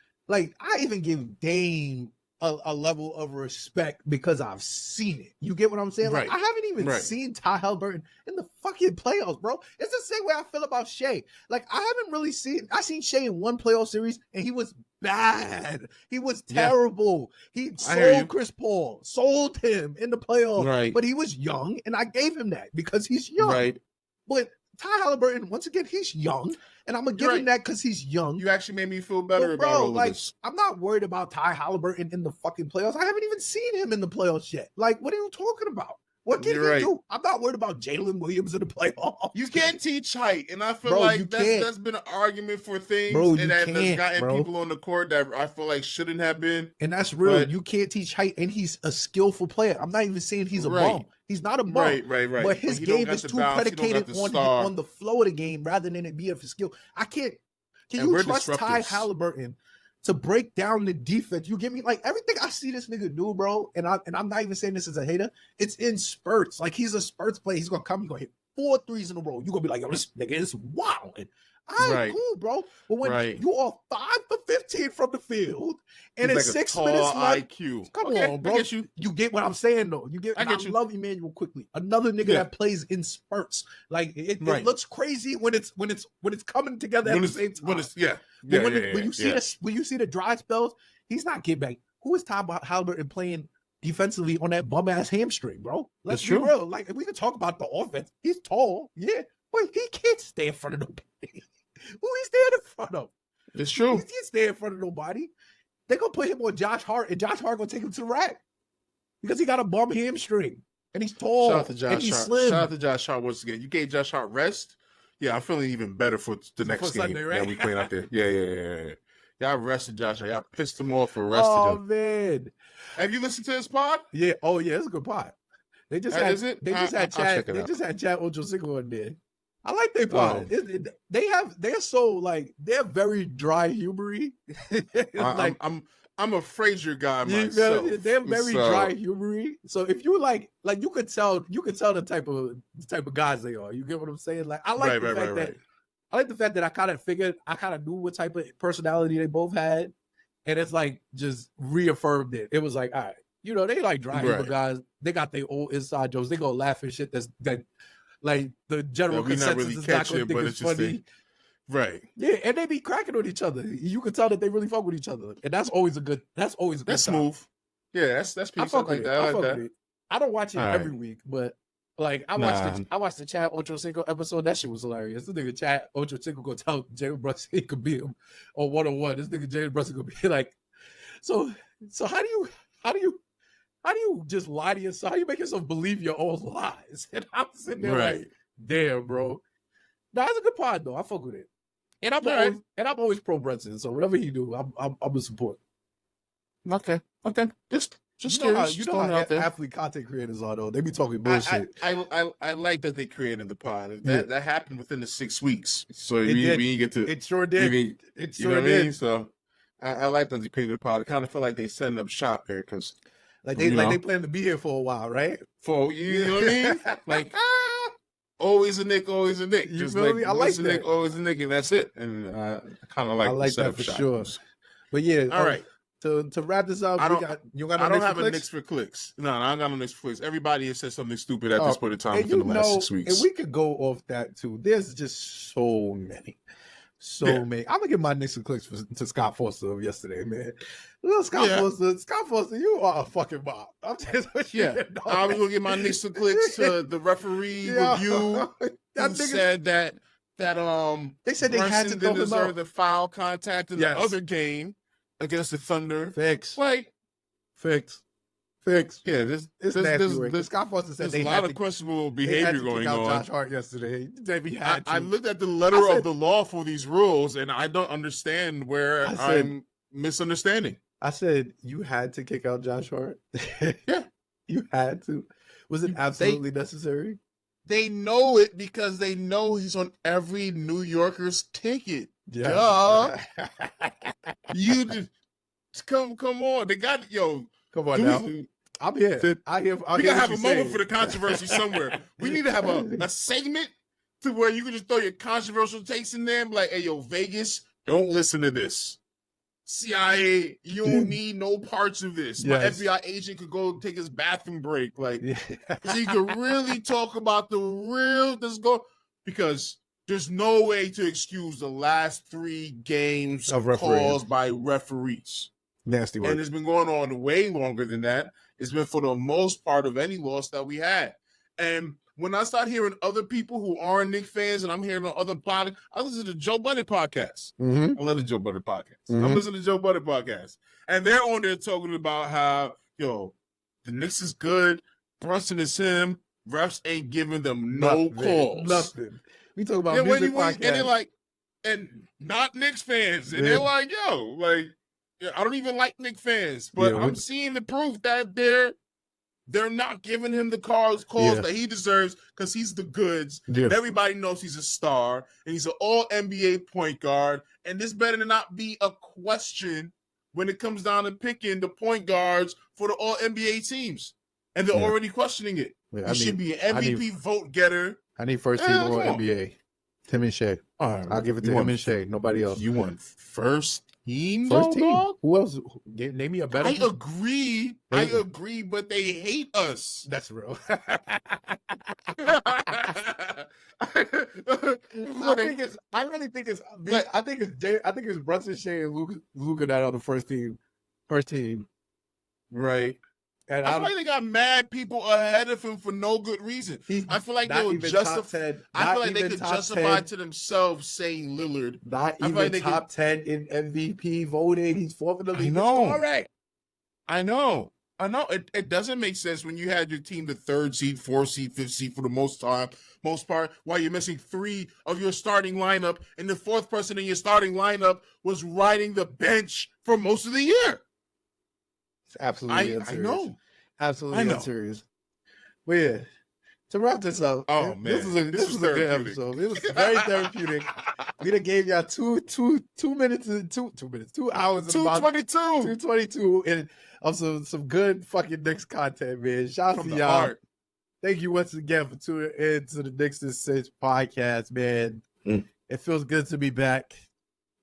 Dame a level of respect because I've seen it. You get what I'm saying? Like, I haven't even seen Ty Halliburton in the fucking playoffs, bro. It's the same way I feel about Shea. Like, I haven't really seen Shea in one playoff series, and he was bad. He was terrible. He sold Chris Paul, sold him in the playoffs. But he was young, and I gave him that because he's young. But Ty Halliburton, once again, he's young, and I'm gonna give him that because he's young. You actually made me feel better about all of this. I'm not worried about Ty Halliburton in the fucking playoffs. I haven't even seen him in the playoffs yet. Like, what are you talking about? What can he do? I'm not worried about Jalen Williams in the playoffs. You can't teach height, and I feel like that's been an argument for things, and that's gotten people on the court that I feel like shouldn't have been. And that's real. You can't teach height, and he's a skillful player. I'm not even saying he's a bum. He's not a bum. Right. But his game is too predicated on the flow of the game rather than it being for skill. I can't. Can you trust Ty Halliburton to break down the defense? You get me? Like, everything I see this nigga do, bro, and I'm not even saying this as a hater, it's in spurts. Like, he's a spurts player. He's gonna come, he's gonna hit 4 threes in a row. You're gonna be like, yo, this nigga is wild. Cool, bro. But when you are 5 for 15 from the field, and it's like 6 minutes left, IQ. Come on, bro. You get what I'm saying, though. I love Emmanuel quickly. Another nigga that plays in spurts. Like, it looks crazy when it's coming together at the same time. When you see the dry spells, he's not getting back. Who is Ty Halliburton playing defensively on that bum ass hamstring, bro? Let's be real. Like, we can talk about the offense. He's tall, but he can't stay in front of nobody. Who he stand in front of? It's true. He can't stay in front of nobody. They're gonna put him on Josh Hart, and Josh Hart gonna take him to the rack because he got a bum hamstring and he's tall. Shout out to Josh and he's Hart. slim. Shout out to Josh Hart once again. You gave Josh Hart rest. Yeah, I'm feeling even better for the next game Sunday, right? that we playing out there. Yeah. Y'all rested Josh Hart. Y'all pissed him off for resting him. Oh man, have you listened to this pod? Yeah. Oh yeah, it's a good pod. They just had Chad Ochocinco on there. I like their pod. They're very dry humory. I'm a Frazier guy myself. They're very dry humory. So if you like you could tell the type of guys they are. You get what I'm saying? Like, I like the fact that I kind of knew what type of personality they both had, and it's like just reaffirmed it. It was like, all right, they like dry humor guys. They got their old inside jokes. They go laugh and shit that. Like, the general consensus is not going to think it's funny. Right. Yeah, and they be cracking on each other. You can tell that they really fuck with each other. And that's always a good That's time. smooth. Yeah, that's peace. I fuck with it. I don't watch it every week, but like I watched the Chad Ochocinco episode. That shit was hilarious. This nigga Chad Ochocinco gonna tell Jalen Brunson he could beat him on 1-on-1. This nigga Jalen Brunson gonna be like, so how do you just lie to yourself? How do you make yourself believe your own lies? And I'm sitting there like, damn, bro. Nah, it's a good pod though. I fuck with it. And I'm always pro Brunson. So whatever he do, I'm a support. Okay. Just you know how athlete content creators are though. They be talking bullshit. I like that they created the pod. That happened within the 6 weeks. So we get to it sure did. It sure did. What I mean? So I like that they created the pod. I kind of feel like they setting up shop here because they plan to be here for a while, right? You know what I mean? Like, always a Knick. You feel me? I like that. Knick, always a Knick, and that's it. And I kind of like that for sure. But yeah, all right. To wrap this up, I don't have a Knicks for clicks. No, I don't got no Knicks for clicks. Everybody has said something stupid at this point in time within the last 6 weeks. And we could go off that too. There's just so many. Many. I'm gonna give my Knicks and clicks to Scott Foster of yesterday, man. Little Scott Foster, you are a fucking mob. I'm just I'm gonna give my Knicks and clicks to the referee review who said that they said they had to didn't deserve the foul contact in the other game against the Thunder. Fix. Yeah, this Scott Foster said there's a lot of questionable behavior going on. Josh Hart yesterday. I looked at the letter of the law for these rules, and I don't understand where I'm misunderstanding. I said you had to kick out Josh Hart. Yeah, you had to. Was it absolutely necessary? They know it because they know he's on every New Yorker's ticket. Yeah. You just come on. They got Come on now. I'm here. We gotta have a moment for the controversy somewhere. We need to have a segment to where you can just throw your controversial takes in there and be like, hey, Vegas, don't listen to this. CIA, you don't need no parts of this. Yes. My FBI agent could go take his bathroom break. Like, so you could really talk about the real because there's no way to excuse the last 3 games caused by referees. Nasty work. And it's been going on way longer than that. It's been for the most part of any loss that we had. And when I start hearing other people who aren't Knicks fans, and I'm hearing on other podcasts, I listen to the Joe Budden podcast. I love the Joe Budden podcast. I'm listening to Joe Budden podcast. And they're on there talking about how, the Knicks is good, Brunson is him, refs ain't giving them no calls. Nothing. We talk about music podcast. And they're like, and not Knicks fans. And they're like, I don't even like Knicks fans. But I'm seeing the proof that they're not giving him the calls that he deserves because he's the goods. Yeah. Everybody knows he's a star, and he's an all-NBA point guard. And this better not be a question when it comes down to picking the point guards for the all-NBA teams. And they're already questioning it. He should be an MVP vote getter. I need first team all NBA. Tim and Shea. All right, I'll give it to him and Shea. Nobody else. You want first team? First team. Dog? Who else? Name me a better. I agree, but they hate us. That's real. I think it's Brunson, Shea, and Luka that are the first team. Right. And I feel like they got mad people ahead of him for no good reason. I feel like they would justify. I feel like they could justify to themselves saying Lillard. Not even top 10 in MVP voting. He's fourth in the league. I know. It doesn't make sense when you had your team the 3rd seed, 4th seed, 5th seed for the most part, while you're missing 3 of your starting lineup, and the 4th person in your starting lineup was riding the bench for most of the year. It's absolutely unserious. I know. Absolutely unserious. But yeah, to wrap this up, man, this was a good episode. It was very therapeutic. We done gave y'all 2 minutes, 2 hours, 2:22, and of some good fucking Knicks content, man. Shout out to y'all. Heart. Thank you once again for tuning in to the Knicks In podcast, man. It feels good to be back.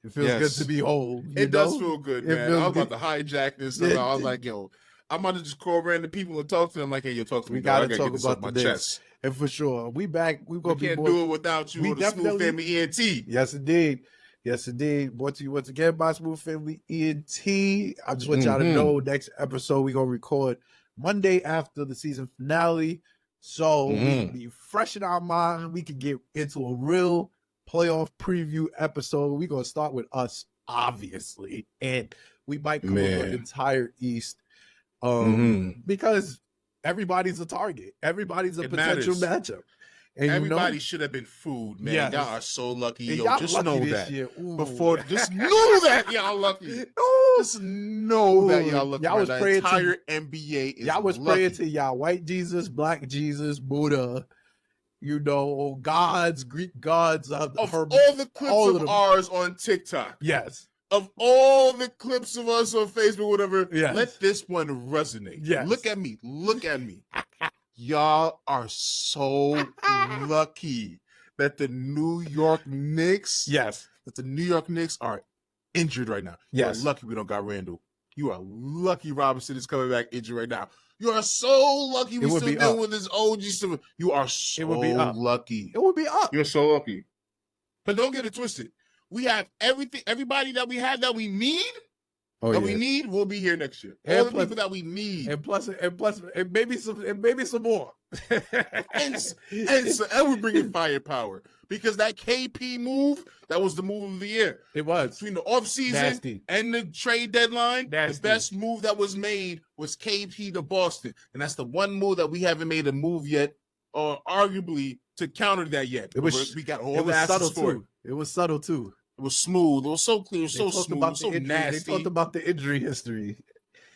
It feels good to be whole. It does feel good, man. I was about to hijack this. So I was like, I'm about to just call random people and talk to them. Like, hey, talk to me. We got to talk about my chest. And for sure, we back. We can't do it without you. The Smooth Family ENT. Yes, indeed. Brought to you once again by Smooth Family ENT. I just want y'all to know, next episode we're gonna record Monday after the season finale, so we can be fresh in our mind. We can get into a real playoff preview episode. We're gonna start with us, obviously, and we might cover the entire East, because everybody's a target. Everybody's a potential matchup. And everybody should have been food, man. Yes. Y'all are so lucky. Just know that. Just know that y'all lucky. Just know that y'all lucky. Y'all was the praying entire NBA is y'all was lucky. Praying to y'all white Jesus, black Jesus, Buddha, gods, Greek gods. Of all the clips of ours on TikTok. Yes. Of all the clips of us on Facebook, whatever, yes. Let this one resonate. Yes. Look at me. Y'all are so lucky that the New York Knicks, are injured right now. Yes. You are lucky we don't got Randle. You are lucky Robinson is coming back injured right now. You are so lucky we still dealing with this OG stuff. You are so lucky. It would be up. You're so lucky. But don't get it twisted. We have everybody that we have that we need. We need will be here next year. All the people that we need, and maybe some more. and we're bringing firepower because that KP move, that was the move of the year. It was between the offseason and the trade deadline. The best move that was made was KP to Boston, and that's the one move that we haven't made a move yet, or arguably to counter that yet. We got all the assets for it. It was subtle too. It was smooth. It was so clear, so smooth, so nasty. They talked about the injury history.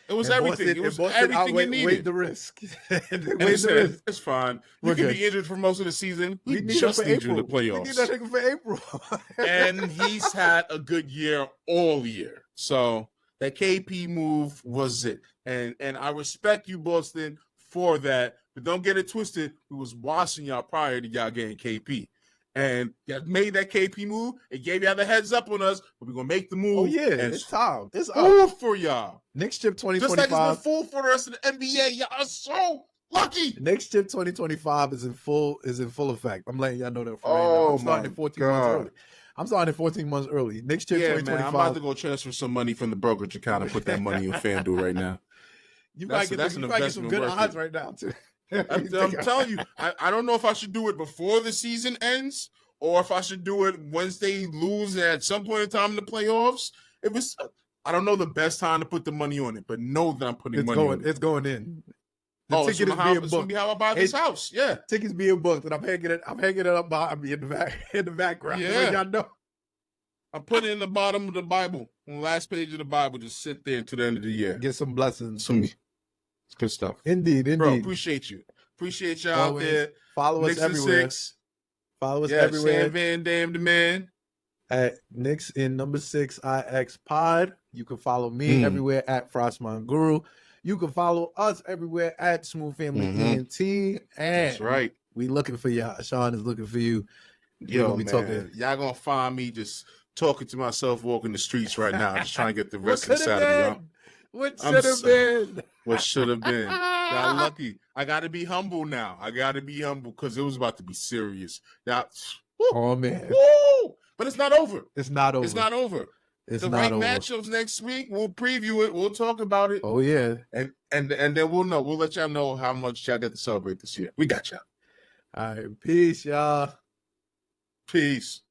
It was everything. It was everything you needed. Weighed the risk. It's fine. You can be injured for most of the season. We just need you in the playoffs. We need that nigga for April. And he's had a good year all year. So that KP move was it. And I respect you, Boston, for that. But don't get it twisted. We was watching y'all prior to y'all getting KP. And you made that KP move. It gave y'all the heads up on us, but we're going to make the move. Oh, yeah. It's time. It's up for y'all. Knicks chip 2025. Just like it's been full for the rest of the NBA. Y'all are so lucky. Knicks chip 2025 is in full effect. I'm letting y'all know that for right now. I'm starting 14 months early. I'm starting 14 months early. Knicks chip 2025. Man, I'm about to go transfer some money from the brokerage account and put that money in FanDuel right now. You might get some good odds right now, too. I'm telling you, I don't know if I should do it before the season ends or if I should do it once they lose at some point in time in the playoffs. I don't know the best time to put the money on it, but know that I'm putting money on it. It's going in. The ticket is being booked. Gonna be how I buy this house. Yeah, tickets being booked, and I'm hanging it up behind me in the background. Yeah, y'all know. I put it in the bottom of the Bible, on the last page of the Bible. Just sit there until the end of the year. Get some blessings from me. It's good stuff. Indeed. Bro, appreciate you. Appreciate y'all out there. Follow us everywhere. Follow us everywhere. Sam Van Dam the man. At Knicks in number 6 IX Pod. You can follow me everywhere at Frostman Guru. You can follow us everywhere at Smooth Family ENT. And that's right. We looking for y'all. Sean is looking for you. Yo, man. Y'all gonna find me just talking to myself walking the streets right now. Just trying to get the rest of the Saturday. What should have been? What should have been? Y'all lucky. I got to be humble now. I got to be humble because it was about to be serious. Now, oh, man. Woo! But it's not over. It's not over. It's not over. The right matchups next week. We'll preview it. We'll talk about it. Oh, yeah. And then we'll know. We'll let y'all know how much y'all get to celebrate this year. We got y'all. All right. Peace, y'all. Peace.